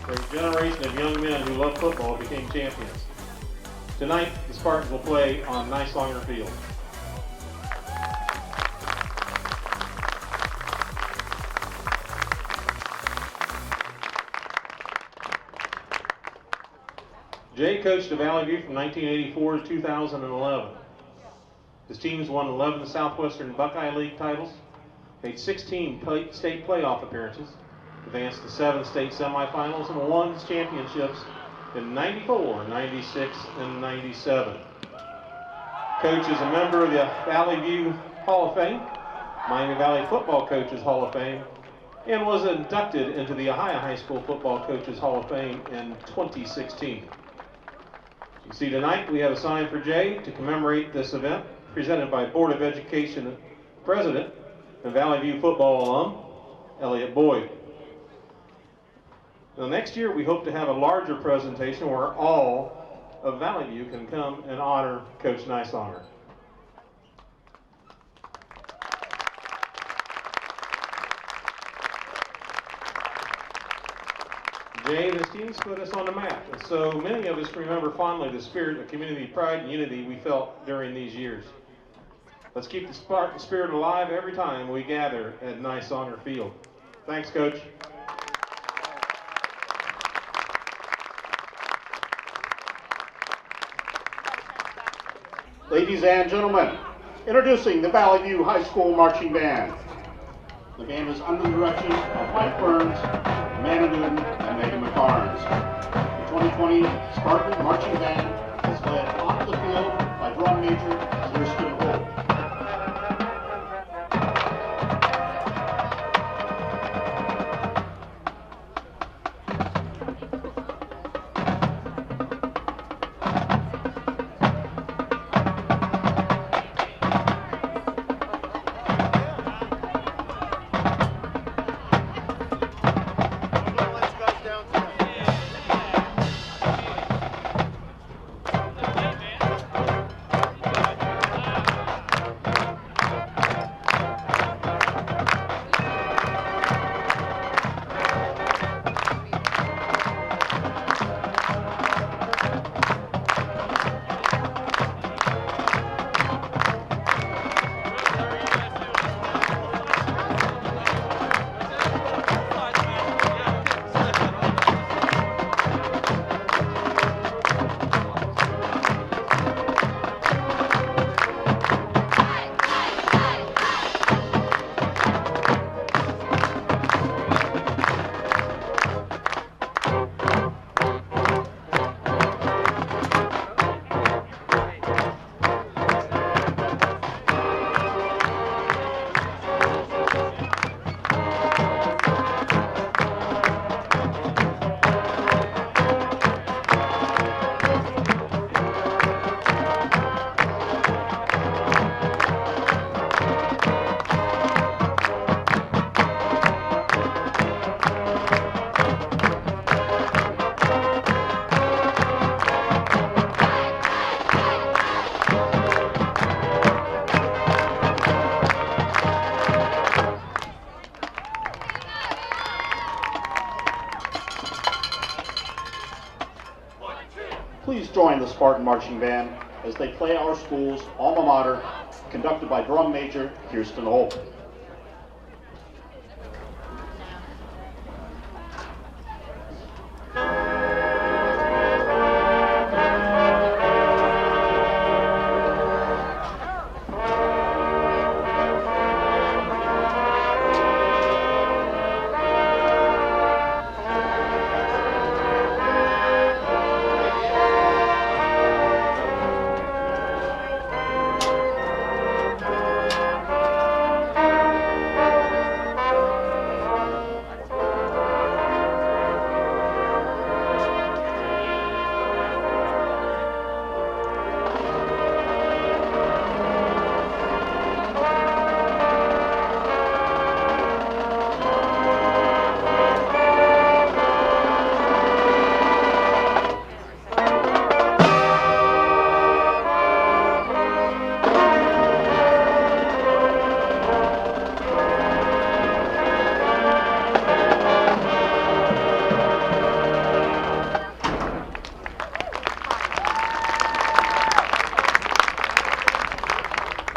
where a generation of young men who love football became champions. Tonight, the Spartans will play on Nysonger Field. Jay coached at Valley View from 1984 to 2011. His teams won 11 Southwestern Buckeye League titles, made 16 state playoff appearances, advanced to 7 state semifinals, and won championships in 94, 96, and 97. Coach is a member of the Valley View Hall of Fame, Miami Valley Football Coaches Hall of Fame, and was inducted into the Ohio High School Football Coaches Hall of Fame in 2016. You see, tonight we have a sign for Jay to commemorate this event, presented by Board of Education President and Valley View football alum, Elliott Boyd. Now, next year we hope to have a larger presentation where all of Valley View can come and honor Coach Nysonger. Jay and his teams put us on the map, and so many of us remember fondly the spirit of community pride and unity we felt during these years. Let's keep the Spartan spirit alive every time we gather at Nysonger Field. Thanks, Coach. Ladies and gentlemen, introducing the Valley View High School Marching Band. The band is under the direction of Mike Burns, Amanda Newton, and Megan McCarnes. The 2020 Spartan Marching Band is led onto the field by drum major Kirsten Holt. Please join the Spartan Marching Band as they play our school's alma mater, conducted by drum major Kirsten Holt.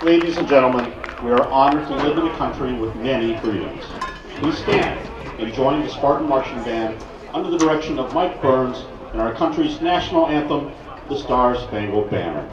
Ladies and gentlemen, we are honored to live in a country with many freedoms. Please stand and join the Spartan Marching Band under the direction of Mike Burns in our country's national anthem, the Star-Spangled Banner.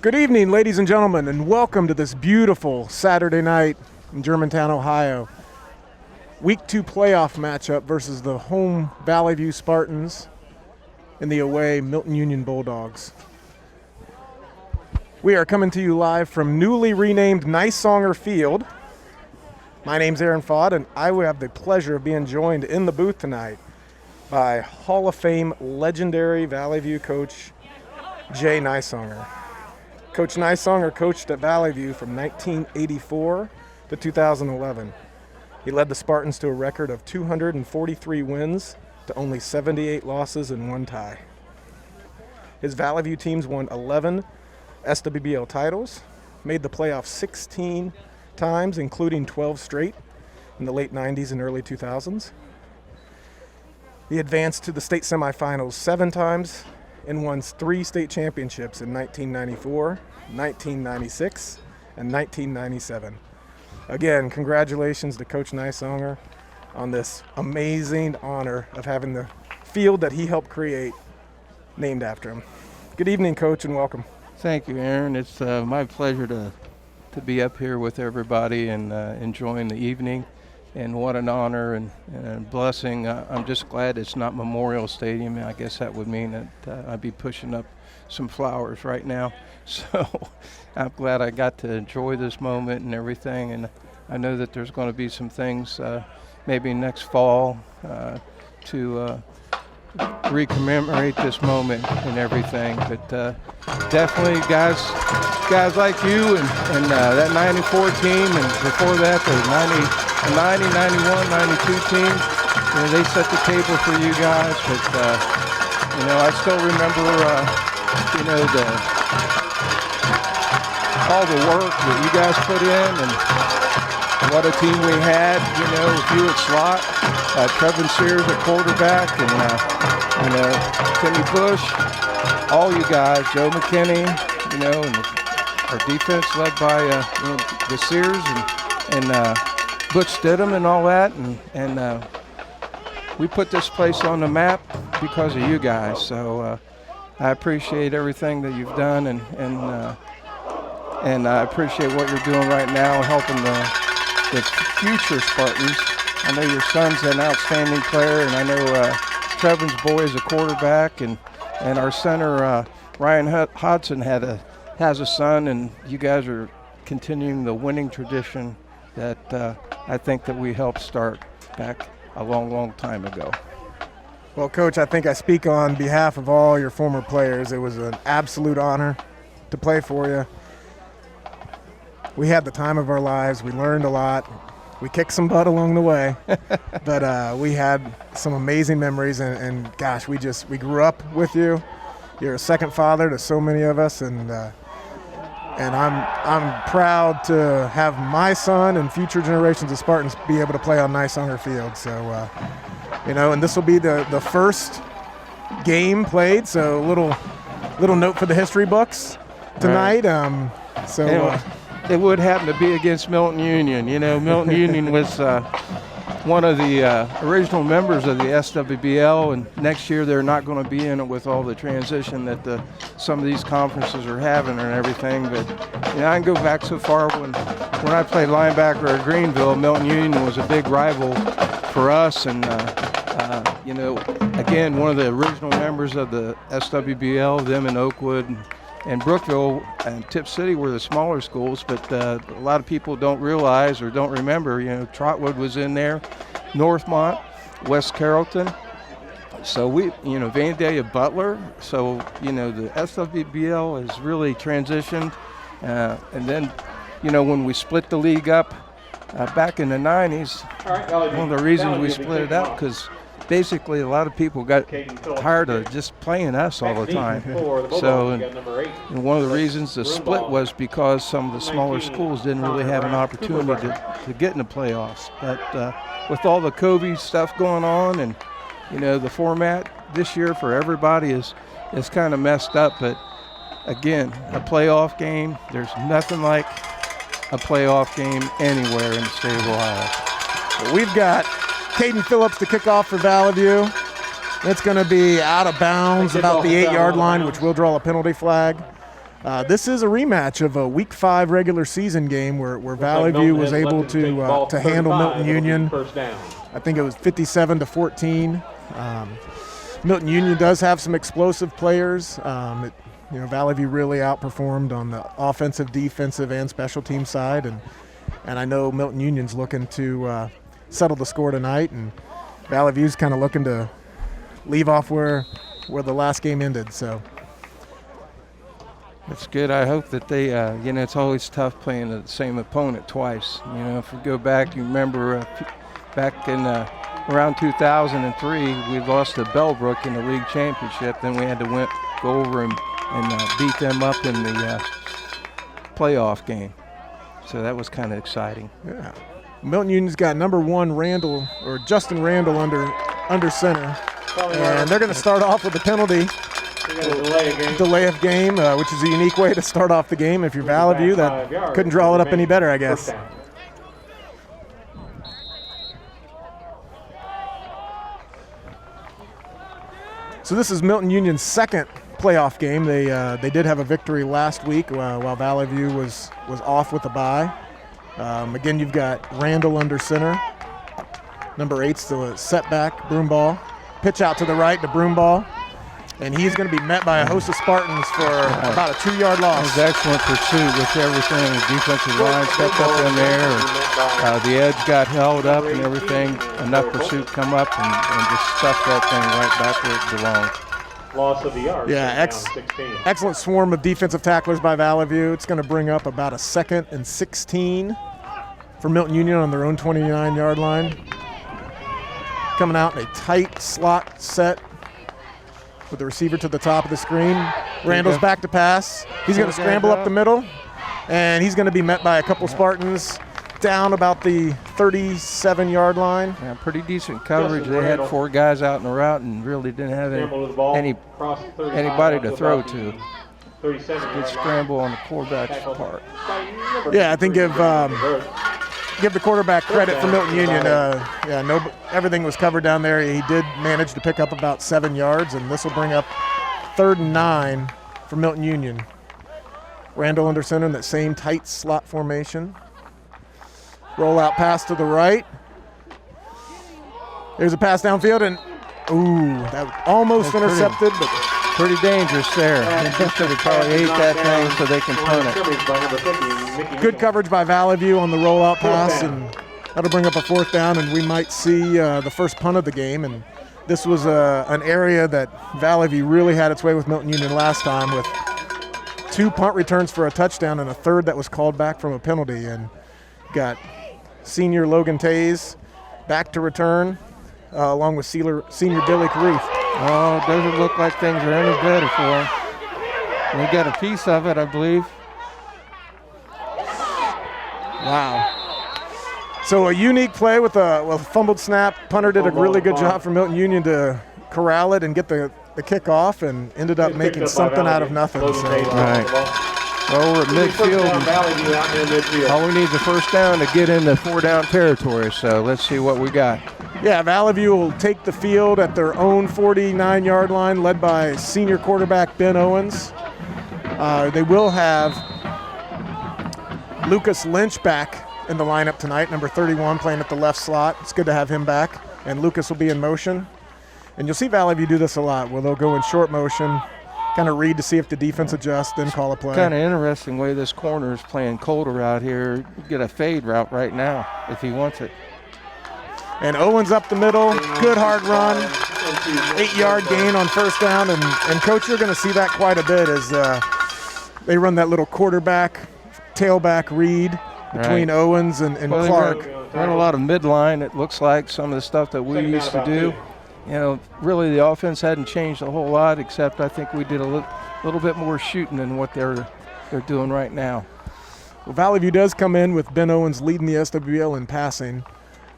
Good evening, ladies and gentlemen, and welcome to this beautiful Saturday night in Germantown, Ohio. Week 2 playoff matchup versus the home Valley View Spartans and the away Milton Union Bulldogs. We are coming to you live from newly renamed Nysonger Field. My name's Aaron Faude, and I will have the pleasure of being joined in the booth tonight by Hall of Fame legendary Valley View coach Jay Nysonger. Coach Nysonger coached at Valley View from 1984 to 2011. He led the Spartans to a record of 243 wins to only 78 losses and 1 tie. His Valley View teams won 11 SWBL titles, made the playoffs 16 times, including 12 straight in the late 90s and early 2000s. He advanced to the state semifinals 7 times and won 3 state championships in 1994, 1996, and 1997. Again, congratulations to Coach Nysonger on this amazing honor of having the field that he helped create named after him. Good evening, Coach, and welcome. Thank you, Aaron. It's my pleasure to be up here with everybody and enjoying the evening. And what an honor and a blessing. I'm just glad it's not Memorial Stadium. I guess that would mean that I'd be pushing up some flowers right now. So I'm glad I got to enjoy this moment and everything. And I know that there's going to be some things maybe next fall to recommemorate this moment and everything. But definitely guys like you and that 94 team, and before that the 90, 91, 92 team, they set the table for you guys. But I still remember all the work that you guys put in and what a team we had, with you at slot, Trevin Sears at quarterback, and Timmy Bush, all you guys, Joe McKinney, and our defense led by the Sears and Butch Stidham and all that, and we put this place on the map because of you guys. So I appreciate everything that you've done, and I appreciate what you're doing right now, helping the future Spartans. I know your son's an outstanding player, and I know Trevin's boy is a quarterback, and our center Ryan Hodson has a son, and you guys are continuing the winning tradition that I think that we helped start back a long, long time ago. Well, Coach, I think I speak on behalf of all your former players. It was an absolute honor to play for you. We had the time of our lives. We learned a lot. We kicked some butt along the way, but we had some amazing memories, and gosh, we grew up with you. You're a second father to so many of us, and And I'm proud to have my son and future generations of Spartans be able to play on Nysonger Field. So, and this will be the first game played. So little note for the history books tonight. Right. It would happen to be against Milton Union. Milton Union was one of the original members of the SWBL, and next year they're not going to be in it with all the transition that some of these conferences are having and everything. But I can go back so far when I played linebacker at Greenville. Milton Union was a big rival for us, and again, one of the original members of the SWBL. Them in Oakwood and Brookville and Tip City were the smaller schools, but a lot of people don't realize or don't remember, Trotwood was in there, Northmont, West Carrollton. So Vandalia, Butler. So, the SWBL has really transitioned. And then, when we split the league up back in the 90s, one of the reasons we split it up, because basically a lot of people got tired of just playing us all the time. So and one of the reasons the split was because some of the smaller schools didn't really have an opportunity to get in the playoffs. But with all the COVID stuff going on, and the format this year for everybody is kind of messed up. But again, a playoff game, there's nothing like a playoff game anywhere in the state of Ohio. We've got Caden Phillips to kick off for Valley View. It's going to be out of bounds about the 8-yard line, which will draw a penalty flag. This is a rematch of a Week 5 regular season game where Valley View was able to handle Milton Union. I think it was 57-14. Milton Union does have some explosive players. Valley View really outperformed on the offensive, defensive, and special team side, and I know Milton Union's looking to settle the score tonight, and Valley View's kind of looking to leave off where the last game ended. So that's good. I hope that they, it's always tough playing the same opponent twice. If we go back, you remember back in around 2003, we lost to Bellbrook in the league championship. Then we had to go over and beat them up in the playoff game. So that was kind of exciting. Yeah. Milton Union's got number 1 Justin Randall under center, and they're going to start off with a penalty, delay of game, which is a unique way to start off the game. If you're Valley View, that couldn't draw it up any better, I guess. So this is Milton Union's second playoff game. They did have a victory last week while Valley View was off with a bye. Again, you've got Randall under center. Number 8's the setback, Broomball. Pitch out to the right to Broomball. And he's going to be met by a host of Spartans for about a 2-yard loss. It was excellent pursuit with everything. The defensive line stepped up in there. The edge got held up and everything. Enough pursuit come up and just stuffed that thing right back where it belonged. Loss of the yard. Yeah, excellent swarm of defensive tacklers by Valley View. It's going to bring up about a 2nd and 16 for Milton Union on their own 29-yard line. Coming out in a tight slot set with the receiver to the top of the screen. Randall's back to pass. He's going to scramble up the middle, and he's going to be met by a couple Spartans down about the 37-yard line. Yeah, pretty decent coverage. They had 4 guys out in the route and really didn't have anybody to throw to. Good scramble on the quarterback's part. Yeah, I think give the quarterback credit for Milton Union. Everything was covered down there. He did manage to pick up about 7 yards, and this will bring up 3rd and 9 for Milton Union. Randall under center in that same tight slot formation. Roll out pass to the right. There's a pass downfield, and that almost intercepted, but pretty dangerous there. They should have probably ate that thing so they can punt it. Good coverage by Valley View on the rollout pass, and that'll bring up a 4th down, and we might see the first punt of the game. And this was an area that Valley View really had its way with Milton Union last time, with 2 punt returns for a touchdown and a 3rd that was called back from a penalty. And got senior Logan Tays back to return, along with senior Billy Careef. Oh, it doesn't look like things are any better for him. We got a piece of it, I believe. Wow. So a unique play with a fumbled snap. Punter did a really good job for Milton Union to corral it and get the kickoff, and ended up making something out of nothing. So, Right. Well, we're at midfield. All we need is a first down to get into 4-down territory. So let's see what we got. yeah, Valley View will take the field at their own 49-yard line, led by senior quarterback Ben Owens. They will have Lucas Lynch back in the lineup tonight, number 31, playing at the left slot. It's good to have him back, and Lucas will be in motion. And you'll see Valley View do this a lot, where they'll go in short motion, kind of read to see if the defense adjusts, then call a play. Kind of interesting way this corner is playing Coulter out here. Get a fade route right now if he wants it. And Owens up the middle, good hard run, 8-yard gain on first down. And Coach, you're going to see that quite a bit as they run that little quarterback, tailback read between Owens and Clark. Run a lot of midline. It looks like some of the stuff that we used to do. You know, really the offense hadn't changed a whole lot, except I think we did a little bit more shooting than what they're doing right now. Well, Valley View does come in with Ben Owens leading the SWL in passing.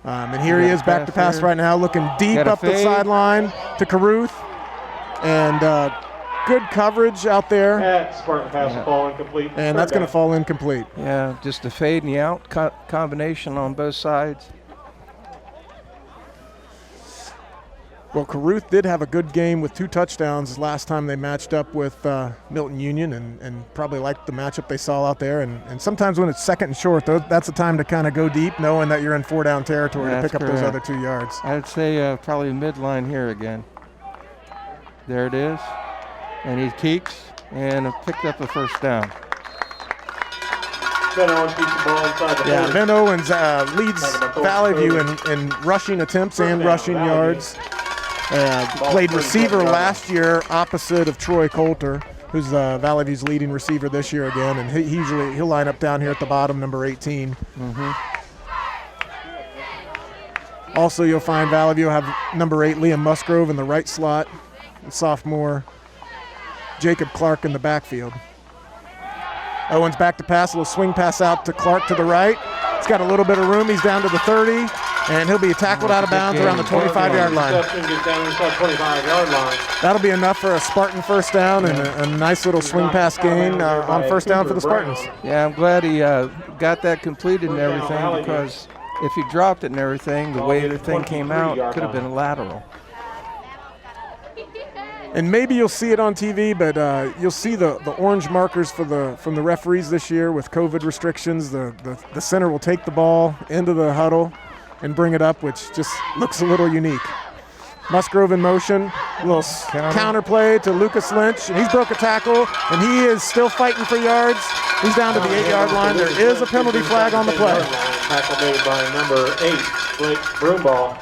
And here he is back to pass right now, looking deep up the sideline to Caruth. And good coverage out there. Spartan pass will fall incomplete. And that's going to fall incomplete. Yeah, just a fade and the out combination on both sides. Well, Caruth did have a good game with 2 touchdowns last time they matched up with Milton Union, and probably liked the matchup they saw out there. And sometimes when it's second and short, that's the time to kind of go deep, knowing that you're in 4-down territory to pick up those other 2 yards. I'd say probably midline here again. There it is. And he keeps and picked up a first down. Ben Owens keeps the ball inside the 40. Yeah, Ben Owens leads Valley View in rushing attempts and rushing yards. Played receiver last year opposite of Troy Coulter, who's Valley View's leading receiver this year again, and he'll line up down here at the bottom, number 18. Also, you'll find Valley View have number 8 Liam Musgrove in the right slot, and sophomore Jacob Clark in the backfield. Owens back to pass, a little swing pass out to Clark to the right. He's got a little bit of room. He's down to the 30, and he'll be tackled out of bounds around the 25-yard line. That'll be enough for a Spartan first down and a nice little swing pass gain on first down for the Spartans. Yeah, I'm glad he got that completed and everything, because if he dropped it and everything, the way the thing came out, it could have been a lateral. And maybe you'll see it on TV, but you'll see the orange markers from the referees this year with COVID restrictions. The center will take the ball into the huddle and bring it up, which just looks a little unique. Musgrove in motion, a little counter play to Lucas Lynch, and he's broke a tackle, and he is still fighting for yards. He's down to the 8-yard line. There is a penalty flag on the play. Tackle made by number 8, Blake Broomball.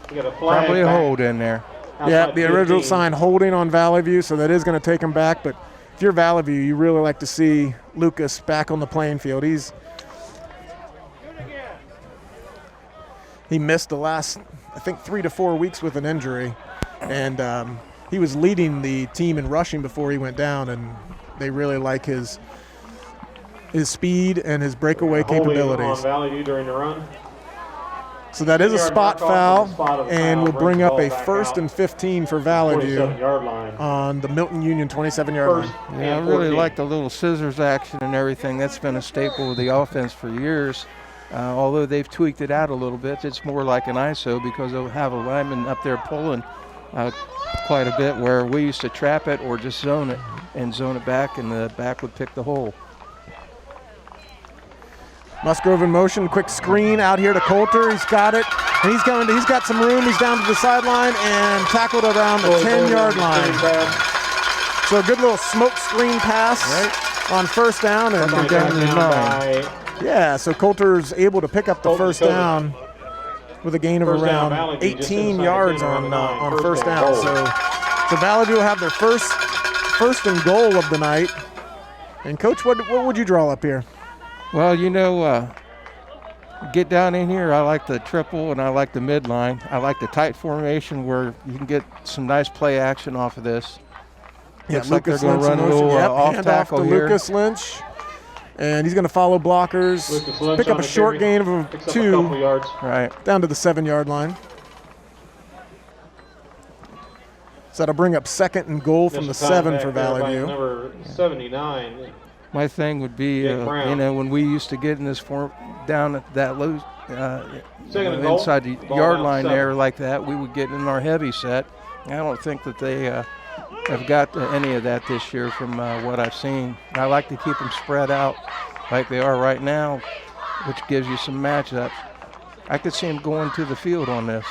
You got a flag. Probably a hold in there. Yeah, the original sign holding on Valley View, so that is going to take him back. But if you're Valley View, you really like to see Lucas back on the playing field. He missed the last, I think, 3 to 4 weeks with an injury, and he was leading the team in rushing before he went down, and they really like his speed and his breakaway capabilities. On Valley View during the run. So that is a spot foul, and we'll bring up a 1st and 15 for Valley View on the Milton Union 27-yard line. Yeah, I really like the little scissors action and everything. That's been a staple of the offense for years. Although they've tweaked it out a little bit, it's more like an ISO because they'll have a lineman up there pulling quite a bit, where we used to trap it or just zone it and zone it back, and the back would pick the hole. Musgrove in motion, quick screen out here to Coulter. He's got it, and he's got some room. He's down to the sideline and tackled around the 10-yard line. So a good little smoke screen pass on first down. And yeah, so Coulter's able to pick up the first down with a gain of around 18 yards on first down. So Valley View will have their first and goal of the night. And Coach, what would you draw up here? Well, you know, get down in here. I like the triple and I like the midline. I like the tight formation where you can get some nice play action off of this. Yeah, Looks like they're going to run a little off tackle here. Lucas Lynch. And he's going to follow blockers, Lucas Lynch pick up on a the short carry. gain of Picks up a couple 2 yards. Right. down to the 7-yard line. So that'll bring up 2nd and goal from the Missed a 7 back for there by Valley View. Number 79. My thing would be, Jake Brown. you know, when we used to get in this form down at that low, Second and goal. inside the Ball yard down line 7. there like that, we would get in our heavy set. I don't think that they have got any of that this year from what I've seen. I like to keep them spread out like they are right now, which gives you some matchups. I could see them going to the field on this.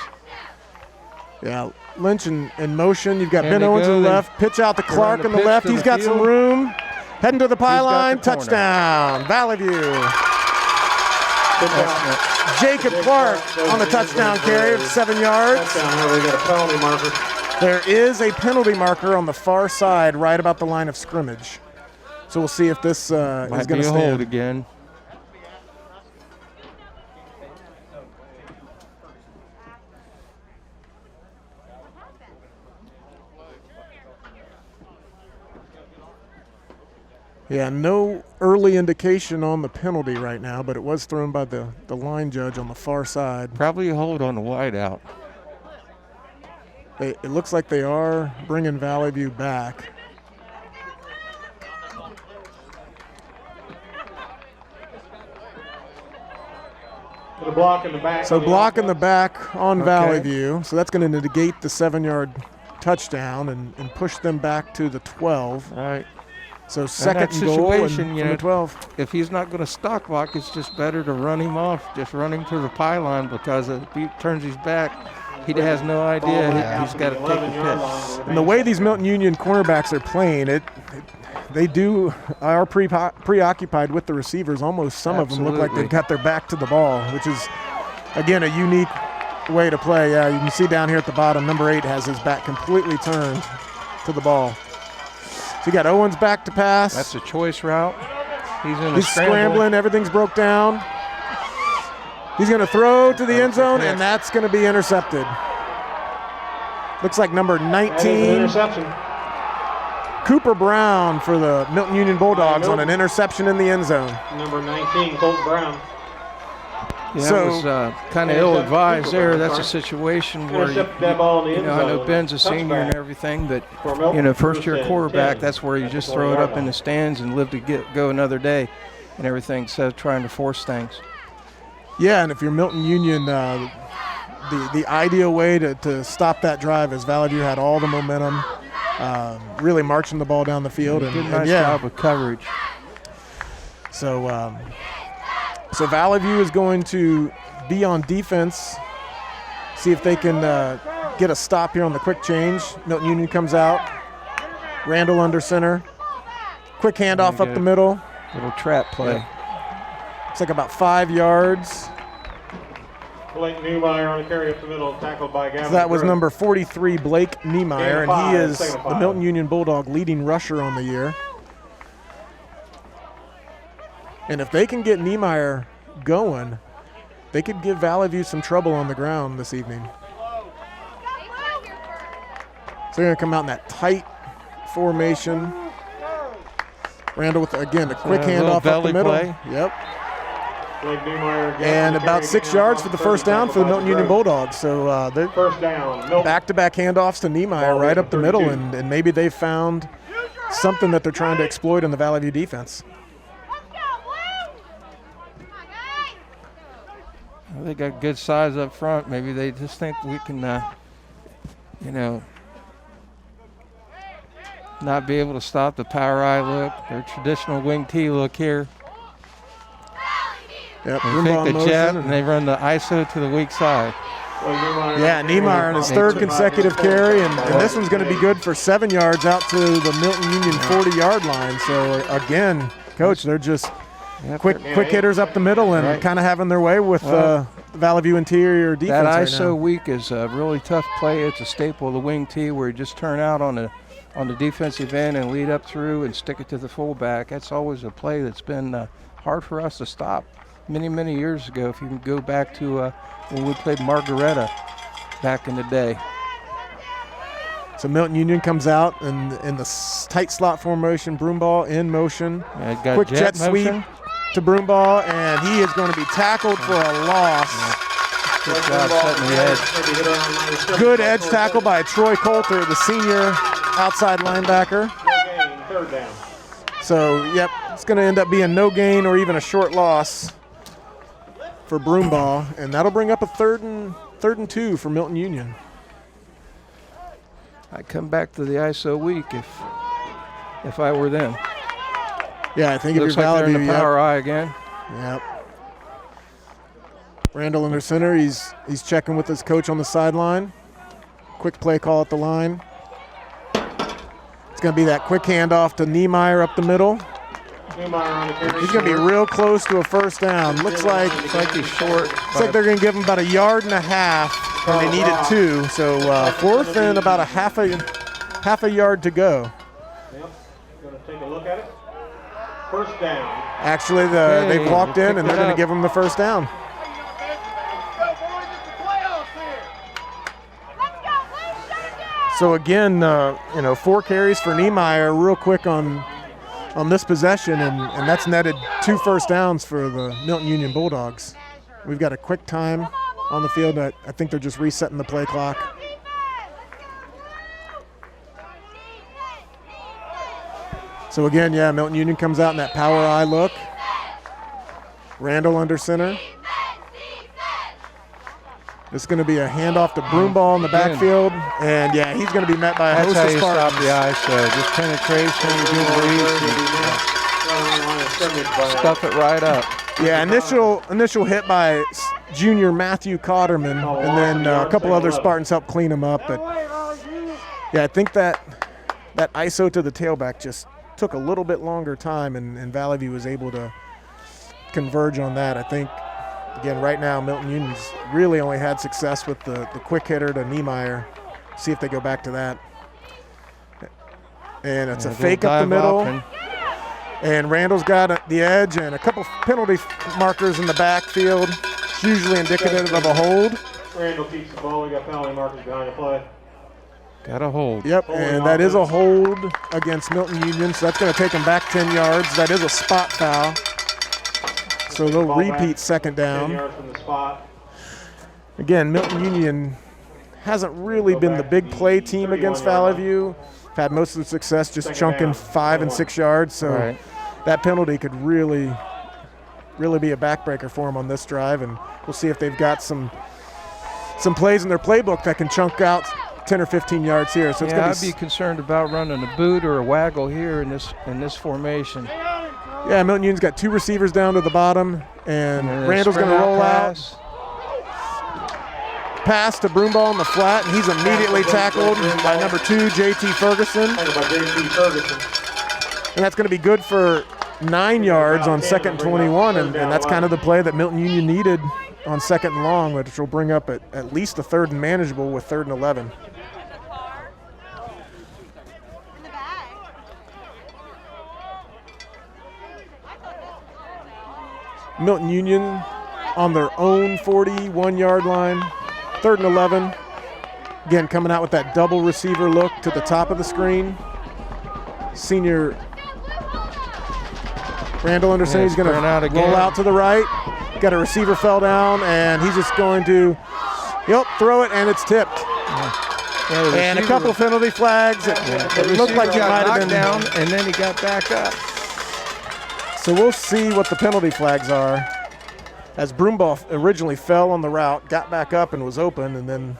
Yeah, Lynch in motion. You've got And Ben they Owens go, on the they left, pitch out to run Clark the on the pitch left. to He's the got some field. room. Heading to the pylon, the corner. touchdown, Valley View. Jacob Clark on the touchdown carry of 7 yards. Touchdown, however, they got a penalty marker. There is a penalty marker on the far side right about the line of scrimmage. So we'll see if this is Might going be to a hold stand. again. Yeah, no early indication on the penalty right now, but it was thrown by the line judge on the far side. Probably a hold on the wideout. It looks like they are bringing Valley View back. Put a block in the back. So on the block in the offense. back on Okay. Valley View. So that's going to negate the 7-yard touchdown and push them back to the 12. All right. So that second and goal and situation, from you the know, 12. If he's not going to stock block, it's just better to run him off, just run him to the pylon, because if he turns his back, he has no idea. He's got to take the 11-yard pitch. line. And the way these Milton Union cornerbacks are playing, they are preoccupied with the receivers. Almost some of them look like Absolutely. they've got their back to the ball, which is, again, a unique way to play. Yeah, you can see down here at the bottom, number 8 has his back completely turned to the ball. So you got Owens back to pass. That's a choice route. He's in a He's scrambling. Everything's broke down. He's going to throw to the end zone, and that's going to be intercepted. Looks like number That is an 19, interception. Cooper Brown for the Milton Union Bulldogs on an interception in the end zone. Number 19, Colt Brown. Yeah, So- that was kind of Yeah, ill-advised Cooper there. Brown, That's a sorry. situation where, Intercepted that ball in the you end know, I know zone. Ben's a senior and Touchback everything, but, for Milton. you know, first-year First and quarterback, 10. that's where you just That's throw it 20-yard up in the stands and live to go another day and everything, instead of trying to force things. Yeah, and if you're Milton Union, the ideal way to stop that drive is Valley View had all the momentum, really marching the ball down the field. Did a And nice yeah, job of coverage. so Valley View is going to be on defense, see if they can get a stop here on the quick change. Milton Union comes out. Randall under center. Quick handoff up the middle. Little trap play. It's like about 5 yards. Blake Newmeyer on a carry up the middle, tackled by Gavin. So that was Drew. number 43, Blake Niemeyer, and he is Second and the 5. Milton Union Bulldog leading rusher on the year. And if they can get Niemeyer going, they could give Valley View some trouble on the ground this evening. So they're going to come out in that tight formation. Randall with, again, a quick a little handoff up the belly middle. play. Yep. Blake Newmeyer again And on the about carry 6 again, yards for the first down for the Milton Union Bulldogs. So they're First down. Milton. back-to-back handoffs to Niemeyer Ball right rate up the middle, 32. and maybe they've found something that they're trying to exploit in the Valley View defense. Well, they got good size up front. Maybe they just think we can, you know, not be able to stop the power I look, their traditional wing T look here. Yep, They room take ball the motion jet and- and they run the ISO to the weak side. Blake Newmeyer Yeah, on the carry Niemeyer on his from third 25 consecutive yards. carry, and this one's going to be good for 7 yards out to the Milton Union 40-yard line. So again, Coach, they're just Yep, quick hitters up the middle and Right. kind of having their way with Well, the Valley View interior defense that right ISO now. weak is a really tough play. It's a staple of the wing T where you just turn out on the defensive end and lead up through and stick it to the fullback. That's always a play that's been hard for us to stop many years ago. If you can go back to when we played Margaretta back in the day. So Milton Union comes out in the tight slot formation, Broomball in motion. Got Quick jet sweep to Broomball, and he is going to be tackled for a loss. Good job setting the edge. Good edge tackle by Troy Coulter, the senior outside linebacker. No gain, third down. So, yep, it's going to end up being no gain or even a short loss for Broomball, and that'll bring up a third and 2 for Milton Union. I'd come back to the ISO week if I were them. Yeah, I think if Looks you're like they're in Valley the View, power eye again. Yep. Randall under center. He's checking with his coach on the sideline. Quick play call at the line. It's going to be that quick handoff to Niemeyer up the middle. Newmeyer on the carry. He's going to be real close to a first down. Looks like He's short. Looks like they're going to give him about a yard and a half, and they needed 2. So fourth and about a half a yard to go. Yep. Going to take a look at it. First down. Actually, they've walked in, and they're going to give him the first down. So again, 4 carries for Niemeyer, real quick on this possession, and that's netted 2 first downs for the Milton Union Bulldogs. We've got a quick time on the field. I think they're just resetting the play clock. So again, yeah, Milton Union comes out in that power eye look. Randall under center. It's going to be a handoff to Broomball in the backfield, and yeah, he's going to be met by a That's host how of you Spartans. stop the ISO. Just penetration, good reads, stuff it right up. Yeah, initial hit by junior Matthew Cotterman, and then a couple other Spartans helped clean him up. But yeah, I think that ISO to the tailback just took a little bit longer time, and Valley View was able to converge on that. I think, again, right now, Milton Union's really only had success with the quick hitter to Niemeyer. See if they go back to that. And it's a fake up the middle. And Randall's got the edge and a couple penalty markers in the backfield. It's usually indicative of a hold. Randall keeps the ball. We got penalty markers behind the play. Got a hold. Yep, and that is a hold against Milton Union, so that's going to take them back 10 yards. That is a spot foul. So they'll repeat second 10 down. yards from the spot. Again, Milton Union hasn't really been the big play team against Valley View. Had most of the success just chunking 5 and 6 yards, so that penalty could really be a backbreaker for them on this drive, and we'll see if they've got some plays in their playbook that can chunk out 10 or 15 yards here. So it's I'd be concerned about running a boot or a waggle here in this formation. Yeah, Milton Union's got 2 receivers down to the bottom, and Randall's going to roll out. Pass to Broomball in the flat, and he's immediately tackled by number 2, J.T. Ferguson. And that's going to be good for 9 yards on second and 21, and that's kind of the play that Milton Union needed on second and long, which will bring up at least a third and manageable with 3rd and 11. Milton Union on their own 41-yard line, 3rd and 11. Again, coming out with that double receiver look to the top of the screen. Senior Randall Anderson, he's going to roll out to the right. Got a receiver fell down, and he's just going to, throw it, and it's tipped. And a couple penalty flags. It looked like he might have been down, and then he got back up. So we'll see what the penalty flags are. As Broomball originally fell on the route, got back up and was open, and then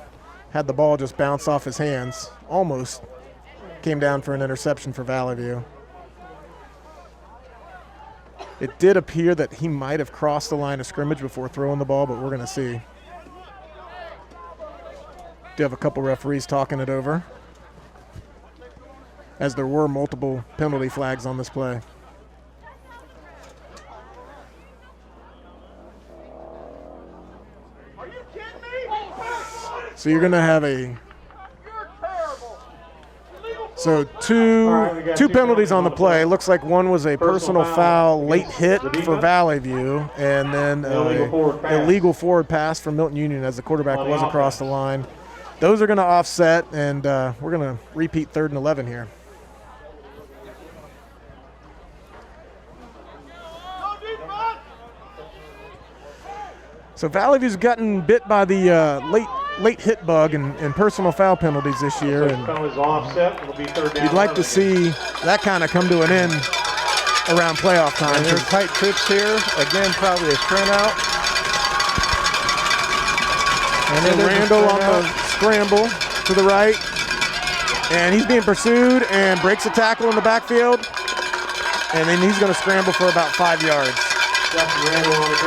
had the ball just bounce off his hands. Almost came down for an interception for Valley View. It did appear that he might have crossed the line of scrimmage before throwing the ball, but we're going to see. Do have a couple referees talking it over, as there were multiple penalty flags on this play. So you're going to have two penalties on the play. Looks like one was a personal foul, late hit for Valley View, and then illegal forward pass from Milton Union as the quarterback was across the line. those are going to offset, and we're going to repeat 3rd and 11 here. So Valley View's gotten bit by the late hit bug and personal foul penalties this year, and Penalties offset. It'll be 3rd down. you'd like to see that kind of come to an end around playoff time. And there's tight trips here. Again, probably a sprint out. And And then Randall on the scramble to the right, and he's being pursued and breaks a tackle in the backfield, and then he's going to scramble for about 5 yards. Justin Randall on the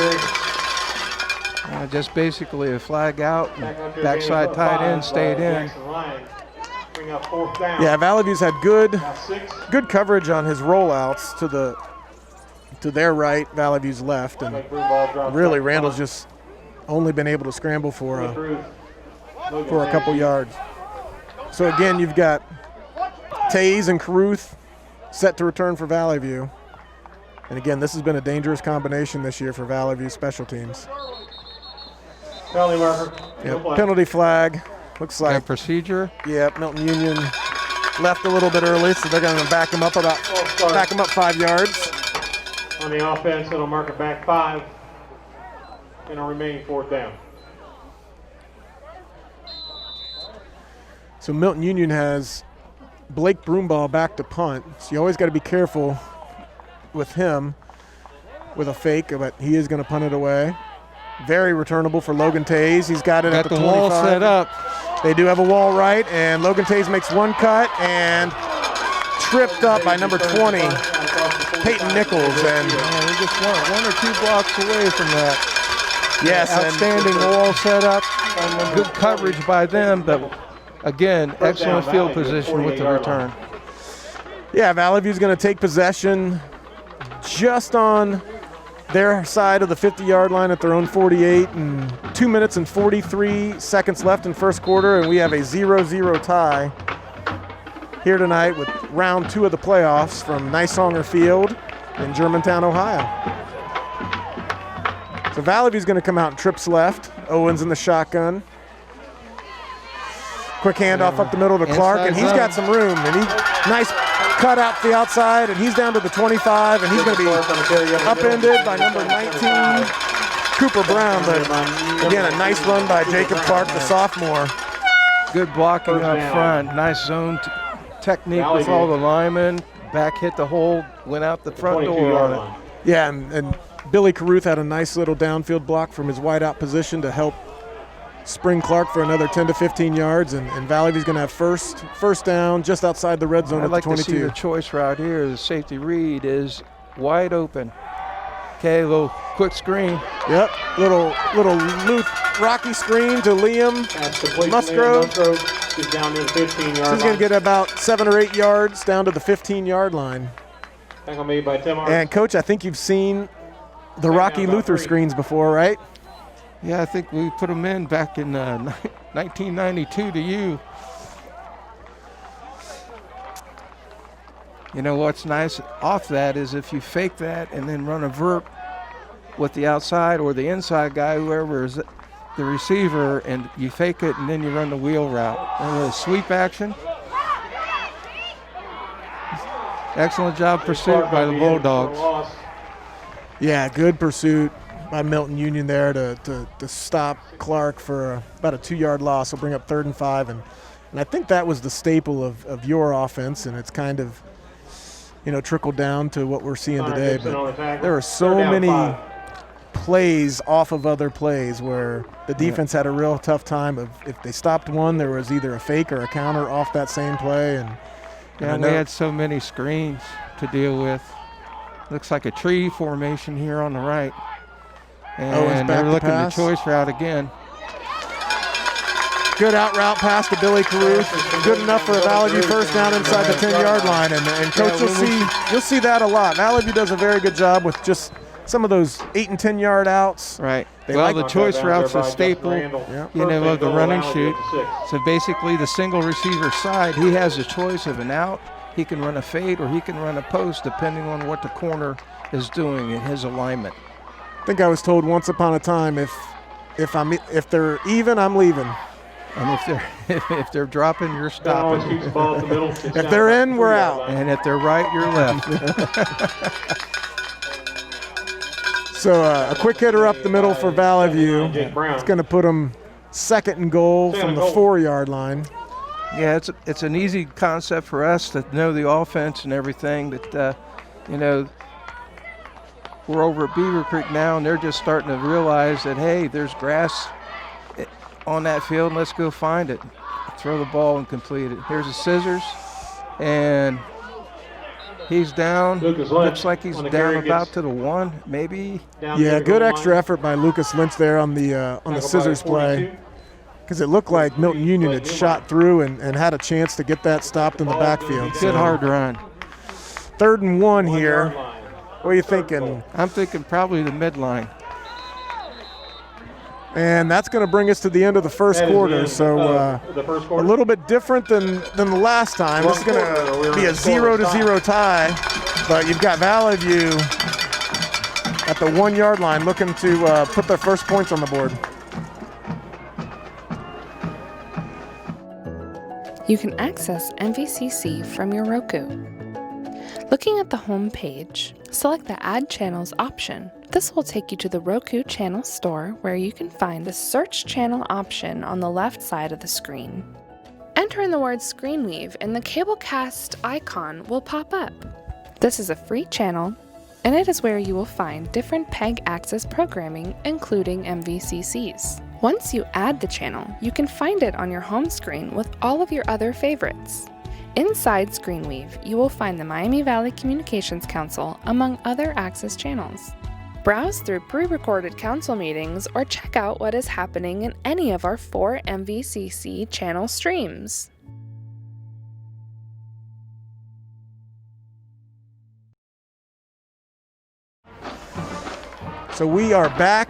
carry. just basically a flag out. Back up to Backside gain tight of 5 end stayed by in. Jackson Lyons. Bring up 4th down. Yeah, Valley View's had good Now 6. coverage on his rollouts to their right, Valley View's left, and Blake Brewball drops really back. Randall's just only been able to scramble for Ruth. a couple yards. So again, you've got Taze and Caruth set to return for Valley View. And again, this has been a dangerous combination this year for Valley View special teams. Penalty marker. No Yep, play. penalty flag. Looks like, And procedure. yeah, Milton Union left a little bit early, so they're going to back him up 5 yards. On the offense, it'll mark it back 5. And it'll remain 4th down. So Milton Union has Blake Broomball back to punt. So you always got to be careful with him with a fake, but he is going to punt it away. Very returnable for Logan Taze. He's got it at Got the the 25. wall set up. They do have a wall right, and Logan Taze makes one cut and tripped up by number 20, Peyton Nichols. And We just one or 2 blocks away from that. yes, and Outstanding wall set up. Good coverage by them, but again, excellent field position with the return. yeah, Valley View's going to take possession just on their side of the 50-yard line at their own 48, and 2 minutes and 43 seconds left in first quarter, and we have a 0-0 tie here tonight with round 2 of the playoffs from Nysonger Field in Germantown, Ohio. So Valley View's going to come out and trips left. Owens in the shotgun. Quick handoff up the middle to Clark, and he's got some room, and nice cut out to the outside, and he's down to the 25, and he's going to be upended by number 19, Cooper Brown. But again, a nice run by Jacob Clark, the sophomore. Good blocking First up down. front. Nice zone technique Valley with all View. the linemen. Back hit the hole, went out the front 22 door yard on it. line. Yeah, and Billy Caruth had a nice little downfield block from his wideout position to help spring Clark for another 10 to 15 yards, and Valley View's going to have first down just outside the red zone I'd at like the to see 22. the choice route here. The safety read is wide open. Okay, a little quick screen. Yep, little rocky screen to Liam. That's complete. Musgrove. Musgrove is down to the 15-yard line. He's going to get about 7 or 8 yards down to the 15-yard line. Tackle made by Tim Arts. And Coach, I think you've seen the Second Rocky down, about Luther 3. screens before, right? Yeah, I think we put them in back in 1992 to you. You know what's nice off that is if you fake that and then run a vert with the outside or the inside guy, whoever is the receiver, and you fake it and then you run the wheel route. And a sweep action. Excellent job pursuit Clark by on the end for a Bulldogs. loss. Yeah, good pursuit by Milton Union there to stop Clark for about a 2-yard loss. Will bring up 3rd and 5, and I think that was the staple of your offense, and it's kind of trickled down to what we're seeing Connor today. Gibson on the But tackle. there are so 3rd down, many 5. plays off of other plays where the defense had a real tough time of if they stopped one, there was either a fake or a counter off that same play. And Yeah, I we know- had so many screens to deal with. Looks like a tree formation here on the right. Owens And back they're to looking pass. the choice route again. Good out route pass to Billy Caruth. Good enough for a Valley View first down inside the 10-yard line. And Coach, you'll see that a lot. Valley View does a very good job with just some of those 8 and 10-yard outs. Right. They Well, like- the choice Down route's there a by staple, Justin Randall. Yeah. you know, Perfect of the goal, run and Valley shoot. gets a 6. So basically the single receiver side, he has a choice of an out. He can run a fade or he can run a post depending on what the corner is doing in his alignment. I think I was told once upon a time if they're even, I'm leaving. And if they're dropping, you're That always stopping. keeps the ball at the middle. It's If down they're about in, the we're 3-yard out. line. And if they're right, you're left. So a quick hitter up the middle for Valley View. Jake Brown. It's going to put them 2nd and goal from the 4-yard line. Yeah, it's an easy concept for us to know the offense and everything. That we're over at Beaver Creek now, and they're just starting to realize that, hey, there's grass on that field, and let's go find it. Throw the ball and complete it. Here's the scissors, and he's down. Lucas Lynch Looks like he's on the down carry about gets to the 1, maybe. down Yeah, near the good goal extra line. effort by Lucas Lynch there on the Tackled by scissors play, 42. because it looked like Milton Union had shot through and had a chance to get that stopped in the backfield. Good hard run. 3rd and 1 1-yard here. line. What are you thinking? I'm thinking probably the midline. And that's going to bring us to the end of the first That is the quarter. end So of the first a quarter. little bit different than the last time. This is going to be a 0-0 tie, but you've got Valley View at the 1-yard line looking to put their first points on the board. You can access MVCC from your Roku. Looking at the home page, select the Add Channels option. This will take you to the Roku channel store where you can find the Search Channel option on the left side of the screen. Enter in the word Screenweave and the Cablecast icon will pop up. This is a free channel, and it is where you will find different PEG access programming, including MVCCs. Once you add the channel, you can find it on your home screen with all of your other favorites. Inside Screenweave, you will find the Miami Valley Communications Council, among other access channels. Browse through pre-recorded council meetings or check out what is happening in any of our 4 MVCC channel streams. So we are back,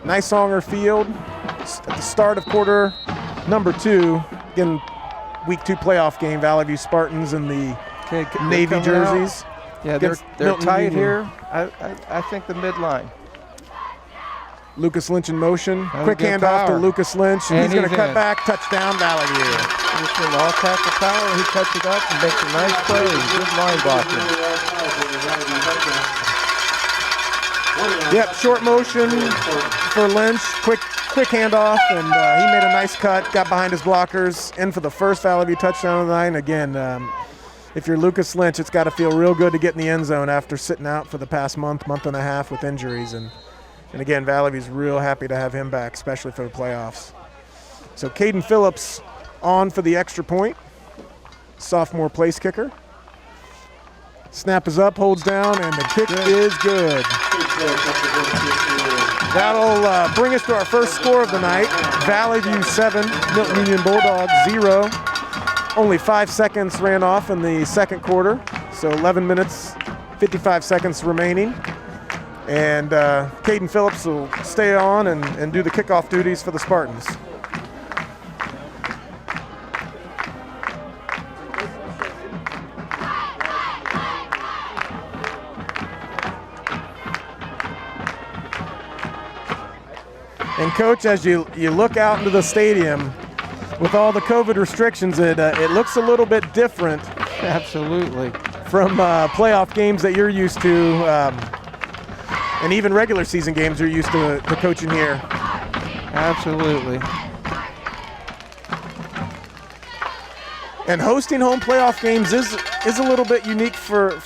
Nysonger Field, at the start of quarter number 2. Again, week 2 playoff game, Valley View Spartans in the Okay, they're navy coming jerseys. out. Yeah, they're against Milton tight Union. here. I think the midline. Lucas Lynch in motion. That was Quick good handoff to power. Lucas Lynch, and And he's going to he's cut in. back, touchdown Valley View. Just with all tackle power, he cuts it up and makes a nice play. Good line blocking. Yep, short motion for Lynch. Quick handoff, and he made a nice cut, got behind his blockers, in for the first Valley View touchdown of the night. And again, if you're Lucas Lynch, it's got to feel real good to get in the end zone after sitting out for the past month and a half with injuries. And again, Valley View's real happy to have him back, especially for the playoffs. So Caden Phillips on for the extra point, sophomore place kicker. Snap is up, holds down, and the kick is good. That'll bring us to our first score of the night. Valley View 7, Milton Union Bulldogs 0. Only 5 seconds ran off in the second quarter, so 11 minutes, 55 seconds remaining. And Caden Phillips will stay on and do the kickoff duties for the Spartans. And Coach, as you look out into the stadium, with all the COVID restrictions, it looks a little bit different Absolutely. from playoff games that you're used to, and even regular season games you're used to coaching here. Absolutely. And hosting home playoff games is a little bit unique for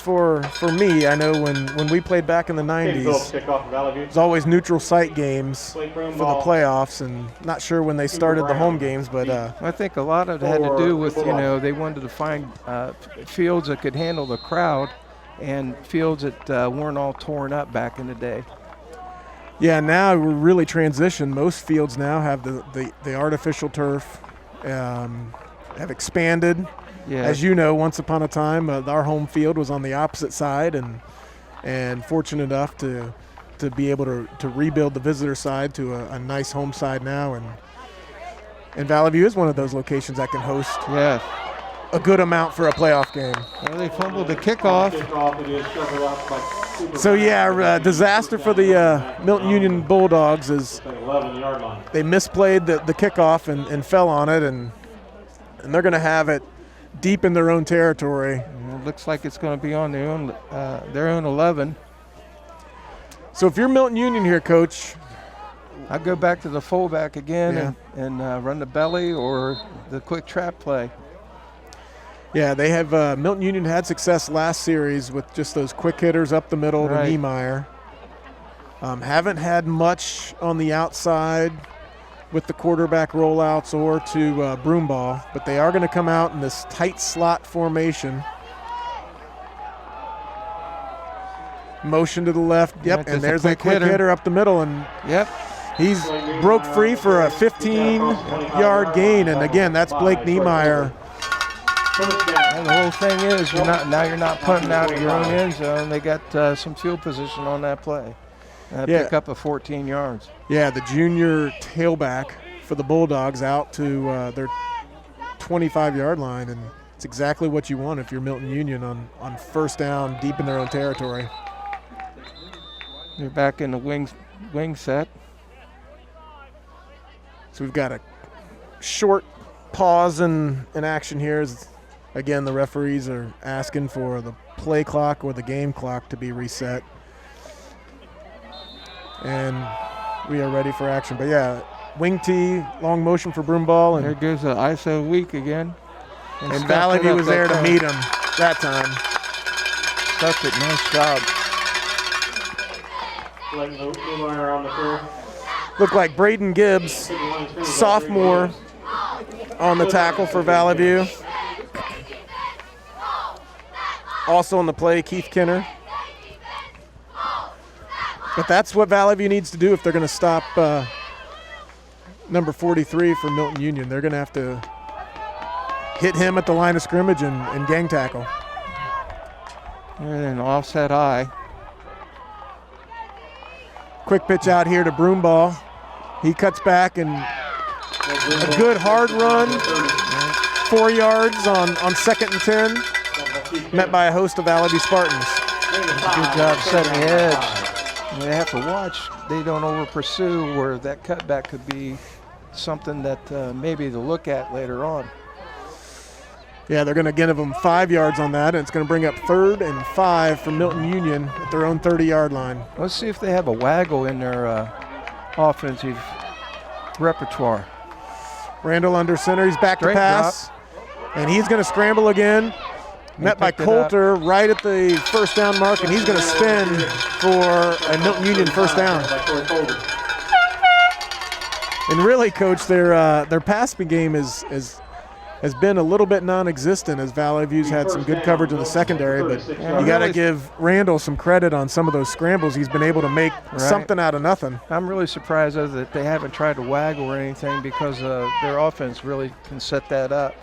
me. I know when we played back in the Caden Phillips 90s, kick off for Valley View. it was always neutral site games Play room for the ball. playoffs, and not sure when they started the home games, but I think a lot of it had to do with, they wanted to find fields that could handle the crowd and fields that weren't all torn up back in the day. yeah, now we're really transitioned. Most fields now have the artificial turf, have expanded. Yeah. As you know, once upon a time, our home field was on the opposite side, and fortunate enough to be able to rebuild the visitor side to a nice home side now, and Valley View is one of those locations that can host Yeah. a good amount for a playoff game. Well, they fumbled the kickoff. Kickoff, it is covered up by So yeah, disaster for the Milton Union Bulldogs is 11-yard line. they misplayed the kickoff and fell on it, and they're going to have it deep in their own territory. It looks like it's going to be on their own 11. So if you're Milton Union here, Coach, I go back to the fullback again Yeah. and run the belly or the quick trap play. yeah, they have Milton Union had success last series with just those quick hitters up the middle Right. to Niemeyer. Haven't had much on the outside with the quarterback rollouts or to Broomball, but they are going to come out in this tight slot formation. Motion to the left, Yeah, yep, just and a there's that quick quick hitter. hitter up the middle, and Yep. he's broke free for a 15-yard gain, and again, that's Blake Niemeyer. First down. And the whole thing is you're not punting out of your own end zone. They got some field position on that play. Yeah. Pick up a 14 yards. Yeah, the junior tailback for the Bulldogs out to their 25-yard line, and it's exactly what you want if you're Milton Union on first down deep in their own territory. They're back in the wing set. So we've got a short pause in action here. As, again, the referees are asking for the play clock or the game clock to be reset. And we are ready for action. But yeah, wing tee, long motion for Broomball, There and goes the ISO weak again. and Valley View was there to meet him that time. Stuffed it. Nice job. Blake Niemeyer on the carry. Looked like Braden Gibbs, sophomore, on the tackle for Valley View. Also on the play, Keith Kinner. But that's what Valley View needs to do if they're going to stop number 43 for Milton Union. They're going to have to hit him at the line of scrimmage and gang tackle. And an offset eye. Quick pitch out here to Broomball. He cuts back and a good hard run. 4 yards on second and 10. Met by a host of Valley View Spartans. Good job setting the edge. They have to watch they don't over pursue where that cutback could be something that maybe to look at later on. Yeah, they're going to give them 5 yards on that, and it's going to bring up 3rd and 5 for Milton Union at their own 30-yard line. Let's see if they have a waggle in their offensive repertoire. Randall under center. He's back to Great pass, and he's going to scramble again. Met by picked it up. Coulter right at the first down mark, and he's going to spin for a Milton Union first down. And really, Coach, their passing game has been a little bit non-existent as Valley View's had some good coverage in the secondary, but you got to give Randall some credit on some of those scrambles. He's been able to make something out of nothing. I'm really surprised though that they haven't tried to waggle or anything because their offense really can set that up.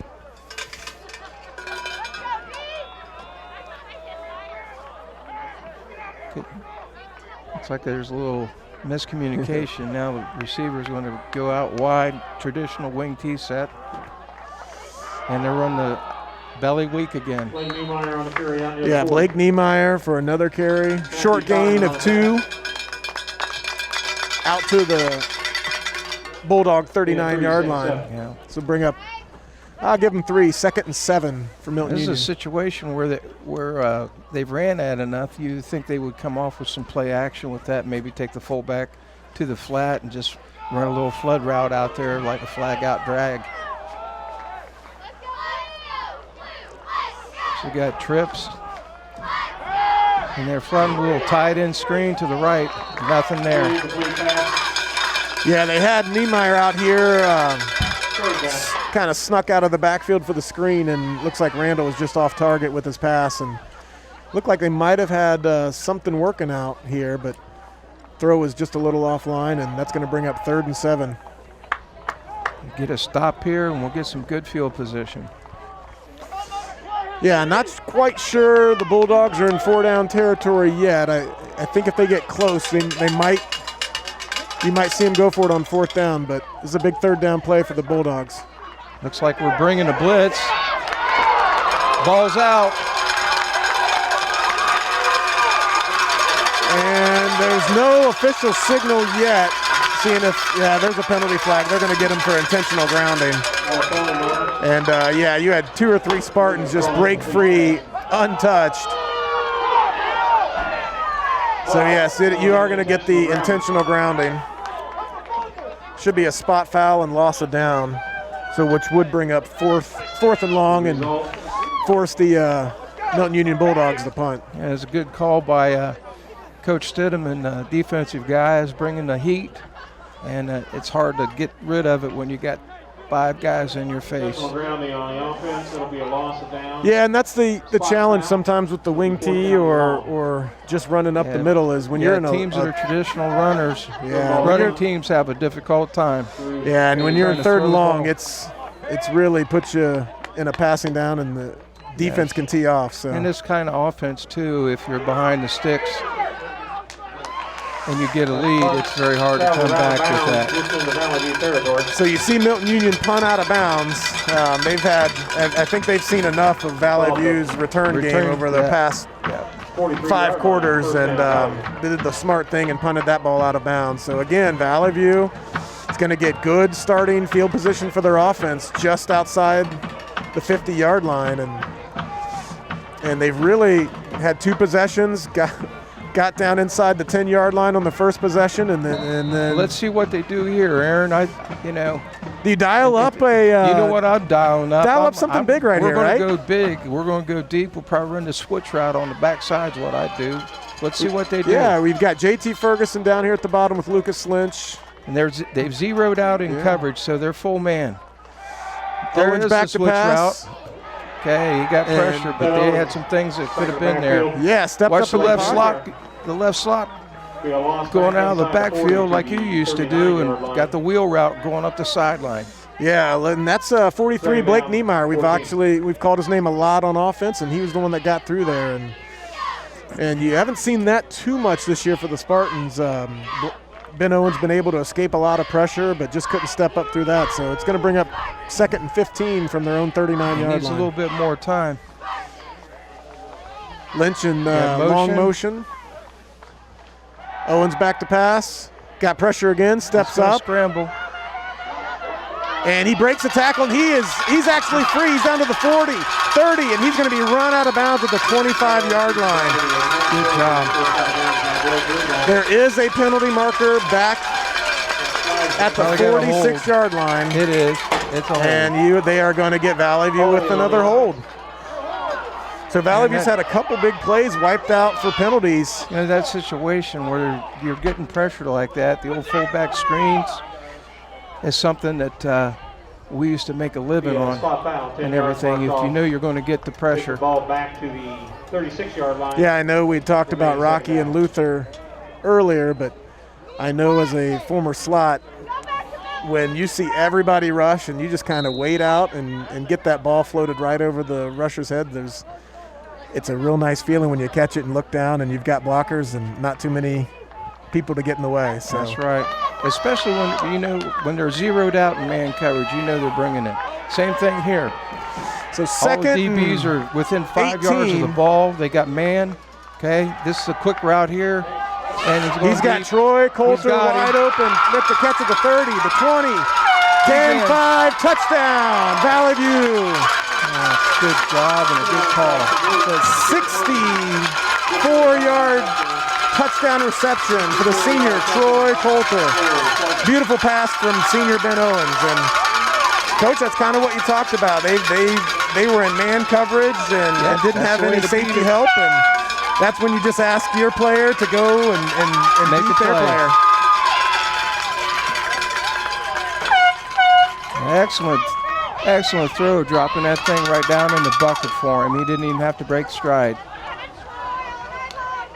Looks like there's a little miscommunication. Now the receiver's going to go out wide, traditional wing tee set. And they run the belly weak again. Blake Niemeyer on the carry out near Yeah, the Blake Niemeyer for another carry. Short gain of 2. Out to the Bulldog 39-yard line. Yeah. So bring up, I'll give them 3, 2nd and 7 for Milton This is Union. a situation where they've ran at enough. You think they would come off with some play action with that, maybe take the fullback to the flat and just run a little flood route out there like a flag out drag. So you got trips. And they're flooding a little tight end screen to the right. Nothing there. Yeah, they had Niemeyer out here, kind of snuck out of the backfield for the screen, and looks like Randall was just off target with his pass, and looked like they might have had something working out here, but throw was just a little offline, and that's going to bring up 3rd and 7. Get a stop here, and we'll get some good field position. Yeah, not quite sure the Bulldogs are in 4-down territory yet. I think if they get close, you might see them go for it on 4th down, but this is a big 3rd down play for the Bulldogs. Looks like we're bringing a blitz. Ball's out. And there's no official signal yet. Seeing if, yeah, there's a penalty flag. They're going to get him for intentional grounding. And yeah, you had 2 or 3 Spartans just break free, untouched. So yes, you are going to get the intentional grounding. Should be a spot foul and loss of down. So which would bring up fourth and long and force the Milton Union Bulldogs to punt. Yeah, it's a good call by Coach Stidham and defensive guys bringing the heat. And it's hard to get rid of it when you got 5 guys in your face. Grounding on the offense, it'll be a loss of down. Yeah, and that's the challenge sometimes with the wing tee or just running up the middle is when you're in teams that are traditional runners. Yeah, running teams have a difficult time. Yeah, and when you're in 3rd and long, it's really puts you in a passing down, and the defense can tee off. So. And this kind of offense too, if you're behind the sticks and you get a lead, it's very hard to come back with that. So you see Milton Union punt out of bounds. I think they've seen enough of Valley View's return game over the past 5 quarters, and they did the smart thing and punted that ball out of bounds. So again, Valley View is going to get good starting field position for their offense just outside the 50-yard line, and they've really had 2 possessions. Got down inside the 10-yard line on the first possession, and then let's see what they do here, Aaron. Do you dial up a? You know what I'm dialing up? Dial up something big right here, right? We're going to go big. We're going to go deep. We'll probably run the switch route on the backside is what I do. Let's see what they do. Yeah, we've got J.T. Ferguson down here at the bottom with Lucas Lynch. And they've zeroed out in coverage, so they're full man. There Owens is back the to switch pass. route. Okay, he got pressure, but they had some things that could have been there. Yeah, stepped Watch up the in left pocket. slot. The left slot going out of the backfield like you used to do, and got the wheel route going up the sideline. Yeah, and that's 43 Blake Niemeyer. We've called his name a lot on offense, and he was the one that got through there. And you haven't seen that too much this year for the Spartans. Ben Owen's been able to escape a lot of pressure, but just couldn't step up through that. So it's going to bring up 2nd and 15 from their own 39-yard line. Needs a little bit more time. Lynch in long motion. Owens back to pass. Got pressure again. Steps up. Scramble. And he breaks the tackle, and he's actually free. He's down to the 40, 30, and he's going to be run out of bounds at the 25-yard line. Good job. There is a penalty marker back at the 46-yard line. It is. It's a hold. And they are going to get Valley View with another hold. So Valley View's had a couple big plays wiped out for penalties. You know, that situation where you're getting pressured like that, the old fullback screens, is something that we used to make a living on and everything. If you know you're going to get the pressure. Ball back to the 36-yard line. Yeah, I know we talked about Rocky and Luther earlier, but I know as a former slot, when you see everybody rush and you just kind of wait out and get that ball floated right over the rusher's head, it's a real nice feeling when you catch it and look down and you've got blockers and not too many people to get in the way. So. That's right. Especially when they're zeroed out in man coverage, they're bringing it. Same thing here. So second, all the DBs are within 5 yards of the ball. They got man. Okay, this is a quick route here, and he's got Troy Coulter wide open. With the catch at the 30, the 20, 10, 5, touchdown, Valley View. Good job and a good call. The 64-yard touchdown reception for the senior Troy Coulter. Beautiful pass from senior Ben Owens. And Coach, that's kind of what you talked about. They were in man coverage and didn't have any safety help, and that's when you just ask your player to go and make beat their player. Excellent throw, dropping that thing right down in the bucket for him. He didn't even have to break stride.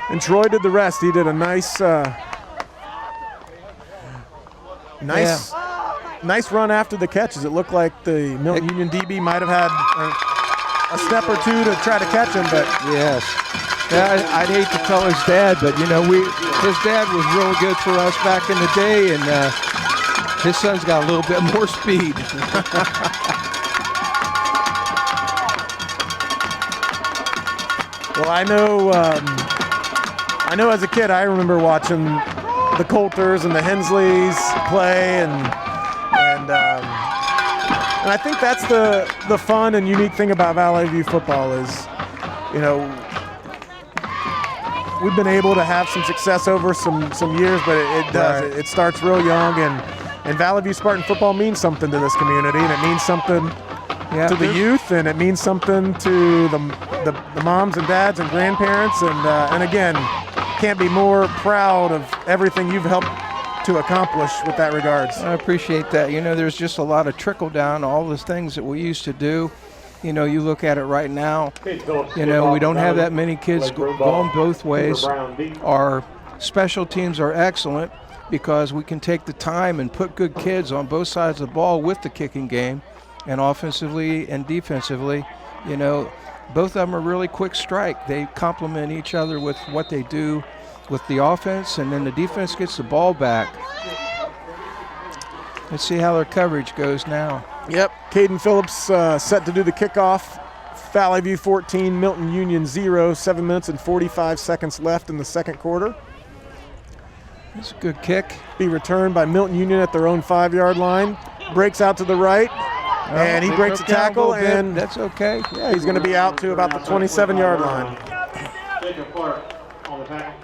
And Troy did the rest. He did a nice run after the catches. It looked like the Milton Union DB might have had a step or two to try to catch him, but yes. Yeah, I'd hate to tell his dad, but his dad was real good for us back in the day, and his son's got a little bit more speed. Well, I I know as a kid I remember watching the Coulters and the Hensleys play, and I think that's the fun and unique thing about Valley View football is, you know, we've been able to have some success over some years, but it does. Right. It starts real young, and Valley View Spartan football means something to this community, and it means something to the youth, and it means something to the moms and dads and grandparents, and again, can't be more proud of everything you've helped to accomplish with that regards. I appreciate that. You know, there's just a lot of trickle down, all those things that we used to do. You know, you look at it right now, you know, we don't have that many kids going both ways. Our special teams are excellent because we can take the time and put good kids on both sides of the ball with the kicking game, and offensively and defensively, you know, both of them are really quick strike. They complement each other with what they do with the offense, and then the defense gets the ball back. Let's see how their coverage goes now. Yep, Caden Phillips set to do the kickoff. Valley View 14, Milton Union 0, 7 minutes and 45 seconds left in the second quarter. That's a good kick. Be returned by Milton Union at their own 5-yard line. Breaks out to the right, and he breaks a tackle, and that's okay. Yeah, he's going to be out to about the 27-yard line. Jacob Clark on the tackle.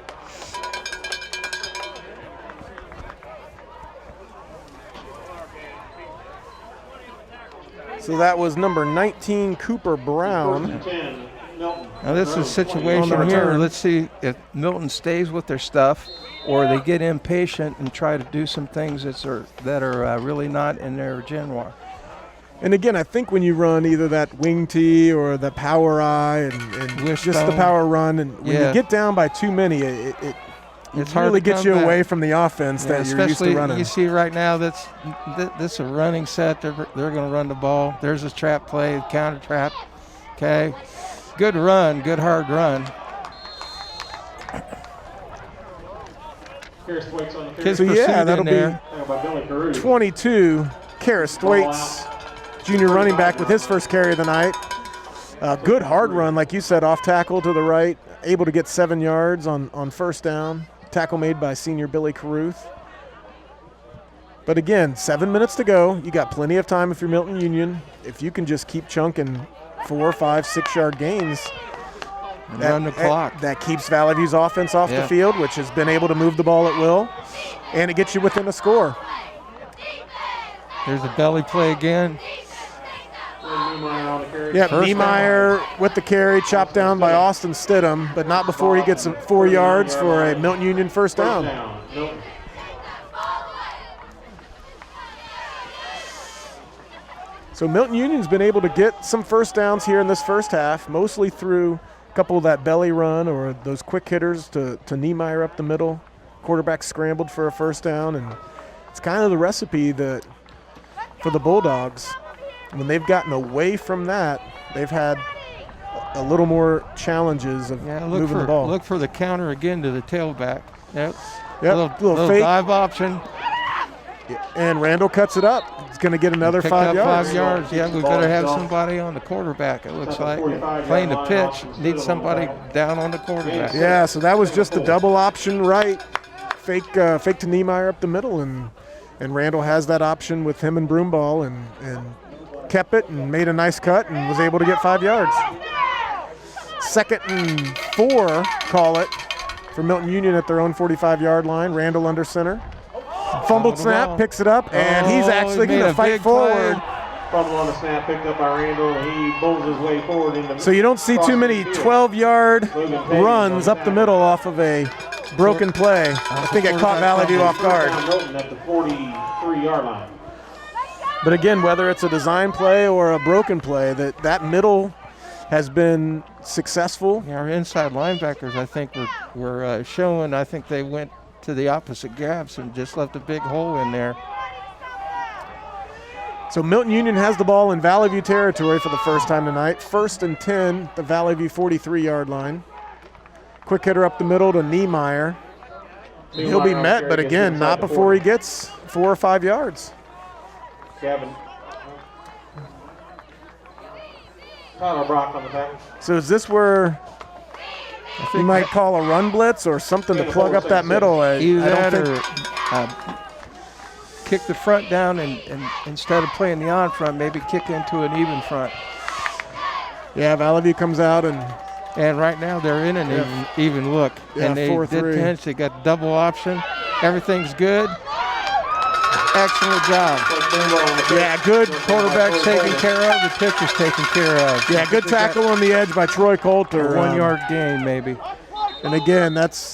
So that was number 19, Cooper Brown. 10, Milton. Now this is a On the situation here. return. Let's see if Milton stays with their stuff, or they get impatient and try to do some things that are really not in their genre. And again, I think when you run either that wing tee or the power eye and just the power run, and when you get down by too many, it's hard really gets you away from the offense that you're used to running. You see right now, this is a running set. They're going to run the ball. There's a trap play, counter trap. Okay, good run, good hard run. So yeah, that'll be 22. Karras Thwaites, junior running back, with his first carry of the night. Good hard run, like you said, off tackle to the right, able to get 7 yards on first down. Tackle made by senior Billy Carruth. But again, 7 minutes to go. You got plenty of time if you're Milton Union. If you can just keep chunking 4, 5, 6 yard gains, run the clock. That keeps Valley View's offense off the field, which has been able to move the ball at will, and it gets you within a score. There's a belly play again. Yep, Niemeyer with the carry, chopped down by Austin Stidham, but not before he gets 4 yards for a Milton Union first down. So Milton Union's been able to get some first downs here in this first half, mostly through a couple of that belly run or those quick hitters to Niemeyer up the middle. Quarterback scrambled for a first down, and it's kind of the recipe that for the Bulldogs. When they've gotten away from that, they've had a little more challenges of moving the ball. Look for the counter again to the tailback. Yep. Little fake dive option. And Randall cuts it up. He's going to get another 5 yards. 5 yards. Yeah, we better have somebody on the quarterback, it looks like. Playing the pitch, need somebody down on the quarterback. Yeah, so that was just a double option right. Fake to Niemeyer up the middle, and Randall has that option with him and Broomball, and kept it and made a nice cut and was able to get 5 yards. 2nd and 4, call it, for Milton Union at their own 45-yard line. Randall under center. Fumbled snap, picks it up, and he's actually going to fight forward. Fumble on the snap, picked up by Randall, and he bowls his way forward into. So you don't see too many 12-yard runs up the middle off of a broken play. I think it caught Valley View off guard. At the 43-yard line. But again, whether it's a design play or a broken play, that middle has been successful. Yeah, our inside linebackers, I think, were showing. I think they went to the opposite gaps and just left a big hole in there. So Milton Union has the ball in Valley View territory for the first time tonight. 1st and 10, the Valley View 43-yard line. Quick hitter up the middle to Niemeyer. He'll be met, but again, not before he gets 4 or 5 yards. Gavin. Tyler Brock on the back. So is this where You might call a run blitz or something to plug up that middle. Either I don't that think or kick the front down and instead of playing the on front, maybe kick into an even front. Yeah, Valley View comes out and right now they're in an even look. Yeah, and they 4-3. did pinch. They got double option. Everything's good. Excellent job. Yeah, good Quarterback's taken care of. The pitcher's taken care of. Yeah, good tackle on the edge by Troy Coulter. 1 yard gain maybe. And again, that's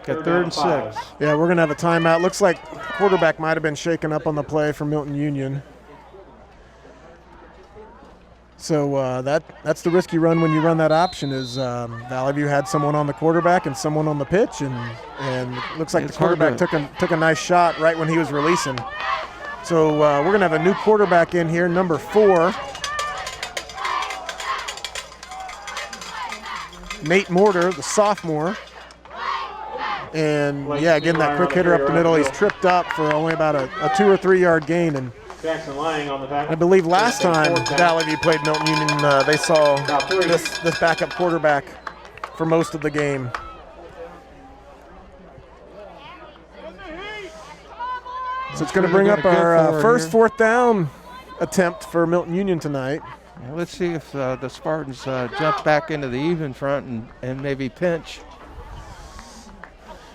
Got third and 6. yeah. We're gonna have a timeout. Looks like quarterback might have been shaken up on the play for Milton Union. So that's the risky run when you run that option. Is Valley View had someone on the quarterback and someone on the pitch, and it looks like It's the quarterback took a nice shot right when he was releasing. So we're gonna have a new quarterback in here, number 4, Nate Mortar, the sophomore. And yeah, again, that quick hitter up the middle. He's tripped up for only about a 2 or 3 yard gain. And Jackson Lang on the tackle. I believe last time Valley View played Milton Union, they saw this backup quarterback for most of the game. So it's going to bring up our first 4th down attempt for Milton Union tonight. Well, let's see if the Spartans jump back into the even front and maybe pinch.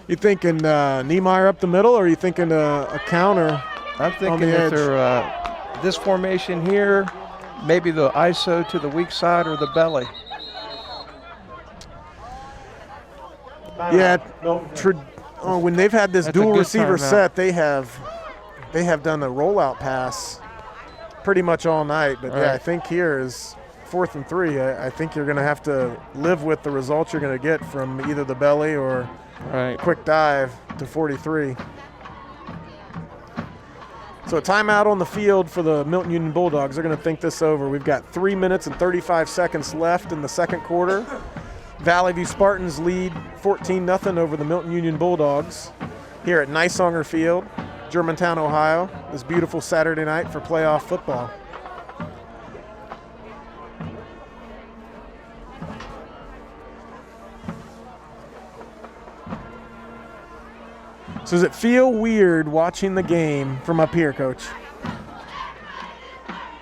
You thinking Niemeyer up the middle, or are you thinking a counter? I'm thinking if they're this formation here, maybe the ISO to the weak side or the belly. Yeah, when they've had this That's a dual good receiver timeout. set, they have done a rollout pass pretty much all night. But yeah, Right. I think here is 4th and 3. I think you're going to have to live with the results you're going to get from either the belly or Right. quick dive to 43. So a timeout on the field for the Milton Union Bulldogs. They're going to think this over. We've got 3 minutes and 35 seconds left in the second quarter. Valley View Spartans lead 14-0 over the Milton Union Bulldogs here at Nysonger Field, Germantown, Ohio, this beautiful Saturday night for playoff football. So does it feel weird watching the game from up here, Coach?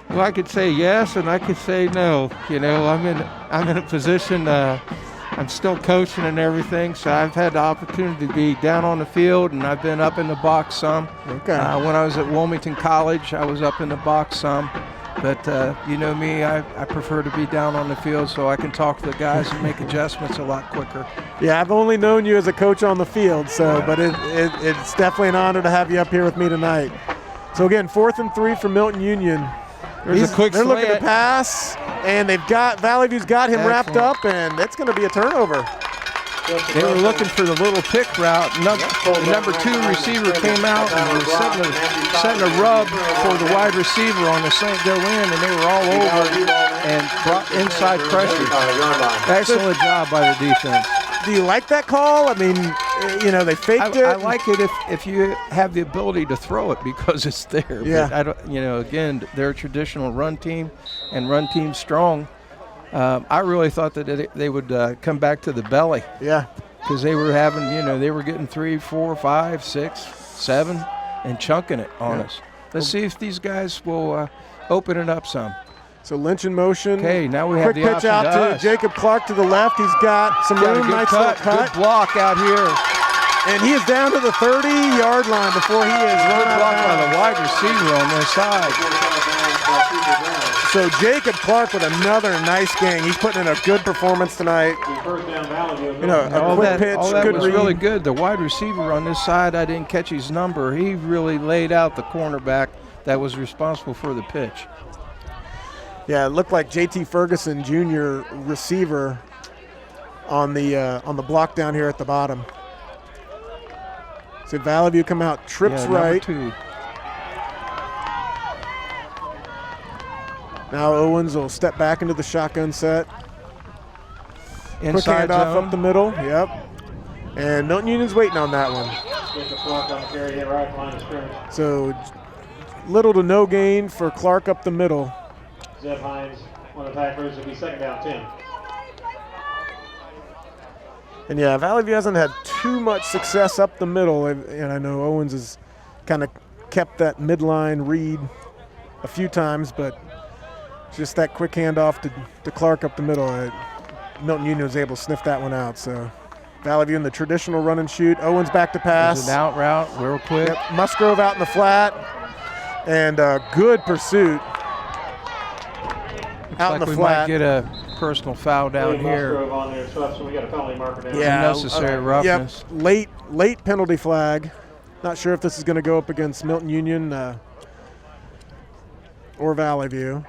Well, I could say yes, and I could say no. You know, I'm in a position. I'm still coaching and everything, so I've had the opportunity to be down on the field, and I've been up in the box some. Okay. When I was at Wilmington College, I was up in the box some. But you know me, I prefer to be down on the field so I can talk to the guys and make adjustments a lot quicker. Yeah, I've only known you as a coach on the field, so but it's definitely an honor to have you up here with me tonight. So again, 4th and 3 for Milton Union. There's a quick They're looking to slant. pass, and Valley View's got him wrapped Excellent. up, and it's going to be a turnover. They were looking for the little pick route. The number 2 receiver came out and was setting a rub for the wide receiver on the slant go in, and they were all over and brought inside pressure. Excellent job by the defense. Do you like that call? I mean, you know, they faked it. I like it if you have the ability to throw it because it's there. Yeah. But I don't, you know, again, they're a traditional run team and run team strong. I really thought that they would come back to the belly. Yeah. Because they were having, you know, they were getting 3, 4, 5, 6, 7 and chunking it on us. Let's see if these guys will open it up some. So Lynch in motion. Okay, now we have quick the pitch option out to to us. Jacob Clark to the left. He's got some Got a room, good nice cut, little cut. good block out here. And he is down to the 30-yard line before he is run out Blocked of by bounds. the wide receiver on their side. So Jacob Clark with another nice game. He's putting in a good performance tonight. First down Valley View. You know, a All quick that, pitch, all that good was read. really good. The wide receiver on this side, I didn't catch his number. He really laid out the cornerback that was responsible for the pitch. Yeah, it looked like J.T. Ferguson, Jr. receiver on the block down here at the bottom. So Valley View come out, trips Yeah, number right. 2. Now Owens will step back into the shotgun set. Quick Inside handoff zone. up the middle. Yep. And Milton Union's waiting on that one. Jacob Clark on the carry, hit right line of scrimmage. So little to no gain for Clark up the middle. Zeb Hines, one of the tacklers, will be second down 10. And yeah, Valley View hasn't had too much success up the middle, and I know Owens has kind of kept that midline read a few times, but just that quick handoff to Clark up the middle. Milton Union was able to sniff that one out. So Valley View in the traditional run and shoot. Owens back to pass. There's an out route real quick. Yep. Musgrove out in the flat, and good pursuit. Out in the we flat. might get a personal foul down here. Musgrove on there, so we got a penalty marker down. Yeah, Unnecessary roughness. Yep, late penalty flag. Not sure if this is going to go up against Milton Union or Valley View.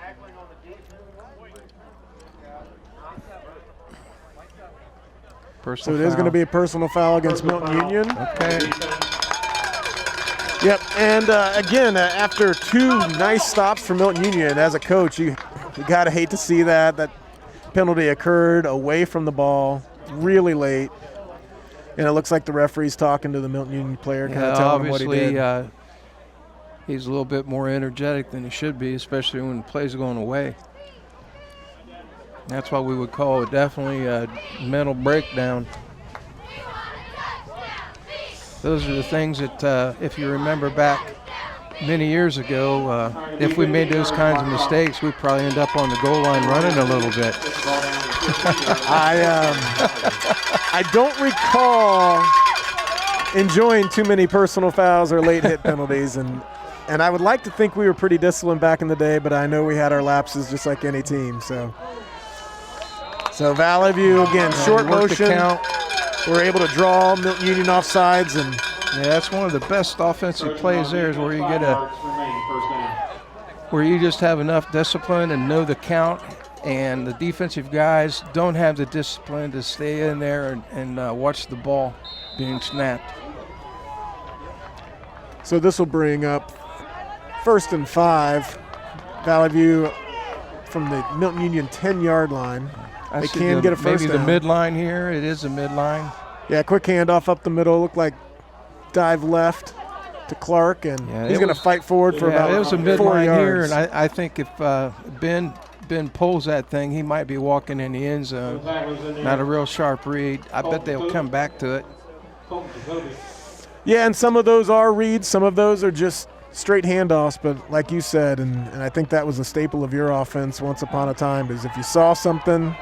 So it is going to be a personal foul against Milton Union. Okay. Yep, and again, after 2 nice stops for Milton Union, as a coach, you got to hate to see that penalty occurred away from the ball, really late. And it looks like the referee's talking to the Milton Union player, kind of telling him what he did. Obviously, he's a little bit more energetic than he should be, especially when the play's going away. That's why we would call it definitely a mental breakdown. Those are the things that, if you remember back many years ago, if we made those kinds of mistakes, we'd probably end up on the goal line running a little bit. I don't recall enjoying too many personal fouls or late hit penalties, and I would like to think we were pretty disciplined back in the day, but I know we had our lapses just like any team. So Valley View, again, short motion. We're able to draw Milton Union off sides. And yeah, that's one of the best offensive plays there is where you get where you just have enough discipline and know the count, and the defensive guys don't have the discipline to stay in there and watch the ball being snapped. So this will bring up 1st and 5. Valley View from the Milton Union 10-yard line. They can get a first maybe down. The midline here. It is a midline. Yeah, quick handoff up the middle. Looked like dive left to Clark, and he's going to fight forward for about 4 yards. It was a midline here, and I think if Ben pulls that thing, he might be walking in the end zone. Not a real sharp read. I bet they'll come back to it. Yeah, and some of those are reads. Some of those are just straight handoffs, but like you said, and I think that was a staple of your offense once upon a time, is if you saw something,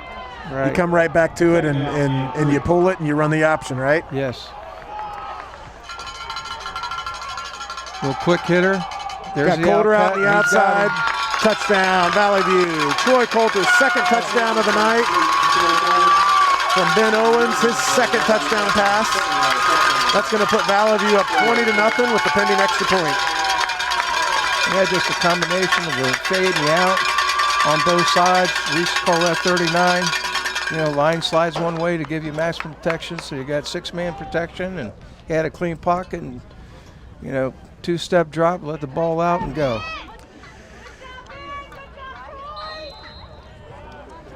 you come right back to it and you pull it and you run the option, right? Yes. Little quick hitter. There's got Coulter out on the outside. Touchdown, Valley View. Troy Coulter's 2nd touchdown of the night from Ben Owens, his 2nd touchdown pass. That's going to put Valley View up 20-0 with the pending extra point. Yeah, just a combination of the fade and the out on both sides. We used to call that 39. You know, line slides one way to give you maximum protection, so you got 6-man protection, and he had a clean pocket, and, 2-step drop, let the ball out and go.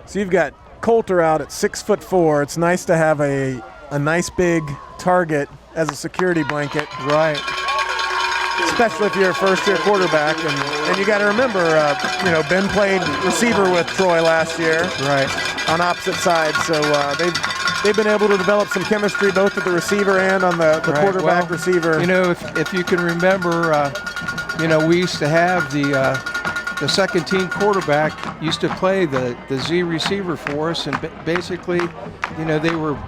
So you've got Coulter out at 6'4". It's nice to have a nice big target as a security blanket. Right. Especially if you're a first-year quarterback, and you got to remember, Ben played receiver with Troy last year, right, on opposite sides. So they've been able to develop some chemistry both at the receiver and on the quarterback receiver. If you can remember, we used to have the second team quarterback used to play the Z receiver for us, and basically, they were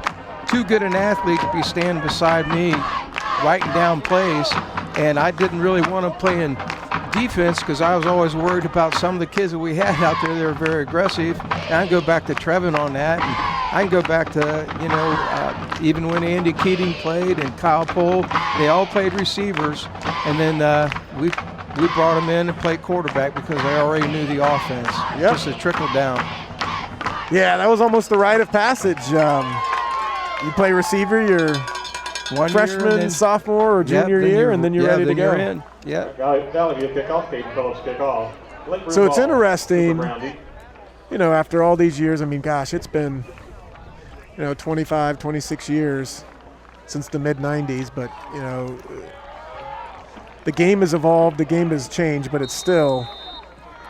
too good an athlete to be standing beside me writing down plays, and I didn't really want to play in defense because I was always worried about some of the kids that we had out there. They were very aggressive, and I can go back to Trevin on that, and I can go back to even when Andy Keating played and Kyle Pohl, they all played receivers, and then we brought them in and played quarterback because they already knew the offense. Yep. Just a trickle down. Yeah, that was almost the rite of passage. You play receiver your freshman, sophomore, or junior year, and then you're ready to go. Yeah. Valley View kickoff, Caden Phillips kickoff. So it's interesting, after all these years, it's been, 25, 26 years since the mid-'90s, but, the game has evolved, the game has changed, but it's still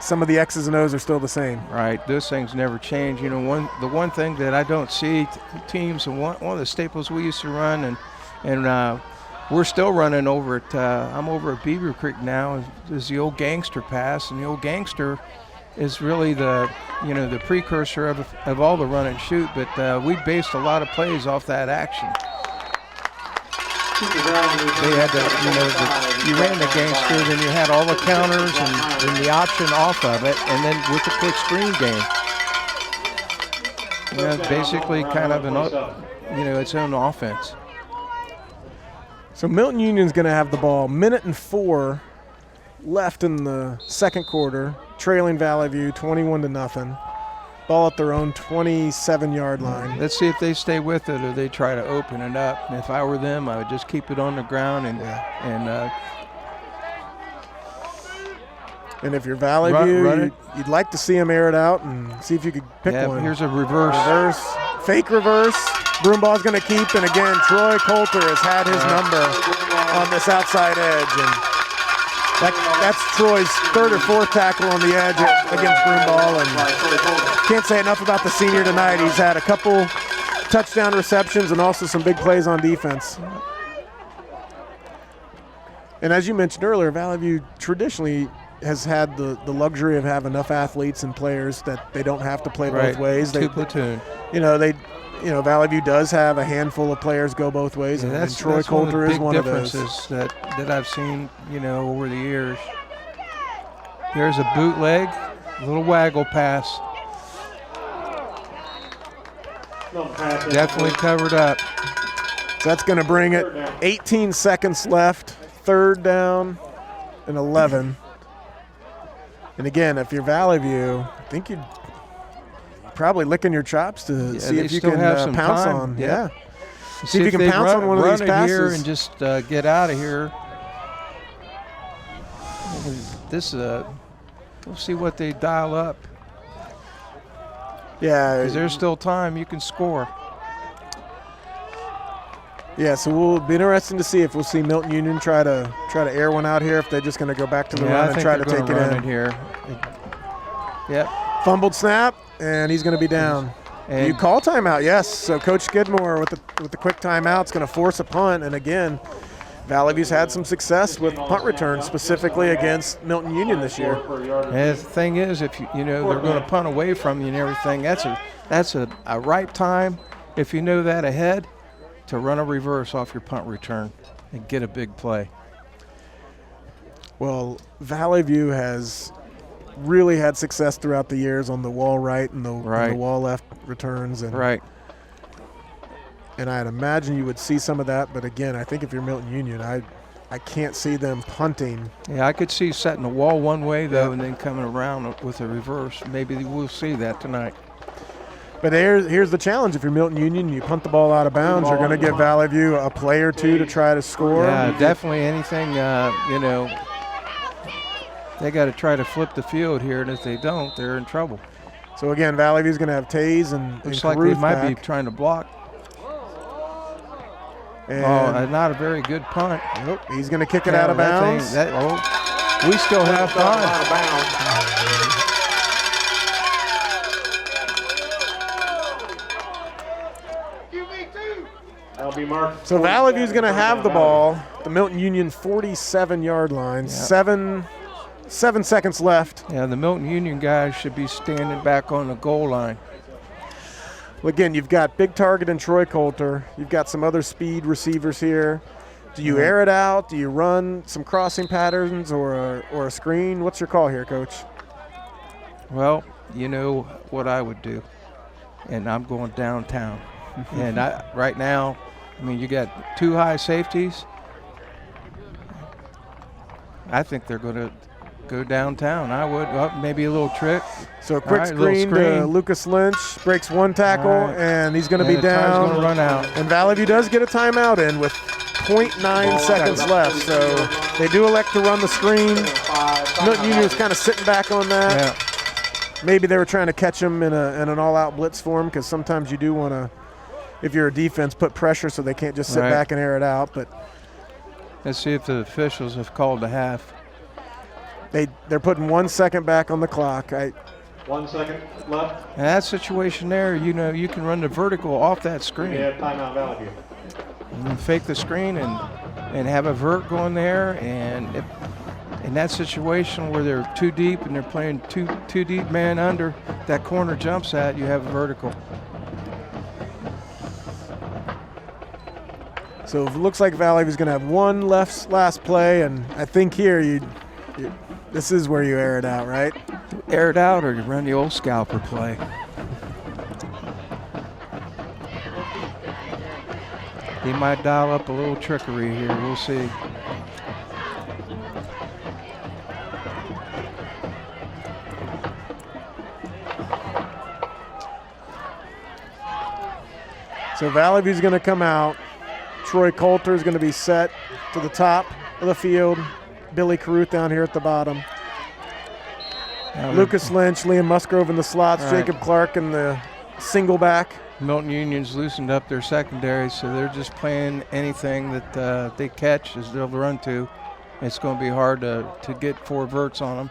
some of the X's and O's are still the same. Right, those things never change. You know, the one thing that I don't see teams, and one of the staples we used to run, and we're still running over at, I'm over at Beaver Creek now, is the old gangster pass, and the old gangster is really the precursor of all the run and shoot, but we based a lot of plays off that action. They had you ran the gangster, then you had all the counters and the option off of it, and then with the quick screen game. Basically kind of its own offense. So Milton Union's going to have the ball, 1:04 left in the second quarter, trailing Valley View 21-0. Ball at their own 27-yard line. Let's see if they stay with it or they try to open it up. And if I were them, I would just keep it on the ground and if you're Valley View, you'd like to see them air it out and see if you could pick one. Here's a reverse. Fake reverse. Broomball's going to keep, and again, Troy Coulter has had his number on this outside edge, and that's Troy's third or fourth tackle on the edge against Broomball, and can't say enough about the senior tonight. He's had a couple touchdown receptions and also some big plays on defense. And as you mentioned earlier, Valley View traditionally has had the luxury of having enough athletes and players that they don't have to play both ways. Two platoon. Valley View does have a handful of players go both ways, and Troy Coulter is one of those. That I've seen, over the years. Here's a bootleg, a little waggle pass. Definitely covered up. So that's going to bring it 18 seconds left, third down and 11. And again, if you're Valley View, I think you'd probably licking your chops to see if you can pounce on. Yeah. See if you can pounce on one of these passes. Here and just get out of here. We'll see what they dial up. Yeah. Because there's still time. You can score. Yeah, so we'll be interesting to see if we'll see Milton Union try to air one out here, if they're just going to go back to the run and try to take it in. Here. Yep. Fumbled snap, and he's going to be down. And you call timeout, yes. So Coach Skidmore with the quick timeout is going to force a punt. And again, Valley View's had some success with punt returns, specifically against Milton Union this year. And the thing is, if they're going to punt away from you and everything, that's a right time, if you know that ahead, to run a reverse off your punt return and get a big play. Well, Valley View has really had success throughout the years on the wall right and the wall left returns. And and I'd imagine you would see some of that, but again, I think if you're Milton Union, I can't see them punting. Yeah, I could see setting the wall one way, though, and then coming around with a reverse. Maybe we'll see that tonight. But here's the challenge. If you're Milton Union, you punt the ball out of bounds, you're going to give Valley View a play or two to try to score. Yeah, definitely anything, they got to try to flip the field here, and if they don't, they're in trouble. So again, Valley View's going to have Taze and looks like Caruth they might back. be trying to block. And not a very good punt. Nope, he's going to kick it out of bounds. We still have time. That'll be marked. So Valley View's going to have the ball, the Milton Union 47-yard line. Yep. 7 seconds left. Yeah, the Milton Union guys should be standing back on the goal line. Well, again, you've got big target in Troy Coulter. You've got some other speed receivers here. Do you air it out? Do you run some crossing patterns or a screen? What's your call here, Coach? Well, you know what I would do, and I'm going downtown. And right now, you got two high safeties. I think they're going to go downtown. I would. Maybe a little trick. So a quick screen to Lucas Lynch. Breaks one tackle, and he's going to be down. Time's going to run out. And Valley View does get a timeout in with 0.9 seconds left. So they do elect to run the screen. Milton Union is kind of sitting back on that. Yeah. Maybe they were trying to catch him in an all-out blitz for him, because sometimes you do want to, if you're a defense, put pressure so they can't just sit back and air it out. But let's see if the officials have called a half. They're putting 1 second back on the clock. 1 second left. In that situation there, you know, you can run the vertical off that screen. We have timeout Valley View. And then fake the screen and have a vert going there. And if, in that situation where they're too deep and they're playing too deep man under, that corner jumps at, you have a vertical. So it looks like Valley View's going to have one last play, and I think here this is where you air it out, right? Air it out or you run the old scalper play. He might dial up a little trickery here. We'll see. So Valley View's going to come out. Troy Coulter is going to be set to the top of the field. Billy Caruth down here at the bottom. Lucas Lynch, Liam Musgrove in the slots, Jacob Clark in the single back. Milton Union's loosened up their secondary, so they're just playing anything that they catch as they'll run to. It's going to be hard to get 4 verts on them.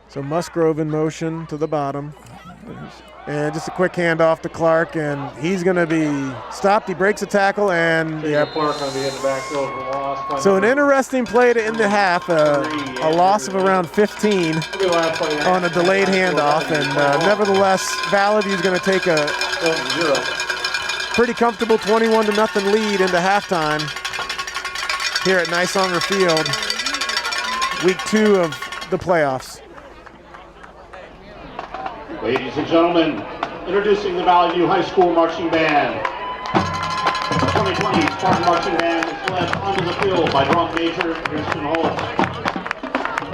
So Musgrove in motion to the bottom. And just a quick handoff to Clark, and he's going to be stopped. He breaks a tackle, and Clark going to be in the backfield for loss. So an interesting play to end the half, a loss of around 15 on a delayed handoff, and nevertheless, Valley View's going to take a pretty comfortable 21-0 lead into halftime here at Nysonger Field, week 2 of the playoffs. Ladies and gentlemen, introducing the Valley View High School Marching Band. The 2020 Spartan Marching Band is led onto the field by drum major Kirsten Holmes.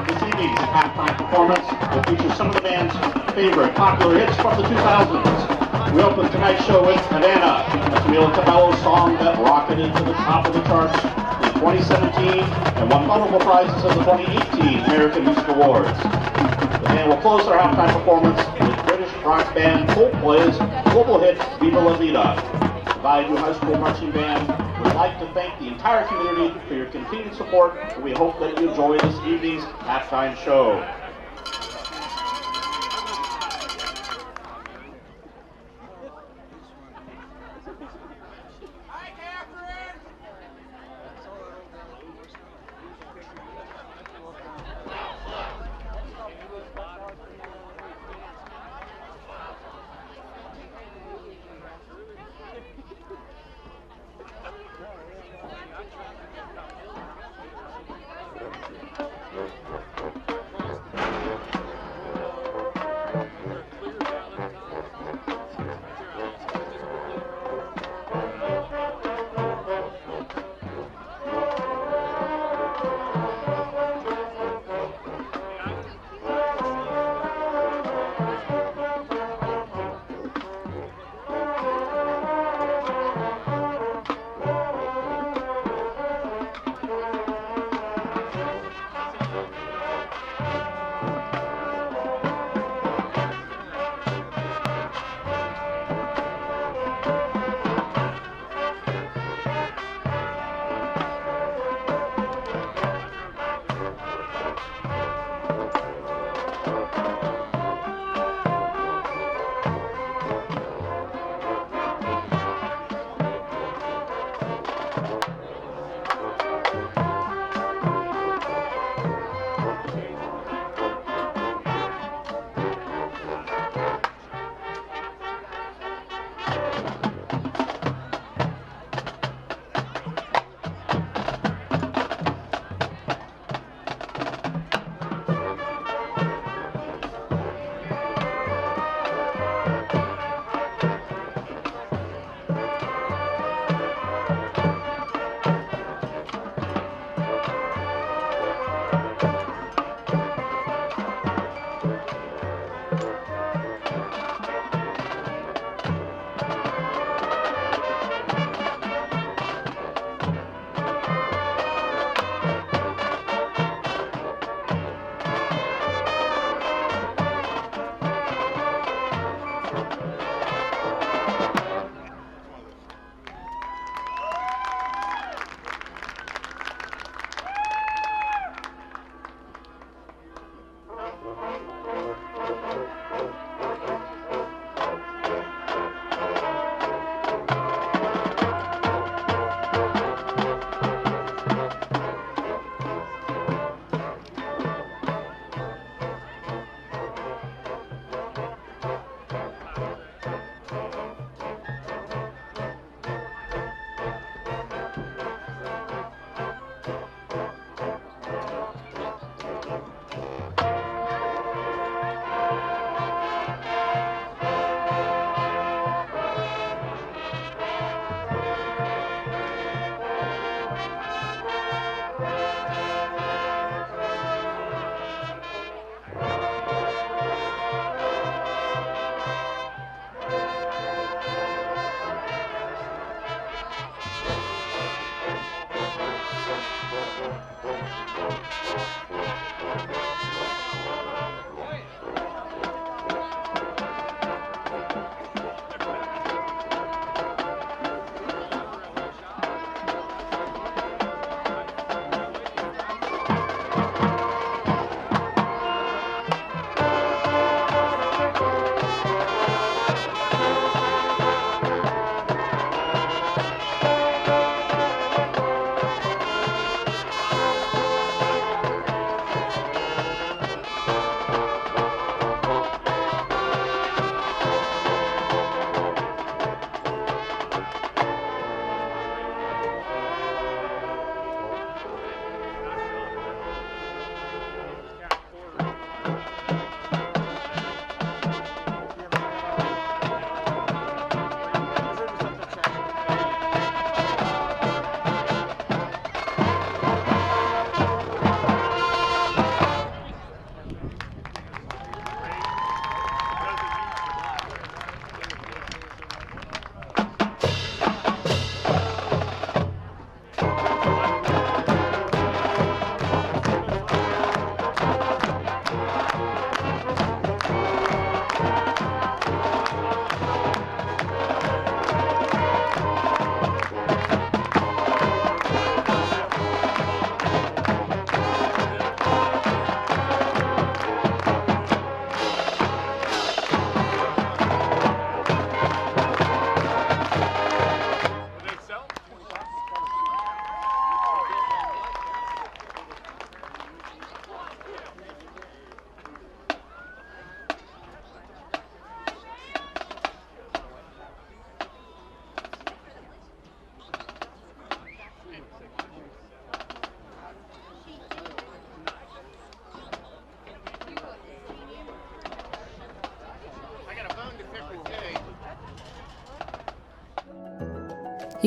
This evening's halftime performance will feature some of the band's favorite popular hits from the 2000s. We open tonight's show with Havana, a Camila Cabello song that rocketed to the top of the charts in 2017 and won multiple prizes at the 2018 American Music Awards. The band will close their halftime performance with British rock band Coldplay's global hit Viva La Vida. The Valley View High School Marching Band would like to thank the entire community for your continued support, and we hope that you enjoy this evening's halftime show.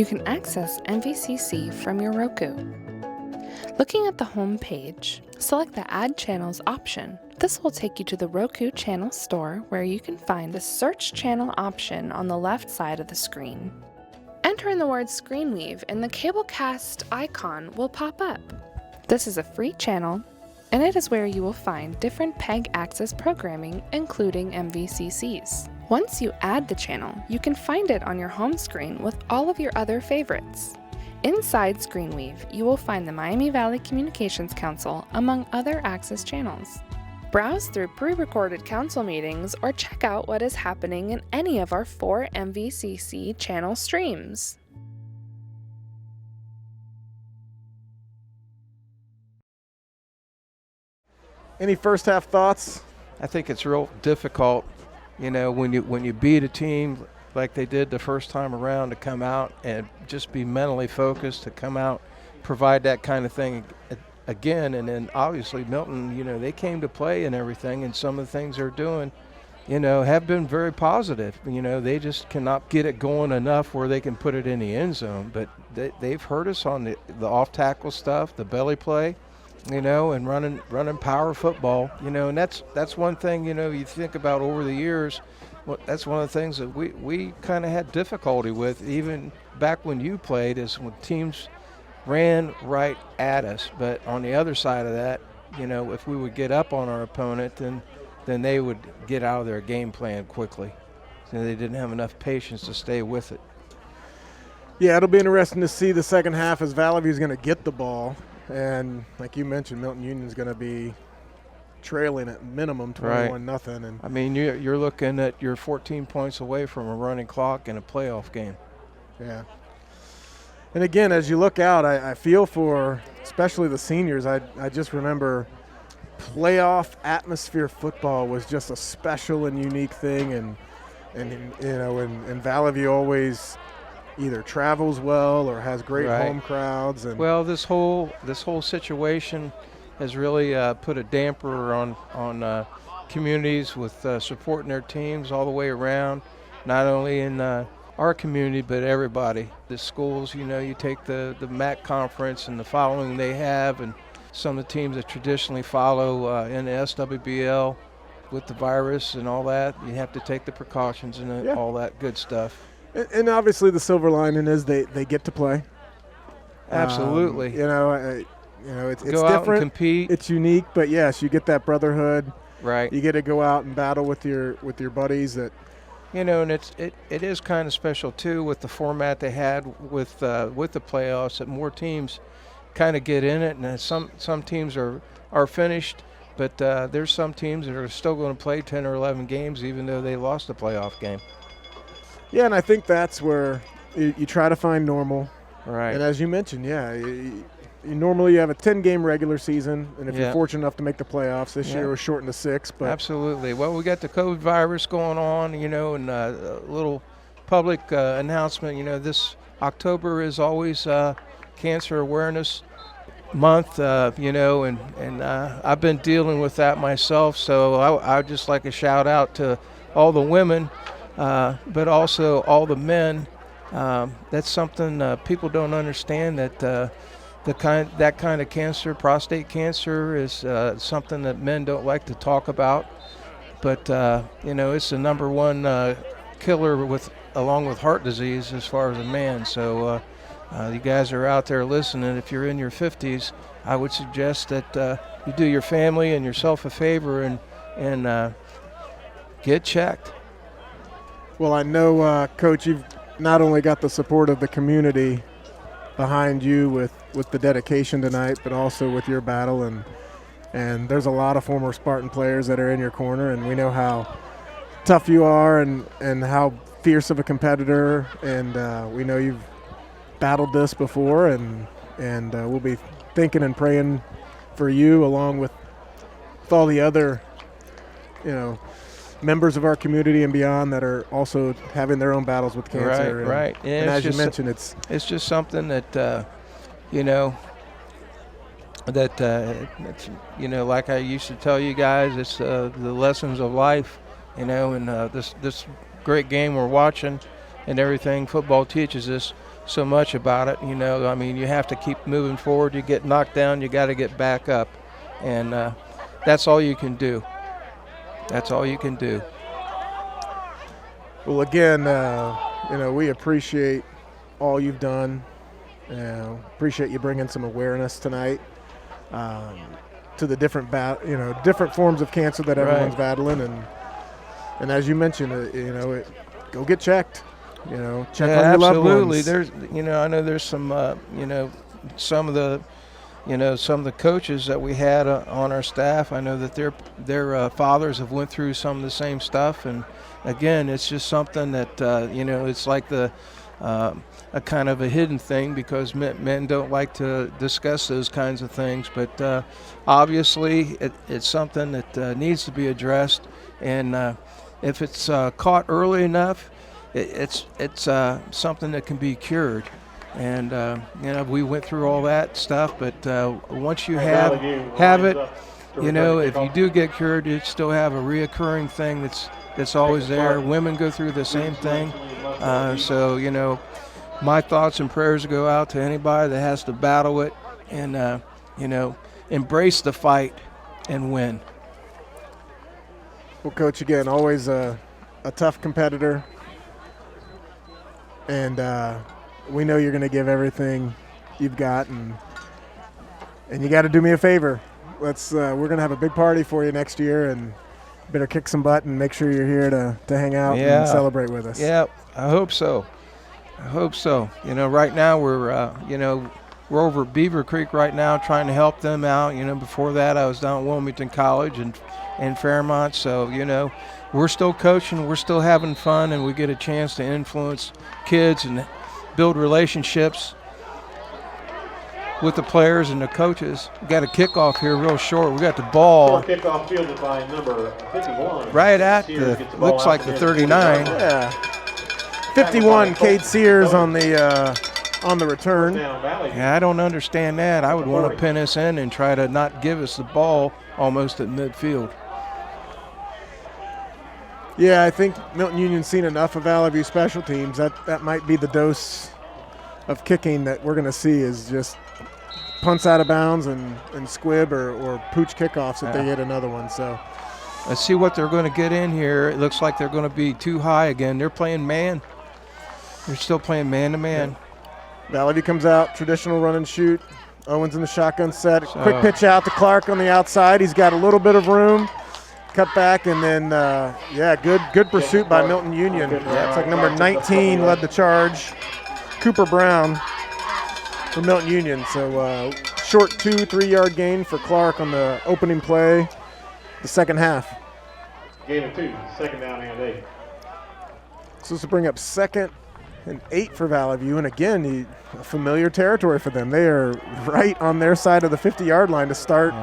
You can access MVCC from your Roku. Looking at the home page, select the Add Channels option. This will take you to the Roku channel store where you can find the Search Channel option on the left side of the screen. Enter in the word Screenweave and the Cablecast icon will pop up. This is a free channel, and it is where you will find different PEG access programming, including MVCCs. Once you add the channel, you can find it on your home screen with all of your other favorites. Inside Screenweave, you will find the Miami Valley Communications Council, among other access channels. Browse through pre-recorded council meetings or check out what is happening in any of our 4 MVCC channel streams. Any first half thoughts? I think it's real difficult, when you beat a team like they did the first time around, to come out and just be mentally focused, to come out, provide that kind of thing again. And then obviously Milton, they came to play and everything, and some of the things they're doing, have been very positive. They just cannot get it going enough where they can put it in the end zone. But they've hurt us on the off tackle stuff, the belly play, and running power football, and that's one thing, you think about over the years. Well, that's one of the things that we kind of had difficulty with, even back when you played, is when teams ran right at us. But on the other side of that, if we would get up on our opponent, then they would get out of their game plan quickly. So they didn't have enough patience to stay with it. Yeah, it'll be interesting to see the second half as Valley View's going to get the ball. And like you mentioned, Milton Union's going to be trailing at minimum 21-0. And I mean, you're looking at you're 14 points away from a running clock in a playoff game. Yeah. And again, as you look out, I feel for especially the seniors. I just remember playoff atmosphere football was just a special and unique thing, and Valley View always either travels well or has great home crowds. And well, this whole situation has really put a damper on communities with supporting their teams all the way around, not only in our community but everybody. The schools, you take the MAC conference and the following they have, and some of the teams that traditionally follow in the SWBL with the virus and all that, you have to take the precautions and all that good stuff. And obviously the silver lining is they get to play. Absolutely. It's go out different. And compete. It's unique, but yes, you get that brotherhood. Right. You get to go out and battle with your buddies. That and it is kind of special too with the format they had with the playoffs, that more teams kind of get in it, and some teams are finished, but there's some teams that are still going to play 10 or 11 games even though they lost a playoff game. Yeah, and I think that's where you try to find normal. Right. And as you mentioned, you normally you have a 10-game regular season, and if you're fortunate enough to make the playoffs, this year was shortened to 6. But absolutely. Well, we got the COVID virus going on, and a little public announcement. This October is always Cancer Awareness Month, and I've been dealing with that myself. So I'd just like a shout out to all the women, but also all the men. That's something people don't understand, that that kind of cancer, prostate cancer, is something that men don't like to talk about. But it's the number one killer along with heart disease as far as a man. So you guys are out there listening. If you're in your 50s, I would suggest that you do your family and yourself a favor and get checked. Well, I know, Coach, you've not only got the support of the community behind you with the dedication tonight, but also with your battle, and there's a lot of former Spartan players that are in your corner, and we know how tough you are and how fierce of a competitor, and we know you've battled this before, and we'll be thinking and praying for you along with all the other members of our community and beyond that are also having their own battles with cancer. Right. And as you mentioned, it's just something that like I used to tell you guys, it's the lessons of life, and this great game we're watching and everything football teaches us. so much about it. You know, I mean, you have to keep moving forward. You get knocked down, you got to get back up, and that's all you can do. That's all you can do. Well, again, we appreciate all you've done. Appreciate you bringing some awareness tonight to the different different forms of cancer that everyone's battling, and as you mentioned, go get checked. Check on your loved ones. Absolutely. There's, I know there's some, some of the coaches that we had on our staff. I know that their fathers have went through some of the same stuff, and again, it's just something that it's like a kind of a hidden thing because men don't like to discuss those kinds of things. But obviously, it's something that needs to be addressed, and if it's caught early enough, it's something that can be cured. And we went through all that stuff, but once you have it, if you do get cured, you still have a reoccurring thing that's always there. Women go through the same thing. So my thoughts and prayers go out to anybody that has to battle it, and embrace the fight and win. Well, Coach, again, always a tough competitor, and we know you're going to give everything you've got, and you got to do me a favor. We're going to have a big party for you next year, and better kick some butt and make sure you're here to hang out and celebrate with us. Yeah, I hope so. Right now we're over at Beaver Creek right now trying to help them out. Before that I was down at Wilmington College and Fairmont. So, we're still coaching, we're still having fun, and we get a chance to influence kids and build relationships with the players and the coaches. We got a kickoff here real short. We got the ball. Kickoff fielded by number 51. Right at looks like the 39. Yeah. 51, Cade Sears on the return. Yeah, I don't understand that. I would want to pin us in and try to not give us the ball almost at midfield. Yeah, I think Milton Union's seen enough of Valley View special teams. That might be the dose of kicking that we're going to see, is just punts out of bounds and squib or pooch kickoffs if they get another one. So let's see what they're going to get in here. It looks like they're going to be too high again. They're playing man. They're still playing man-to-man. Valley View comes out, traditional run and shoot. Owens in the shotgun set. Quick pitch out to Clark on the outside. He's got a little bit of room. Cut back, and then, good pursuit by Milton Union. It's like number 19 led the charge. Cooper Brown for Milton Union. So short 2-3 yard gain for Clark on the opening play, the second half. Gain of 2, second down and 8. So this will bring up 2nd and 8 for Valley View, and again, a familiar territory for them. They are right on their side of the 50-yard line to start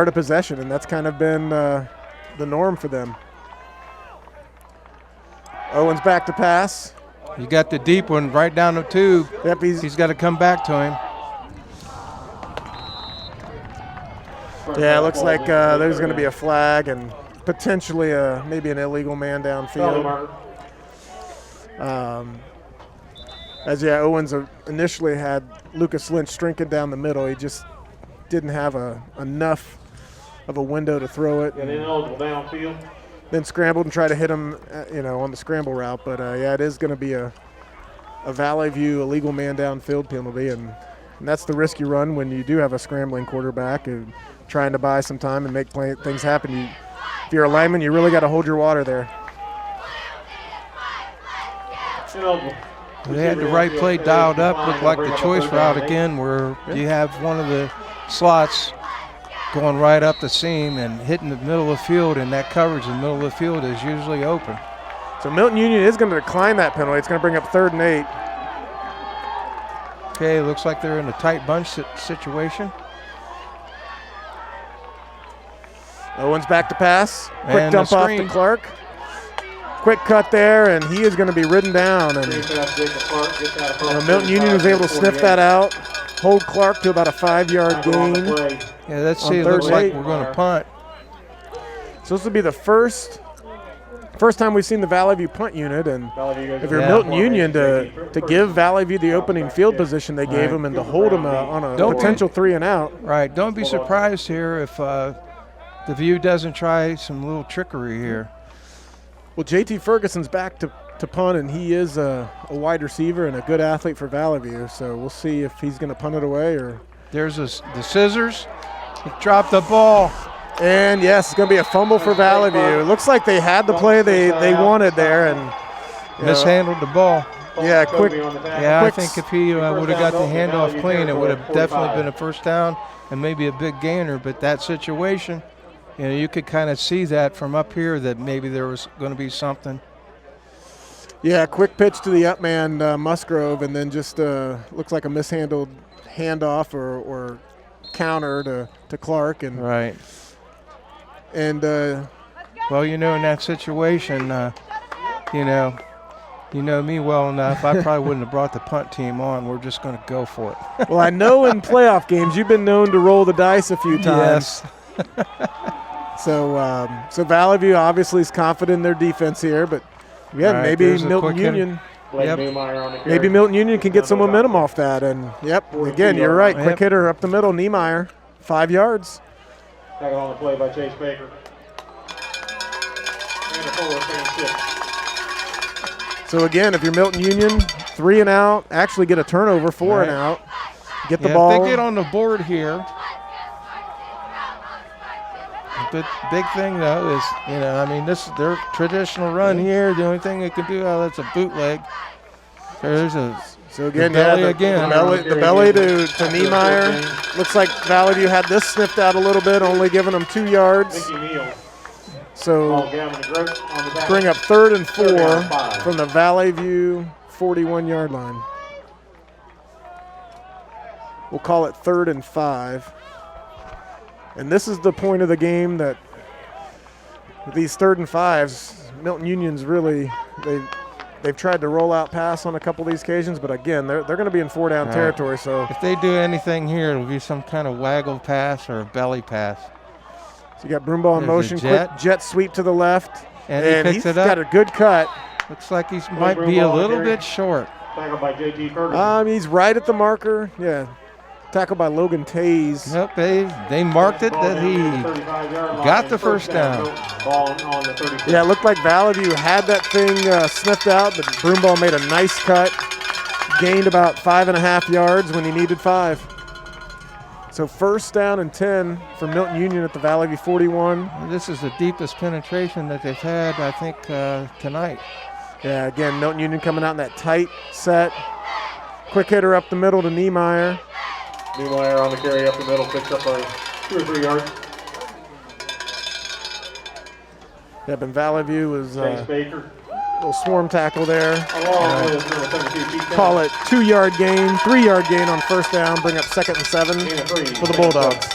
a possession, and that's kind of been the norm for them. Owens back to pass. You got the deep one right down the tube. Yep, he's got to come back to him. Yeah, it looks like there's going to be a flag and potentially maybe an illegal man downfield. Owens initially had Lucas Lynch strinking down the middle. He just didn't have enough of a window to throw it. Ineligible downfield. Then scrambled and tried to hit him, on the scramble route. But it is going to be a Valley View illegal man downfield penalty, and that's the risk you run when you do have a scrambling quarterback and trying to buy some time and make things happen. If you're a lineman, you really got to hold your water there. They had the right play dialed up. Looked like the choice route again, where you have one of the slots going right up the seam and hitting the middle of the field, and that coverage in the middle of the field is usually open. So Milton Union is going to decline that penalty. It's going to bring up 3rd and 8. Okay, looks like they're in a tight bunch situation. Owens back to pass. Quick And dump off to Clark. Quick cut there, and he is going to be ridden down. And Milton Union was able to sniff that out, hold Clark to about a 5-yard gain. Yeah, let's see. It looks like we're going to punt. So this will be the first first time we've seen the Valley View punt unit, and Valley View goes if you're to Milton formation, Union JT to first. give Valley View the opening field position they gave Right. them and to hold them on a Don't potential 3 and out. Right. Don't be surprised here if the View doesn't try some little trickery here. Well, JT Ferguson's back to punt, and he is a wide receiver and a good athlete for Valley View, so we'll see if he's going to punt it away or. There's the scissors. He dropped the ball. And yes, it's going to be a fumble for Valley View. It looks like they had the play they wanted there, and you know, Mishandled the ball. Yeah, quick. Yeah, I Quick think if he would have got the handoff clean, it would have definitely been a first down and maybe a big gainer. But that situation, you know, you could kind of see that from up here that maybe there was going to be something. Yeah, quick pitch to the up man, Musgrove, and then just looks like a mishandled handoff or counter to Clark. And Right. And Well, you know, in that situation, you know me well enough. I probably wouldn't have brought the punt team on. We're just going to go for it. well, I know in playoff games you've been known to roll the dice a few times. Yes. So Valley View obviously is confident in their defense here, but yeah, Right, maybe there's a Milton quick hit. Union. Blake Yep. Newmeyer on the carry. Maybe Milton Union can get some momentum off that. And yep, again, you're right. Quick hitter up the middle, Niemeyer, 5 yards. Tackle on the play by Chase Baker. And a forward and 6. So again, if you're Milton Union, 3 and out, actually get a turnover, 4 and Right. out. Get the Yeah, ball. if they get on the board here. But big thing though is, you know, I mean, this is their traditional run here. The only thing they can do, that's a bootleg. There's a So again, belly yeah, again. The belly to Niemeyer. Looks like Valley View had this sniffed out a little bit, only giving them 2 yards. Mickey Neal. So Ball down to Gross on the back. bring up 3rd and 4 Third down, 5. from the Valley View 41-yard line. We'll call it 3rd and 5. And this is the point of the game that with these 3rd and 5s, Milton Union's really they've tried to roll out pass on a couple of these occasions, but again, they're going to be in 4-down Right. territory. So If they do anything here, it'll be some kind of waggle pass or a belly pass. you got Broomball in There's a motion, jet. quick jet sweep to the left, And he picks he's it up. got a good cut. Looks like he might be a Broomball little carry. bit short. Tackle by JT Ferguson. He's right at the marker. Yeah, tackled by Logan Tays. Nope, they marked it Ball that down to he the 35-yard line. got the first down. Ball on the 36. Yeah, it looked like Valley View had that thing sniffed out, but Broomball made a nice cut, gained about 5.5 yards when he needed 5. So 1st down and 10 for Milton Union at the Valley View 41. This is the deepest penetration that they've had, I think, tonight. Yeah, again, Milton Union coming out in that tight set. Quick hitter up the middle to Niemeyer. Newmeyer on the carry up the middle, picks up by 2 or 3 yards. Yeah, but Valley View was Chase a Baker. little swarm tackle there. Along with number 72, Keith Call it 2-yard gain, 3-yard gain on 1st down, bring up 2nd and 7 Gain of 3. for the Bulldogs.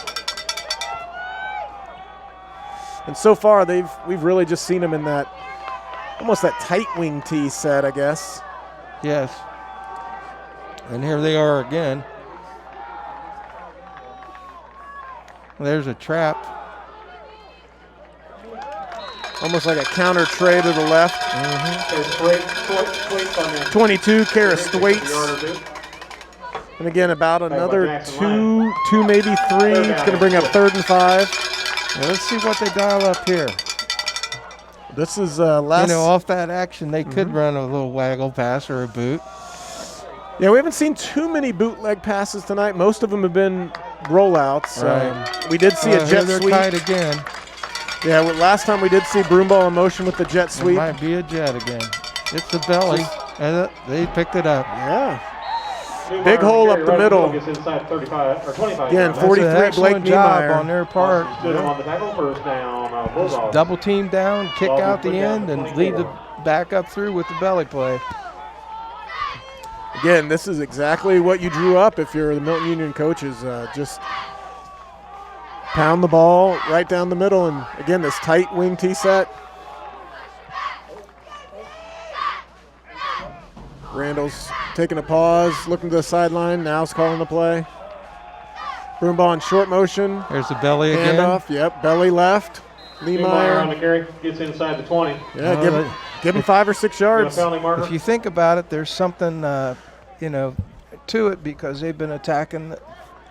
And so far, we've really just seen them in that, almost that tight wing tee set, I guess. Yes. And here they are again. There's a trap. Almost like a counter tray to the left. There's Thwaites on there. 22, Kara Yard Thwaites. or 2. And again, about another Jackson 2, maybe 3. It's going to bring up 3rd and 5. Now let's see what they dial up here. This is last. You know, off that action, they could run a little waggle pass or a boot. Yeah, we haven't seen too many bootleg passes tonight. Most of them have been rollouts. Right. We did see a Here jet they're sweep. tied again. Yeah, last time we did see Broomball in motion with the jet It sweep. might be a jet again. It's the belly, and they picked it up. Yeah. Newmeyer Big on hole the up carry the right middle. Gets inside 35 or 25. Again, yards. 43 That's an excellent Blake job Niemeyer. on their part. Stood him on the tackle, first down, Bulldogs. Double team down, kick Ball out the put down end, to and 24. lead the back up through with the belly play. Again, this is exactly what you drew up if you're the Milton Union coaches. Just pound the ball right down the middle, and again, this tight wing tee set. Randall's taking a pause, looking to the sideline. Now's calling the play. Broomball in short motion. There's the belly again. Handoff. Yep, belly left. Niemeyer on the Niemeyer. carry, gets inside the 20. Yeah, give him 5 or 6 yards. Penalty marker. If you think about it, there's something, to it because they've been attacking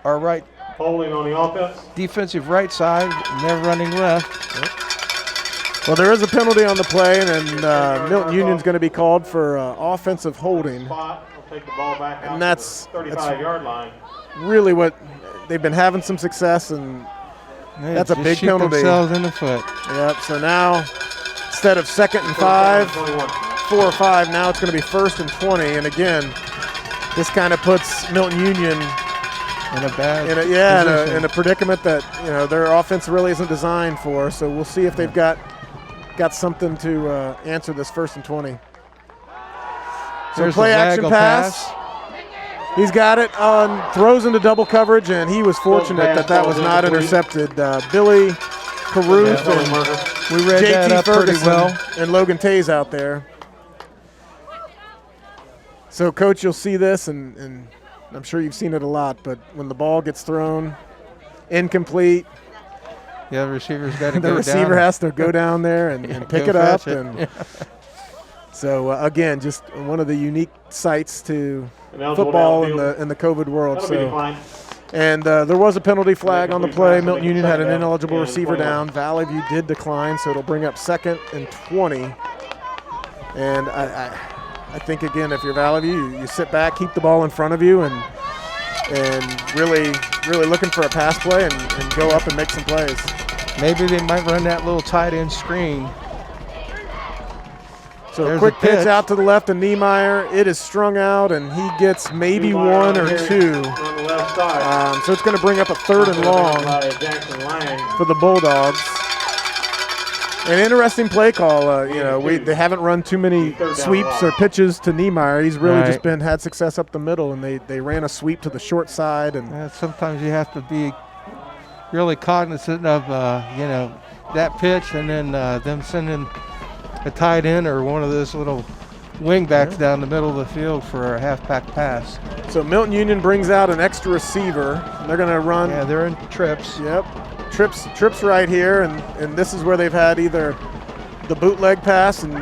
our right Holding on the offense. defensive right side, and they're running left. Well, there is a penalty on the play, and Milton Union's going to be called for offensive holding. Spot. We'll take the ball back out And to that's- the 35-yard line. Really what they've been having some success, and They That's a just big shoot penalty. themselves in the foot. yep, so now instead of 2nd and 5, 21. 4 or 5, now it's going to be 1st and 20. And again, this kind of puts Milton Union In a bad in position. a predicament that their offense really isn't designed for. So we'll see if they've got something to answer this 1st and 20. So There's play the action waggle pass. He's got it on, throws into double coverage, and he was fortunate that was not intercepted. Billy Caruth Penalty and marker. We read that JT up pretty Ferguson well. and Logan Tays out there. So, Coach, you'll see this, and I'm sure you've seen it a lot, but when the ball gets thrown incomplete, Yeah, the receiver's got to the go receiver down. has to go down there and pick go it up. fetch it. And so, again, just one of the unique sights to And eligible football in downfield. the COVID world. That'll be So. declined. And there was a penalty flag on the play. Milton Make it Union had an second down ineligible and receiver 21. down. Valley View did decline, so it'll bring up 2nd and 20. And I think, again, if you're Valley View, you sit back, keep the ball in front of you, and really looking for a pass play and go up and make some plays. Maybe they might run that little tight end screen. So a There's quick a pitch pitch. out to the left of Niemeyer. It is strung out, and he gets maybe Niemeyer 1 or on the 2. On the left side. So it's going to bring up a 3rd and long By Jackson Lang. for the Bulldogs. An interesting play call. They haven't run too many sweeps or pitches to Niemeyer. He's really just had success up the middle, and they ran a sweep to the short side. And Sometimes you have to be really cognizant of, that pitch and then them sending a tight end or one of those little wing backs down the middle of the field for a halfback pass. so Milton Union brings out an extra receiver. They're going to run. Yeah, they're in trips. Yep. Trips right here, and this is where they've had either the bootleg pass, and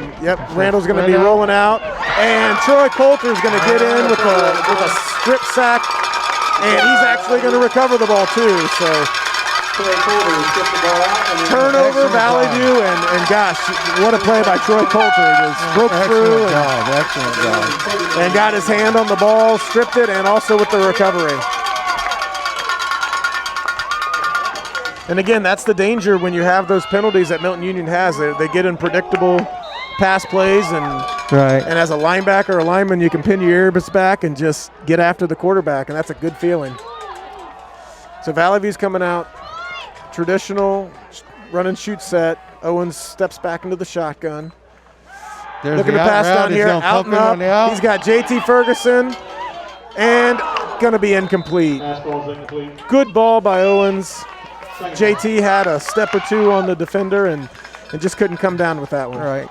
Randall's going to be rolling out, and Troy Coulter's going to get in with a strip sack, and he's actually going to recover the ball too. So Troy Coulter stripped the ball out. And then turnover, Excellent Valley job. View, and gosh, what a play by Troy Coulter. He just broke through Excellent job. and got his hand on the ball, stripped it, and also with the recovery. And again, that's the danger when you have those penalties that Milton Union has. They get in predictable pass plays, and as a linebacker or lineman, you can pin your ears back and just get after the quarterback, and that's a good feeling. So Valley View's coming out, traditional run and shoot set. Owens steps back into the shotgun. There's Looking the to out pass route. down He's here, gonna out pump and him up. on the out. He's got JT Ferguson, and going to be incomplete. Pass ball's incomplete. Good ball by Owens. JT had a step or two on the defender and just couldn't come down with that one. Right.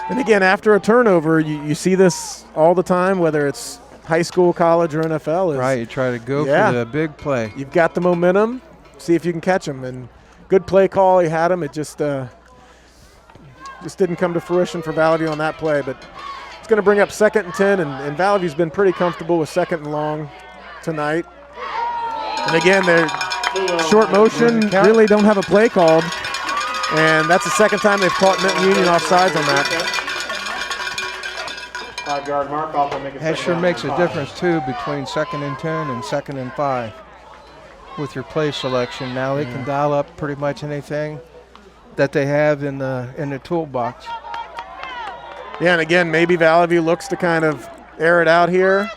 And again, after a turnover, you see this all the time, whether it's high school, college, or NFL. Is Right. You try to go Yeah. for the big play. You've got the momentum. See if you can catch him. And good play call. He had him. It just didn't come to fruition for Valley View on that play. But it's going to bring up 2nd and 10, and Valley View's been pretty comfortable with 2nd and long tonight. And again, they're short motion, really don't have a play called. And that's the second time they've caught Milton Union offsides on that. 5-yard mark off and make it That second sure down makes and a 5. difference too between 2nd and 10 and 2nd and 5 with your play selection. Now they can dial up pretty much anything that they have in the toolbox. Yeah, and again, maybe Valley View looks to kind of air it out here.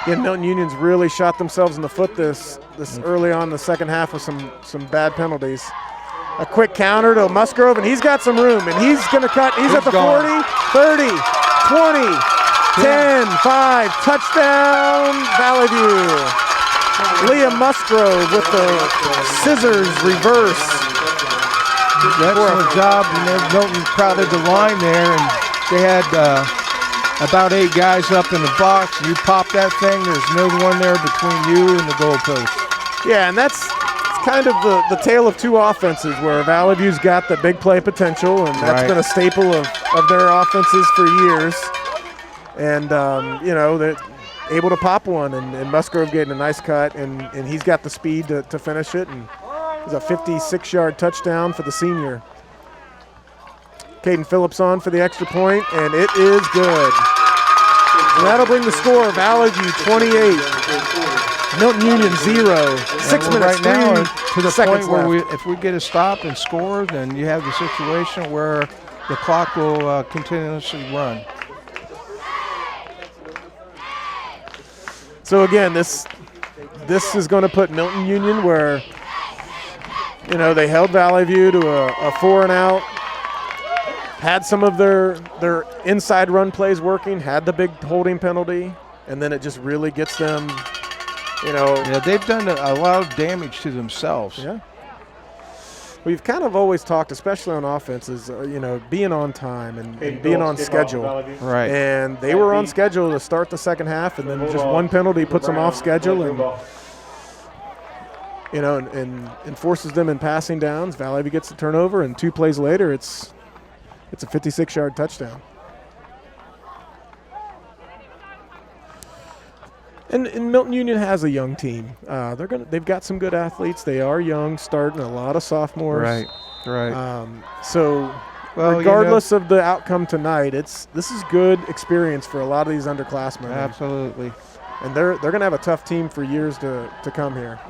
Again, Milton Union's really shot themselves in the foot this early on in the second half with some bad penalties. A quick counter to Musgrove, and he's got some room, and he's going to cut. He's at the 40, 30, 20, 10, 5, touchdown, Valley View. Liam Musgrove with the scissors reverse. Excellent job, and then Milton crowded the line there, and they had about 8 guys up in the box. You pop that thing, there's no one there between you and the goalpost. Yeah, and it's kind of the tale of two offenses where Valley View's got the big play potential, and that's been a staple of their offenses for years. And, they're able to pop one, and Musgrove getting a nice cut, and he's got the speed to finish it. And it's a 56-yard touchdown for the senior. Caden Phillips on for the extra point, and it is good. And that'll bring the score, Valley View 28, Milton Union 0. 6 minutes right now to the seconds point where left. if we get a stop and score, then you have the situation where the clock will continuously run. So again, this is going to put Milton Union where, they held Valley View to a 4-and-out, had some of their inside run plays working, had the big holding penalty, and then it just really gets them, Yeah, they've done a lot of damage to themselves. Yeah. We've kind of always talked, especially on offenses, being on time and being on schedule. Right. And they were on schedule to start the second half, and then just one penalty puts them off schedule and forces them in passing downs. Valley View gets the turnover, and 2 plays later, it's a 56-yard touchdown. And Milton Union has a young team. They've got some good athletes. They are young, starting a lot of sophomores. Right. Regardless of the outcome tonight, this is good experience for a lot of these underclassmen. Absolutely. And they're going to have a tough team for years to come here.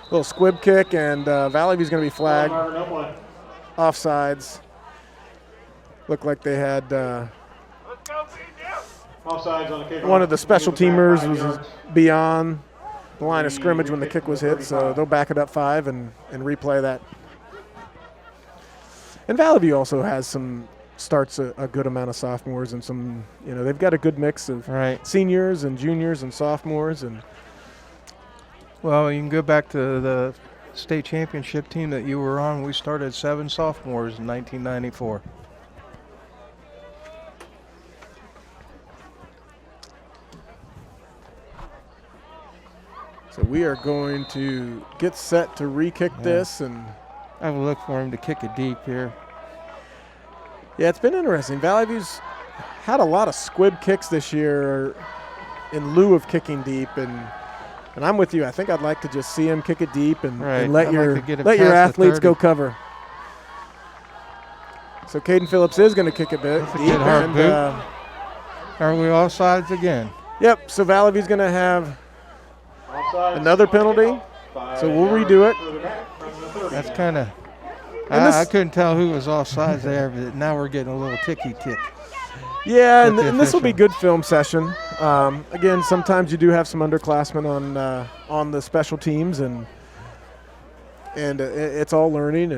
Little squib kick, and Valley View's going to be flagged. Offsides. Looked like they had Offsides on the kickoff. one of the special teamers was beyond the line of scrimmage when the kick was hit, so they'll back it up 5 and replay that. And Valley View also has starts a good amount of sophomores and some, they've got a good mix of seniors and juniors and sophomores. And well, you can go back to the state championship team that you were on. We started 7 sophomores in 1994. so we are going to get set to re-kick this. And I would look for him to kick it deep here. yeah, it's been interesting. Valley View's had a lot of squib kicks this year in lieu of kicking deep, and I'm with you. I think I'd like to just see him kick it deep and let your athletes go cover. So Caden Phillips is going to kick it deep. Are we offsides again? Yep. So Valley View's going to have another penalty. So we'll redo it. That's kind of. I couldn't tell who was offsides there, but now we're getting a little ticky-tick. Yeah, and this will be good film session. Again, sometimes you do have some underclassmen on the special teams, and it's all learning.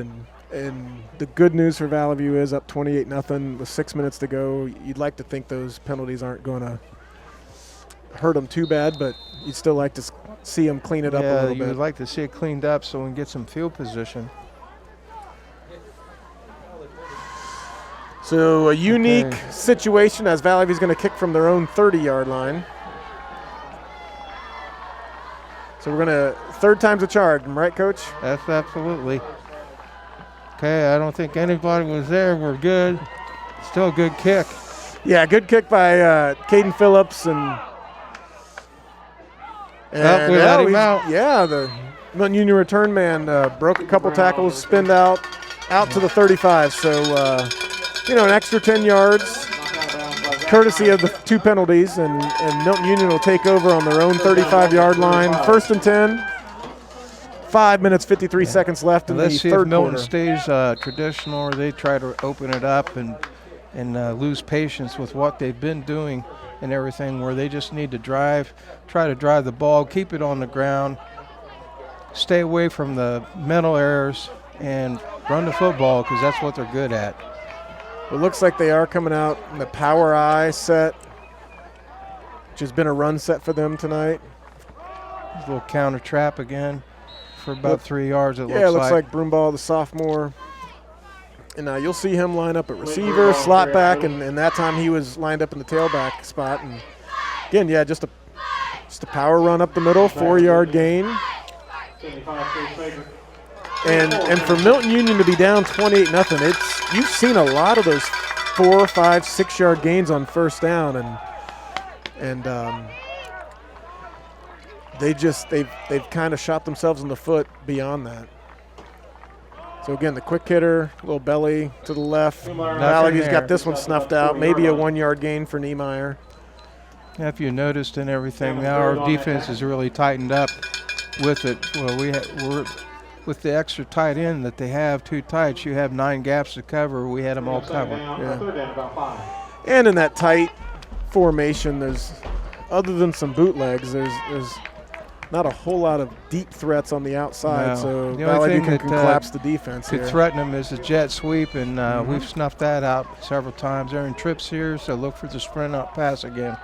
And the good news for Valley View is up 28-0 with 6 minutes to go. You'd like to think those penalties aren't going to hurt them too bad, but you'd still like to see them clean it up a little bit. Yeah, you would like to see it cleaned up so we can get some field position. So a unique situation as Valley View's going to kick from their own 30-yard line. So we're going to third time's a charm, right, Coach? That's absolutely. Okay, I don't think anybody was there. We're good. Still a good kick. Yeah, good kick by Caden Phillips and we let him out. Yeah, the Milton Union return man broke a couple tackles, spinned out to the 35. So. An extra 10 yards, courtesy of the 2 penalties, and Milton Union will take over on their own 35-yard line. 1st and 10, 5 minutes, 53 seconds left in the third quarter. Let's see if Milton stays traditional, or they try to open it up and lose patience with what they've been doing and everything, where they just need to try to drive the ball, keep it on the ground, stay away from the mental errors, and run the football, because that's what they're good at. It looks like they are coming out in the power I set, which has been a run set for them tonight. A little counter trap again for about 3 yards, it looks like. Yeah, it looks like Broomball, the sophomore. And you'll see him line up at receiver, slot back, and that time he was lined up in the tailback spot. And again, just a power run up the middle, 4-yard gain. 75 Chase Baker. And for Milton Union to be down 28-0, you've seen a lot of those 4, 5, 6 yard gains on first down, and they've kind of shot themselves in the foot beyond that. So again, the quick hitter, little belly to the left. Valley View's got this one snuffed out. Maybe a 1 yard gain for Niemeyer. Yeah, if you noticed and everything, now our defense is really tightened up with it. Well, we're with the extra tight end that they have, 2 tights, you have 9 gaps to cover. We had them all covered. Third down, about 5. And in that tight formation, there's, other than some bootlegs, there's not a whole lot of deep threats on the outside. No. So The only Valley View thing can that, collapse the defense Could here. threaten them is a jet sweep, and we've snuffed that out several times. They're in trips here, so look for the sprint out pass again.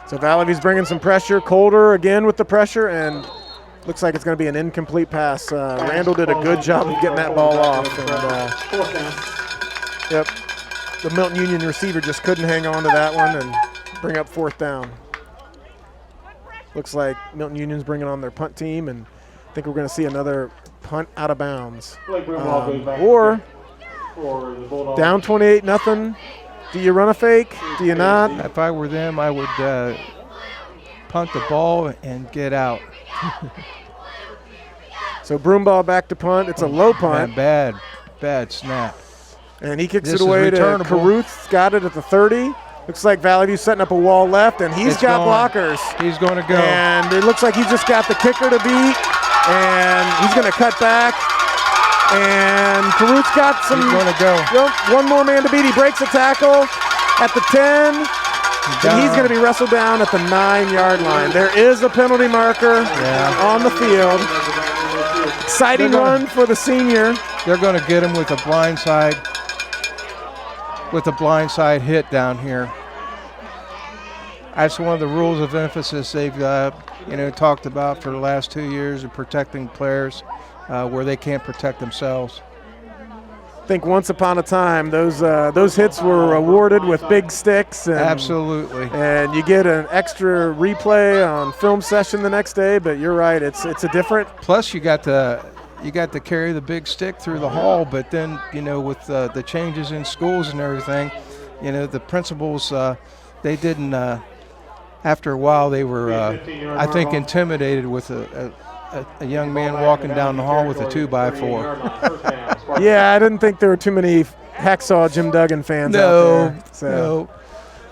So Valley View's bringing some pressure. Colder again with the pressure, and looks like it's going to be an incomplete pass. Randall did a good job of getting that ball off. And, Fourth down. yep, the Milton Union receiver just couldn't hang on to that one and bring up 4th down. Looks like Milton Union's bringing on their punt team, and I think we're going to see another punt out of bounds. Blake Broomall goes back Or for the Bulldogs. down 28-0. Do you run a fake? Do you not? If I were them, I would punt the ball and get out. So Broomball back to punt. It's a low punt. Bad snap. And he kicks This it is away to returnable. Caruth's got it at the 30. Looks like Valley View setting up a wall left, and he's It's got gone. blockers. He's going to go. And it looks like he's just got the kicker to beat, and he's going to cut back. And Caruth's got some. He's going to go. One more man to beat. He breaks a tackle at the 10. And he's going to be wrestled down at the 9 yard line. There is a penalty marker on the field. Exciting run for the senior. They're going to get him with a blindside hit down here. That's one of the rules of emphasis they've talked about for the last 2 years of protecting players where they can't protect themselves. I think once upon a time those hits were awarded with big sticks. And, Absolutely. And you get an extra replay on film session the next day. But you're right, it's a different. Plus, you got to carry the big stick through the hall. But then with the changes in schools and everything, the principals they didn't. After a while, they were I think intimidated with a young man walking down the hall with a 2x4. Yeah, I didn't think there were too many Hacksaw Jim Duggan fans out there. No.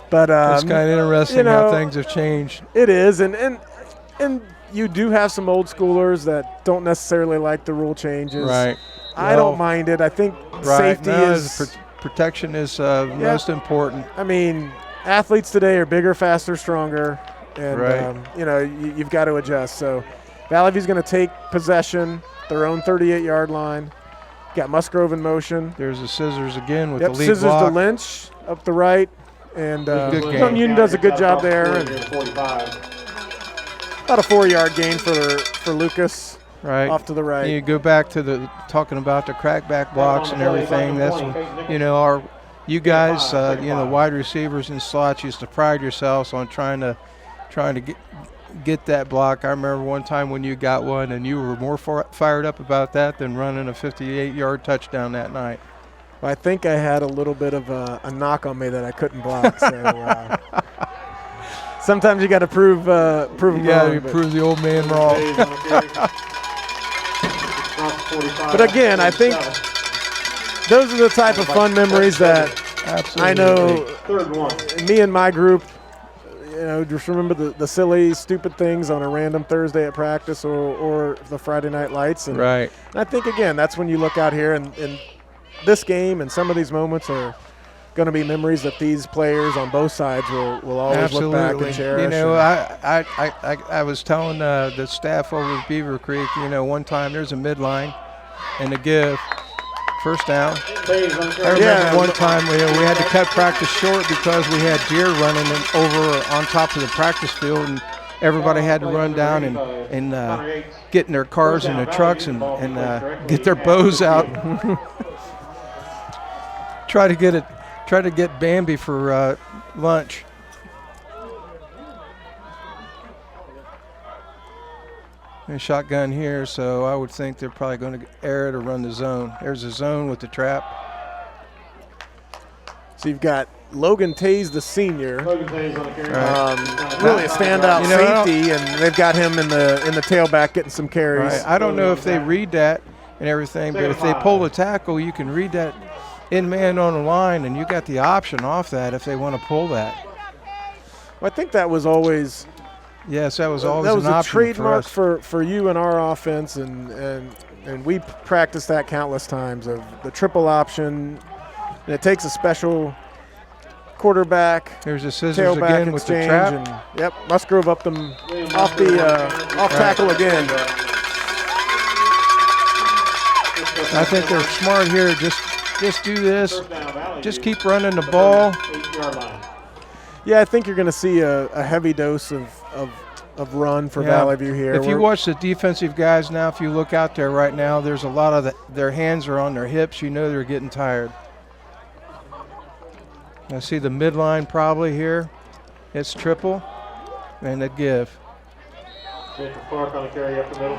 But It's kind of interesting how things have changed. It is, and you do have some old schoolers that don't necessarily like the rule changes. Right. I don't mind it. I think safety is protection is most important. I mean, athletes today are bigger, faster, stronger, and Right. you've got to adjust. So Valley View's going to take possession, their own 38 yard line. Got Musgrove in motion. There's the scissors again with Yep, the lead scissors block. to Lynch up the right, and Good game. Milton Union does a good job there. And 45. about a 4 yard gain for Lucas Right. off to the right. You go back to talking about the crackback blocks and everything. That's you guys, the wide receivers and slots used to pride yourselves on trying to get that block. I remember one time when you got one, and you were more fired up about that than running a 58-yard touchdown that night. Well, I think I had a little bit of a knock on me that I couldn't block. So sometimes you got to prove them You got wrong. to prove the old man wrong. But again, I think those are the type of fun memories that Absolutely. I know Third one. me and my group, just remember the silly, stupid things on a random Thursday at practice or the Friday night lights. And Right. I think, again, that's when you look out here and this game and some of these moments are going to be memories that these players on both sides will always look back and cherish. I was telling the staff over at Beaver Creek, one time there's a midline and a give. First down. I remember one time we had to cut practice short because we had deer running over on top of the practice field, and everybody had to run down and get in their cars and their trucks and get their bows out. Try to get Bambi for lunch. And shotgun here, so I would think they're probably going to air it or run the zone. There's a zone with the trap. So you've got Logan Tays, the senior, Logan Tays on the carry. really a standout safety, and they've got him in the tailback getting some carries. Right. I don't know if they read that and everything, but if they pull the tackle, you can read that in man on the line, and you got the option off that if they want to pull that. Well, I think that was always Yes, that was always that was an a option trademark for us. for you and our offense, and we practiced that countless times of the triple option. And it takes a special quarterback. There's a scissors Tailback again with the exchange, trap. and yep, Musgrove up them off tackle again. I think they're smart here. Just do this. First down, Valley Just View. keep running the ball. 8-yard line. Yeah, I think you're going to see a heavy dose of run for Yeah. Valley View here. If you watch the defensive guys now, if you look out there right now, there's a lot of their hands are on their hips. You know they're getting tired. I see the midline probably here. It's triple and a give. Jacob Clark on the carry up the middle.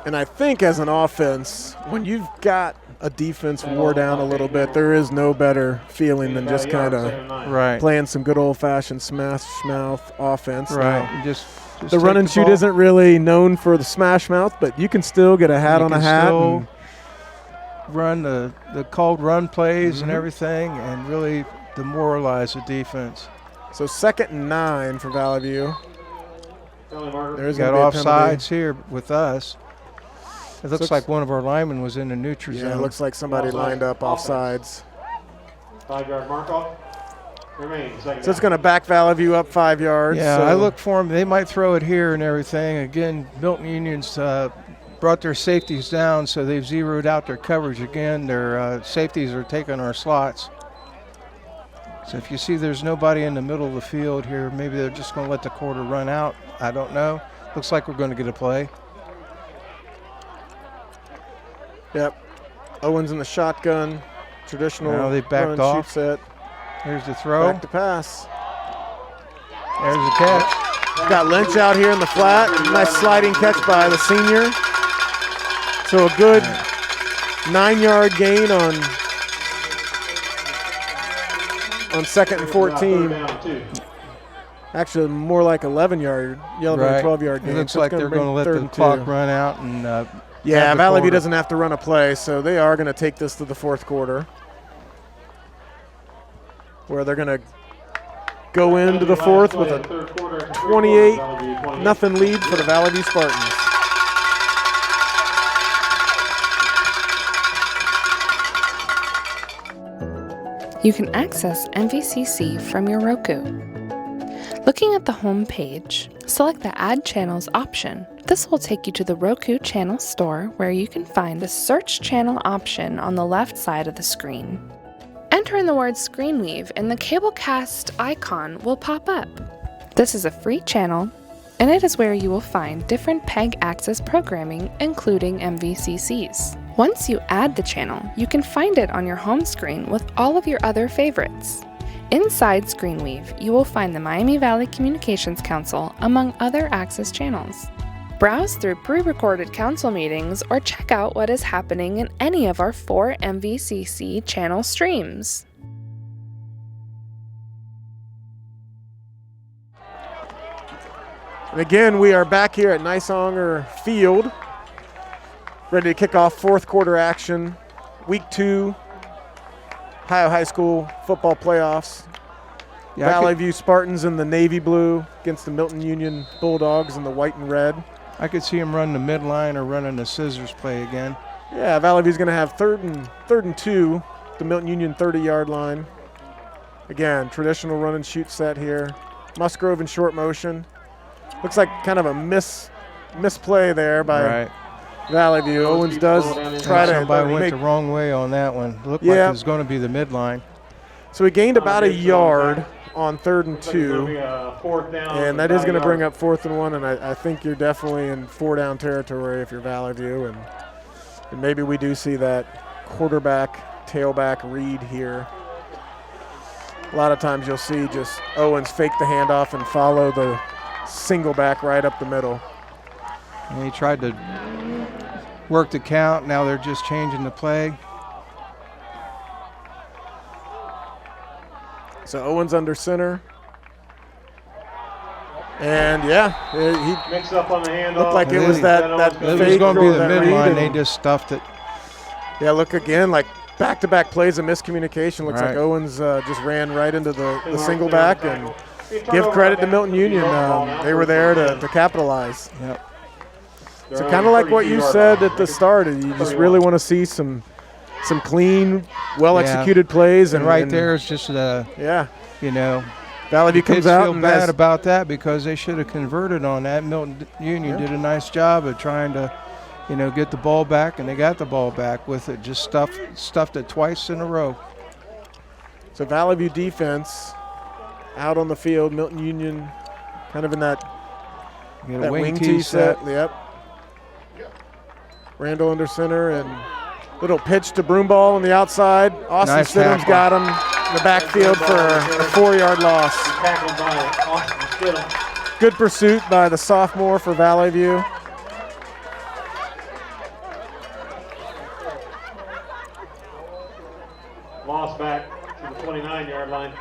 And I think as an offense, when you've got a defense wore down a little bit, there is no better feeling than just kind of Right. playing some good old-fashioned smash mouth offense. Right. Now, Just the take run and the shoot ball. isn't really known for the smash mouth, but you can still get a hat You on a can hat. still And run the called run plays and Mhm. everything and really demoralize the defense. so 2nd and 9 for Valley View. Valley Margaret. There's Got going to be a penalty. offsides here with us. It looks like one of our linemen was in the neutral Yeah, zone. it looks like somebody Offside. lined up offsides. 5-yard mark off. Remains. Second So it's down. going to back Valley View up 5 yards. Yeah, so I look for them. They might throw it here and everything. Again, Milton Union's brought their safeties down, so they've zeroed out their coverage again. Their safeties are taking our slots. So if you see there's nobody in the middle of the field here, maybe they're just going to let the quarter run out. I don't know. Looks like we're going to get a play. Yep. Owens in the shotgun. Traditional Now they backed run and off. shoot set. Here's the throw. Back to pass. There's the catch. Got Lynch out here in the flat. Nice sliding catch by the senior. So a good 9-yard gain on 2nd and 14. Third down, 2. Actually, more like 11-yard, 12-yard gain. It looks So it's like gonna they're bring going to let third the and clock 2. run out and Yeah, have the Valley View quarter. doesn't have to run a play, so they are going to take this to the 4th quarter, where they're going to go into the 4th with a 28-0 lead for the Valley View Spartans. You can access MVCC from your Roku. Looking at the home page, select the Add Channels option. This will take you to the Roku channel store where you can find a Search Channel option on the left side of the screen. Enter in the word Screenweave and the Cablecast icon will pop up. This is a free channel, and it is where you will find different PEG access programming, including MVCCs. Once you add the channel, you can find it on your home screen with all of your other favorites. Inside Screenweave, you will find the Miami Valley Communications Council, among other access channels. Browse through pre-recorded council meetings or check out what is happening in any of our 4 MVCC channel streams. And again, we are back here at Nysonger Field, ready to kick off 4th quarter action, Week 2, Ohio High School football playoffs. Yeah, Valley View Spartans in the navy blue against the Milton Union Bulldogs in the white and red. I could see him run the midline or running a scissors play again. Yeah, Valley View's going to have third and 2, the Milton Union 30-yard line. Again, traditional run and shoot set here. Musgrove in short motion. Looks like kind of a misplay there by Right. Valley View. Owens does try to Somebody went make. the wrong way on that one. Looked Yeah. like it was going to be the midline. So he gained about a yard on 3rd and 2. And that is going to bring up 4th and 1, and I think you're definitely in 4-down territory if you're Valley View, and maybe we do see that quarterback, tailback read here. A lot of times you'll see just Owens fake the handoff and follow the single back right up the middle. And he tried to work the count. Now they're just changing the play. So Owens under center. And yeah, he Mix up on the handoff. looked like it was that It was fake going to be or the that midline. read, They and- just stuffed it. Yeah, look again, like back-to-back plays of miscommunication. Looks like Right. Owens just ran right into the single back, and give credit to Milton Union. They were there to capitalize. Yep. So kind of like what you said at the start, you just really want to see some clean, well-executed plays. And right there is just yeah, you know, Valley View kids comes out feel and bad has, about that because they should have converted on that. Milton Union did a nice job of trying to, you know, get the ball back, and they got the ball back with it. Just stuffed it twice in a row. So Valley View defense out on the field. Milton Union kind of in that You get a that wing wing tee tee set. Yep. Randall under center and little pitch to Broomball on the outside. Austin Nice Stidham's tackle. got him in the backfield for a 4-yard loss. Tackled by Austin Stidham. Good pursuit by the sophomore for Valley View. Loss back to the 29-yard line.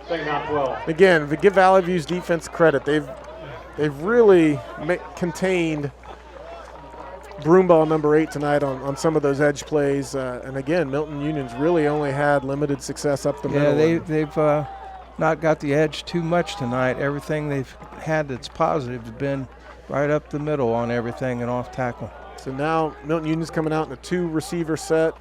Second down 12. Again, to give Valley View's defense credit, they've really contained Broomball number 8 tonight on some of those edge plays. And again, Milton Union's really only had limited success up the middle. Yeah, they've not got the edge too much tonight. Everything they've had that's positive has been right up the middle on everything and off tackle. So now Milton Union's coming out in a 2-receiver set.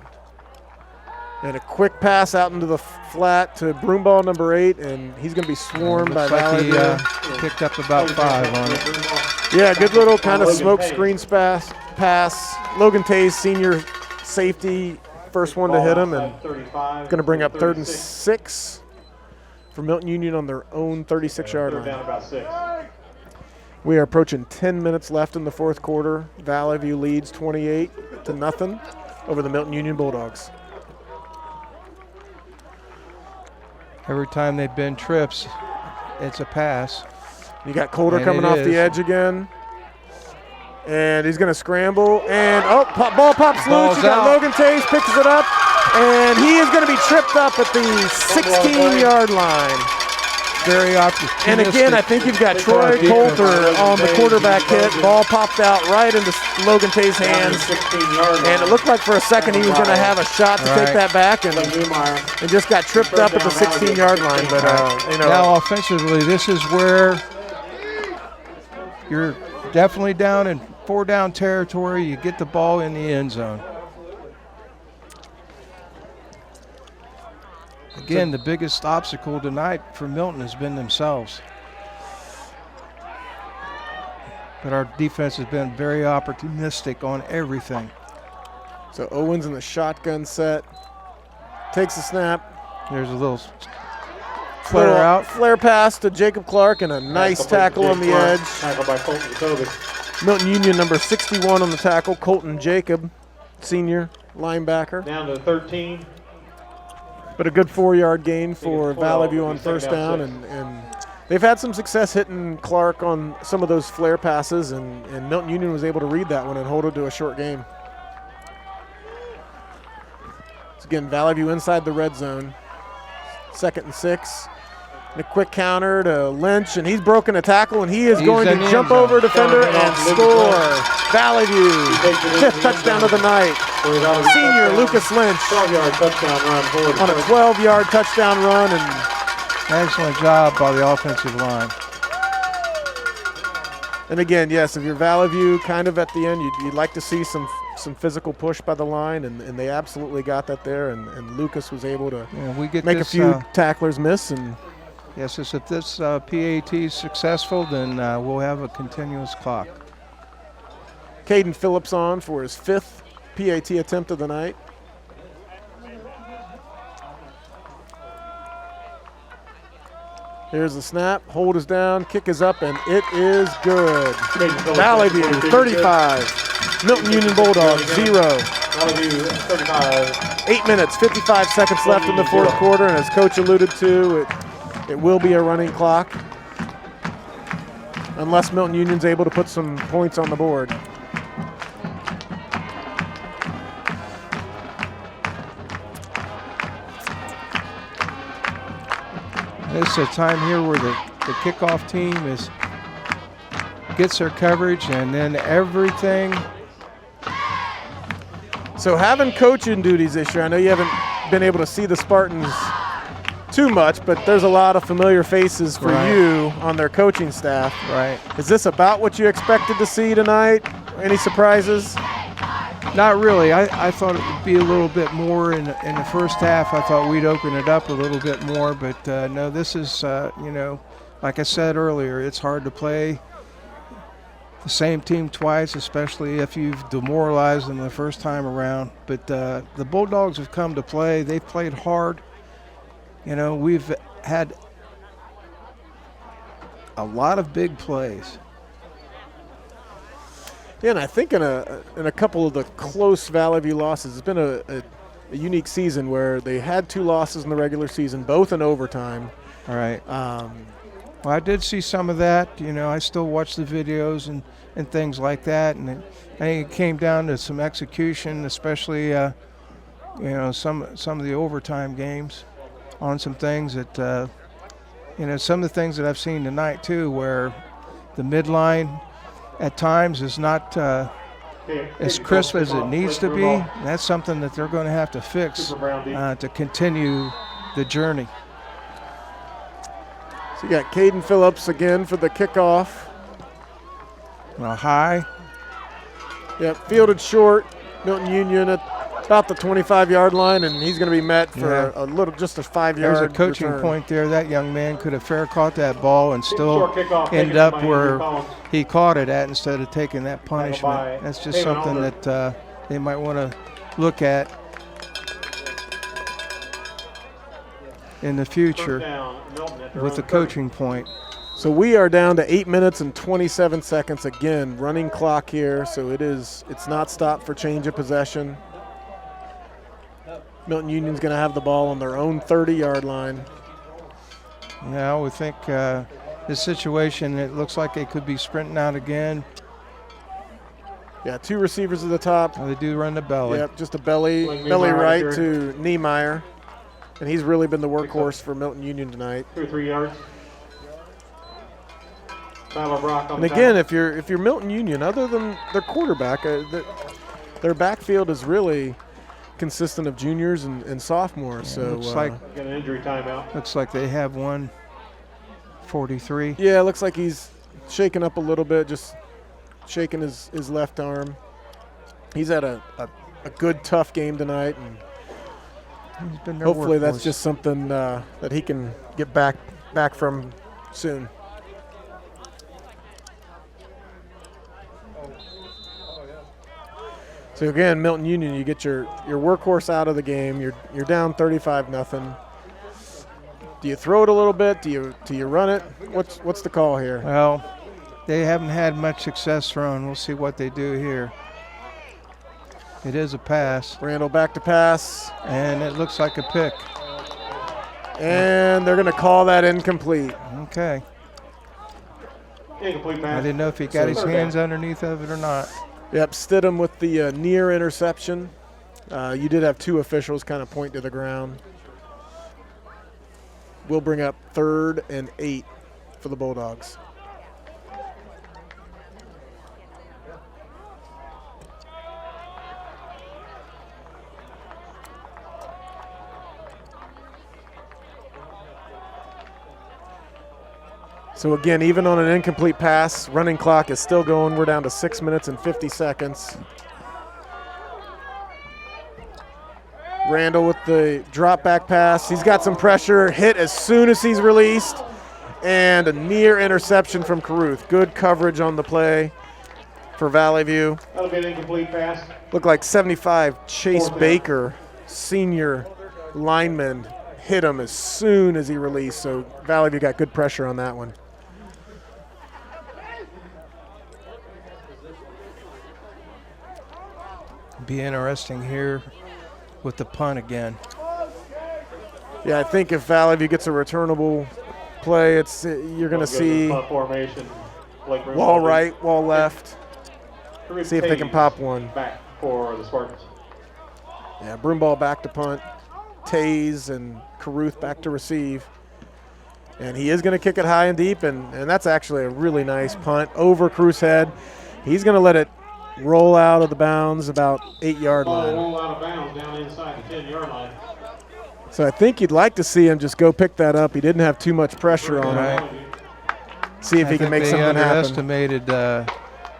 And a quick pass out into the flat to Broomball number 8, and he's going to be swarmed by Looks like Valley he View. picked up about 5 on it. Yeah, good little kind of smoke screen pass. Logan Tays, senior safety, first one to hit him, and going to bring up 3rd and 6 for Milton Union on their own 36-yard Third down line. about 6. We are approaching 10 minutes left in the fourth quarter. Valley View leads 28-0 over the Milton Union Bulldogs. Every time they've been trips, it's a pass. You got Coulter And coming it off the is. edge again. And he's going to scramble. And, ball pops loose. Ball's You got out. Logan Tays, picks it up. And he is going to be tripped up at the 16-yard line. Very opportunistic. And again, I think you've got Troy Coulter on the quarterback hit. Ball popped out right into Logan Tays' hands. 16-yard line. And it looked like for a second he was going to have a shot to take Right. that back. And just got tripped up at the 16-yard line. But, Now offensively, this is where you're definitely down in 4-down territory. You get the ball in the end zone. Again, the biggest obstacle tonight for Milton has been themselves. But our defense has been very opportunistic on everything. So Owens in the shotgun set. Takes the snap. There's a little flare out. Flare pass to Jacob Clark and a nice tackle on the edge. Tackle by Colton Jacoby. Milton Union number 61 on the tackle. Colton Jacob, senior linebacker. Down to 13. But a good 4-yard gain for 12, Valley View on second first down, down. 6. And they've had some success hitting Clark on some of those flare passes. And Milton Union was able to read that one and hold it to a short game. So again, Valley View inside the red zone. 2nd and 6. And a quick counter to Lynch, and he's broken a tackle, and he is He's going in to the jump end zone. over a defender Down, and Lucas score. Valley View, 5th touchdown of the night. Senior Lucas Lynch 12-yard touchdown run forward. on a 12-yard touchdown run, and Excellent job by the offensive line. again, yes, if you're Valley View, kind of at the end, you'd like to see some physical push by the line, and they absolutely got that there, and Lucas was able to Yeah, we get make this, a few tacklers miss, and Yes, if this PAT is successful, then we'll have a continuous clock. Caden Phillips on for his 5th PAT attempt of the night. Here's the snap, hold is down, kick is up, and it is good. Valley View 35, Milton Union Bulldogs 0. Valley View 35. 8 minutes, 55 seconds left in the fourth quarter, and as Coach alluded to, it will be a running clock. unless Milton Union's able to put some points on the board. This is a time here where the kickoff team gets their coverage, and then everything. So having coaching duties this year, I know you haven't been able to see the Spartans too much, but there's a lot of familiar faces for you on their coaching staff. Right. Is this about what you expected to see tonight? Any surprises? Not really. I thought it would be a little bit more in the first half. I thought we'd open it up a little bit more, but no, this is, you know, like I said earlier, it's hard to play the same team twice, especially if you've demoralized them the first time around. But the Bulldogs have come to play. They've played hard. You know, we've had a lot of big plays. Yeah, and I think in a couple of the close Valley View losses, it's been a unique season where they had 2 losses in the regular season, both in overtime. All right. Well, I did see some of that. You know, I still watch the videos and things like that, and I think it came down to some execution, especially you know, some of the overtime games on some things that you know, some of the things that I've seen tonight too, where the midline at times is not as crisp as it needs to be. That's something that they're going to have to fix to continue the journey. So you got Caden Phillips again for the kickoff. High. Yep, fielded short. Milton Union at about the 25-yard line, and he's going to be met for a little, just a 5-yard. There's a coaching return. point there. That young man could have fair caught that ball and still end up where he caught it at instead of taking that punishment. That's just something that they might want to look at in the future with the coaching point. So we are down to 8 minutes and 27 seconds again, running clock here. So it's not stopped for change of possession. Milton Union's going to have the ball on their own 30-yard line. Yeah, I would think this situation, it looks like they could be sprinting out again. Yeah, 2 receivers at the top. Oh, they do run the belly. Yep, just a belly right to Niemeyer. And he's really been the workhorse for Milton Union tonight. 2 or 3 yards. And again, if you're Milton Union, other than their quarterback, their backfield is really consistent of juniors and sophomores. Yeah, so looks like got an injury timeout. Looks like they have 143. Yeah, it looks like he's shaking up a little bit, just shaking his left arm. He's had a good, tough game tonight, and he's been their hopefully workhorse. that's just something that he can get back from soon. So again, Milton Union, you get your workhorse out of the game. You're down 35-0. Do you throw it a little bit? Do you run it? What's the call here? Well, they haven't had much success throwing. We'll see what they do here. It is a pass. Randall back to pass. And it looks like a pick. And they're going to call that incomplete. Okay. Incomplete pass. I didn't know if he got his hands underneath of it or not. Yep, Stidham with the near interception. You did have 2 officials kind of point to the ground. We'll bring up 3rd and 8 for the Bulldogs. So again, even on an incomplete pass, running clock is still going. We're down to 6 minutes and 50 seconds. Randall with the drop back pass. He's got some pressure, hit as soon as he's released, and a near interception from Caruth. Good coverage on the play for Valley View. That'll be an incomplete pass. Looked like 75 Chase Baker, senior lineman, hit him as soon as he released. So Valley View got good pressure on that one. Be interesting here with the punt again. Yeah, I think if Valley View gets a returnable play, you're going to see Punt formation. Blake Broom Wall deep. right, wall left. Carruth See if they can Taves pop one. back for the Spartans. Yeah, broom ball back to punt. Taze and Carruth back to receive. And he is going to kick it high and deep, and that's actually a really nice punt over Carruth's head. He's going to let it roll out of the bounds about 8-yard Ball line. roll out of bounds down inside the 10-yard line. So I think you'd like to see him just go pick that up. He didn't have too much pressure on him. Right. See if I he can think make something They happen. underestimated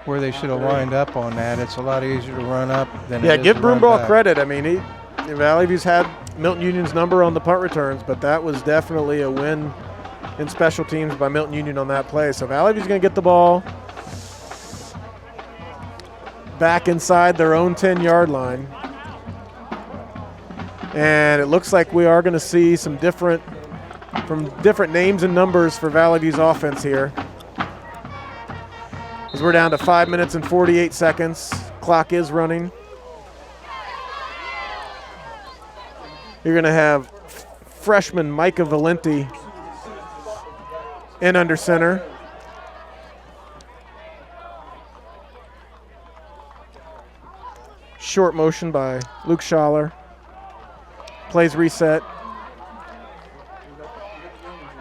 where they should have lined up on that. It's a lot easier to run up than Yeah, it is give to run Broomball back. credit. I mean, Valley View's had Milton Union's number on the punt returns, but that was definitely a win in special teams by Milton Union on that play. So Valley View's going to get the ball back inside their own 10-yard line. And it looks like we are going to see some different names and numbers for Valley View's offense here. As we're down to 5 minutes and 48 seconds. Clock is running. You're going to have freshman Micah Valenti in under center. Short motion by Luke Schaller. Plays reset.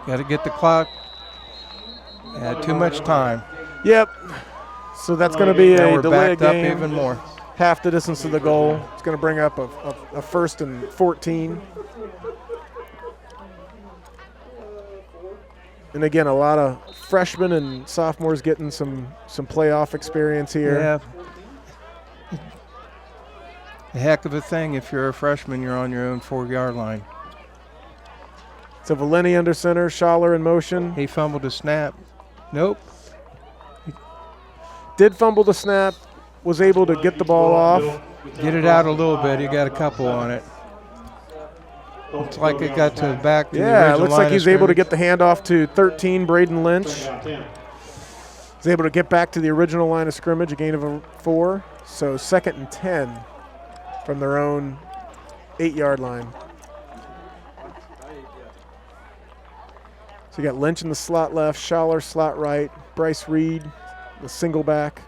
Got to get the clock. Too much time. Yep. So that's going to be Now a we're delayed backed up game. even more. Half the distance to the goal. It's going to bring up a 1st and 14. And again, a lot of freshmen and sophomores getting some playoff experience here. Yeah. A heck of a thing if you're a freshman, you're on your own 4-yard line. So Valenti under center, Schaller in motion. He fumbled a snap. Nope. Did fumble the snap, was able to get the ball off. Get it out a little bit. He got a couple on it. Looks like it got to back to the Yeah, it original looks line like of he's able to scrimmage. get the handoff to 13, Braden Lynch. Third down 10. He's able to get back to the original line of scrimmage, a gain of 4. So 2nd and 10 from their own 8-yard line. So you got Lynch in the slot left, Schaller slot right, Bryce Reed, the single back,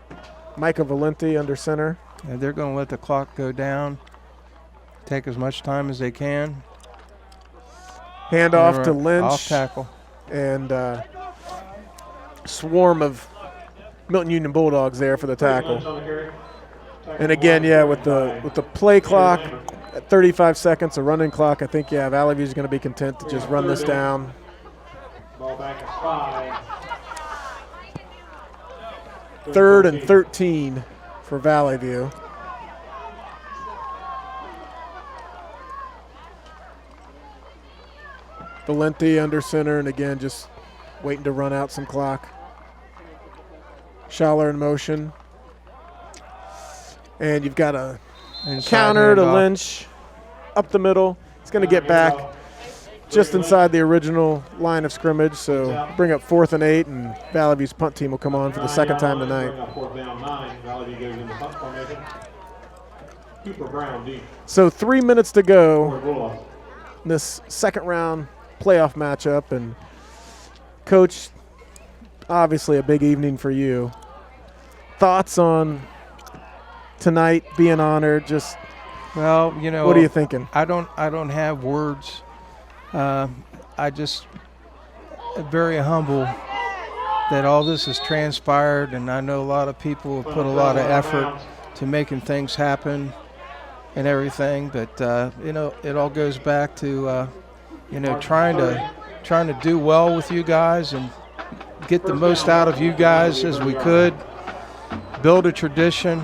Micah Valenti under center. And they're going to let the clock go down, take as much time as they can. Handoff to Off Lynch tackle. and swarm of Milton Union Bulldogs there for the tackle. Lynch on the carry. And again, yeah, with the play clock at 35 seconds, a running clock, I think, yeah, Valley View's going to be content to just run this down. Ball back at 5. 3rd and 13 for Valley View. Valenti under center, and again, just waiting to run out some clock. Schaller in motion. And you've got a Inside counter to handoff. Lynch up the middle. He's going to get back just inside the original line of scrimmage, so bring up 4th and 8, and Valley View's punt team will come on for the second time tonight. Bring up 4th down 9. Valley View goes into punt formation. Cooper Brown deep. So 3 minutes to go Forward Bulldogs. in this second round playoff matchup, and Coach, obviously a big evening for you. Thoughts on tonight being honored? Just Well, you know, what are you thinking? I don't have words. I just very humble that all this has transpired, and I know a lot of people have put a lot of effort to making things happen and everything. But you know, it all goes back to you know, trying to do well with you guys and get the most out of you guys as we could. Build a tradition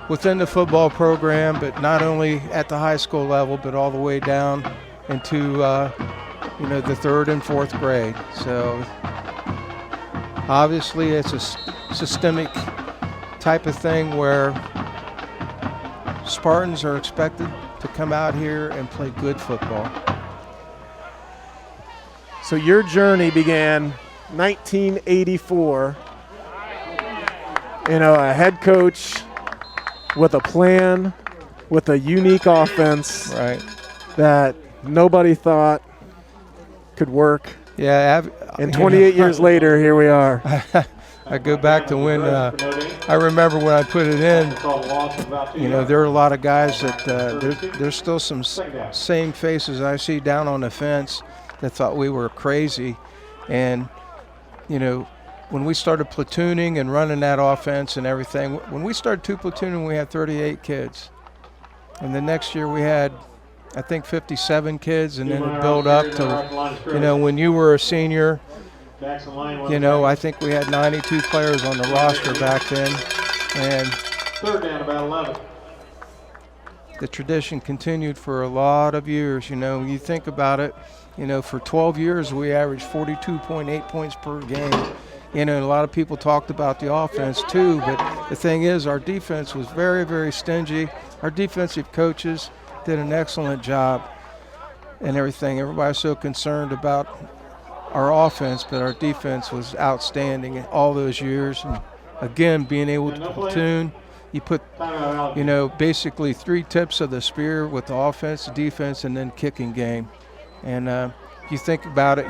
within the football program, but not only at the high school level, but all the way down into you know, the 3rd and 4th grade. So obviously it's a systemic type of thing where Spartans are expected to come out here and play good football. So your journey began 1984. You know, a head coach with a plan, with a unique offense Right. that nobody thought could work. Yeah. And 28 years later, here we are. I go back to when I remember when I put it in. There are a lot of guys that there's still some same faces I see down on the fence that thought we were crazy. And, when we started platooning and running that offense and everything, when we started 2 platooning, we had 38 kids. And the next year we had, I think, 57 kids, and then it built up to, when you were a senior, I think we had 92 players on the roster back then. And third down, about 11. The tradition continued for a lot of years. You think about it, for 12 years we averaged 42.8 points per game. And a lot of people talked about the offense too, but the thing is our defense was very, very stingy. Our defensive coaches did an excellent job and everything. Everybody's so concerned about our offense, but our defense was outstanding all those years. And again, being able to platoon, you put, basically 3 tips of the spear with the offense, the defense, and then kicking game. And you think about it,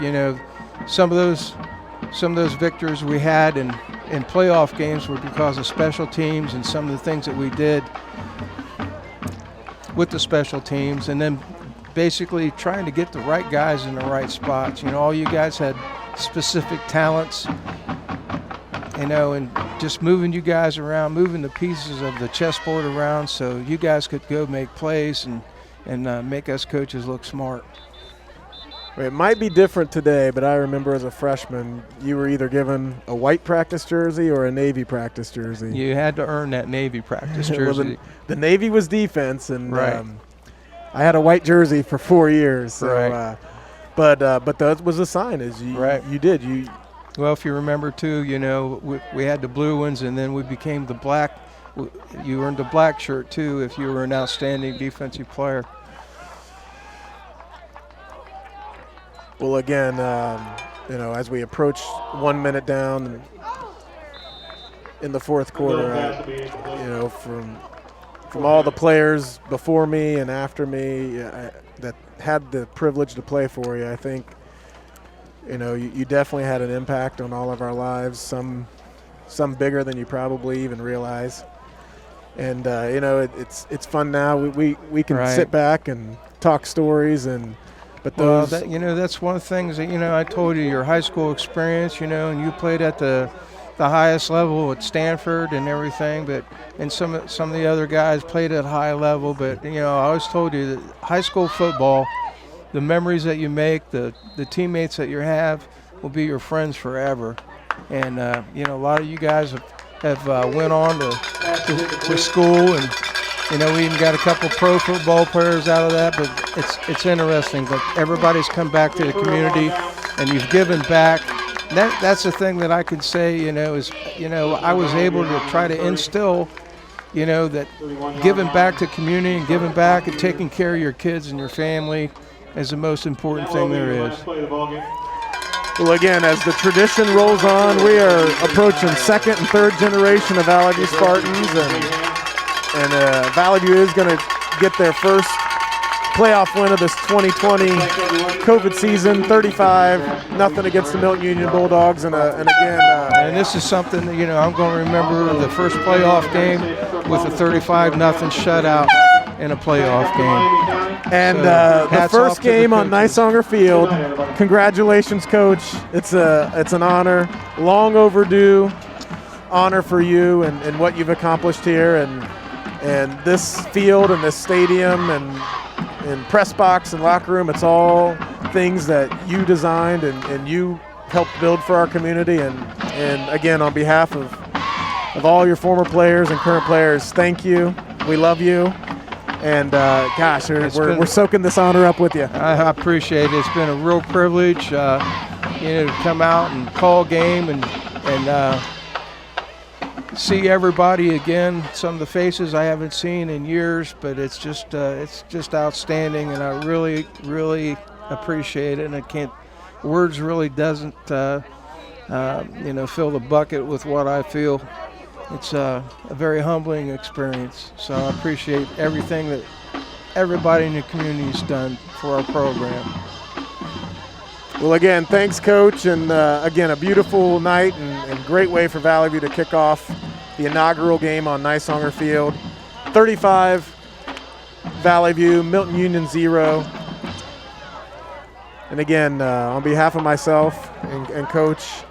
some of those victories we had in playoff games were because of special teams and some of the things that we did with the special teams, and then basically trying to get the right guys in the right spots. All you guys had specific talents, and just moving you guys around, moving the pieces of the chessboard around so you guys could go make plays and make us coaches look smart. It might be different today, but I remember as a freshman, you were either given a white practice jersey or a Navy practice jersey. You had to earn that Navy practice jersey. Well, the Navy was defense, and right. I had a white jersey for 4 years. So, right. But that was a sign, as you did. Well, if you remember too, we had the blue ones, and then we became the black. You earned the black shirt too if you were an outstanding defensive player. Well, again, as we approach 1 minute down in the fourth quarter, from all the players before me and after me that had the privilege to play for you, I think, you definitely had an impact on all of our lives, some bigger than you probably even realize. And, it's fun now. We can right. sit back and talk stories But those, that's one of the things that, I told you, your high school experience, and you played at the highest level at Stanford and everything, and some of the other guys played at a high level, but, I always told you that high school football, the memories that you make, the teammates that you have will be your friends forever. And, a lot of you guys have went on to school, and we even got a couple pro football players out of that, but it's interesting that everybody's come back to the community and you've given back. That's the thing that I can say, is, I was able to try to instill, that giving back to community and giving back and taking care of your kids and your family is the most important thing there is. Well, again, as the tradition rolls on, we are approaching second and third generation of Valley View Spartans, and Valley View is going to get their first playoff win of this 2020 COVID season, 35-0 against the Milton Union Bulldogs. And again, and this is something that, I'm going to remember the first playoff game with a 35-0 shutout in a playoff game. And the first game on Nysonger Field. Congratulations, Coach. It's an honor, long overdue honor for you and what you've accomplished here, and this field and this stadium and press box and locker room. It's all things that you designed and you helped build for our community. And again, on behalf of all your former players and current players, thank you. We love you. And gosh, we're soaking this honor up with you. I appreciate it. It's been a real privilege, to come out and call a game and see everybody again. Some of the faces I haven't seen in years, but it's just outstanding, and I really, really appreciate it. And words really doesn't, fill the bucket with what I feel. It's a very humbling experience. So I appreciate everything that everybody in the community has done for our program. Well, again, thanks, Coach, and again, a beautiful night and great way for Valley View to kick off the inaugural game on Nysonger Field. 35, Valley View, Milton Union 0. And again, on behalf of myself and Coach,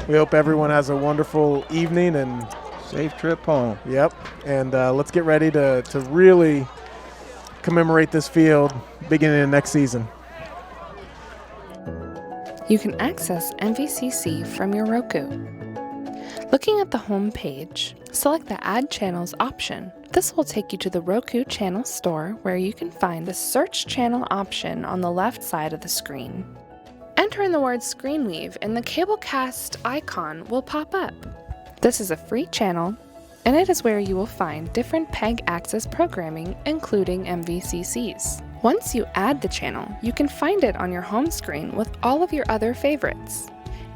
we hope everyone has a wonderful evening and Safe trip home. Yep, and let's get ready to really commemorate this field beginning of next season. You can access MVCC from your Roku. Looking at the home page, select the Add Channels option. This will take you to the Roku channel store where you can find the Search Channel option on the left side of the screen. Enter in the word Screenweave and the Cablecast icon will pop up. This is a free channel, and it is where you will find different PEG access programming, including MVCCs. Once you add the channel, you can find it on your home screen with all of your other favorites.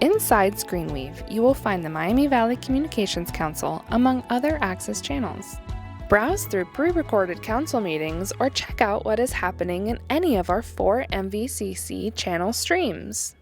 Inside Screenweave, you will find the Miami Valley Communications Council, among other access channels. Browse through pre-recorded council meetings or check out what is happening in any of our 4 MVCC channel streams.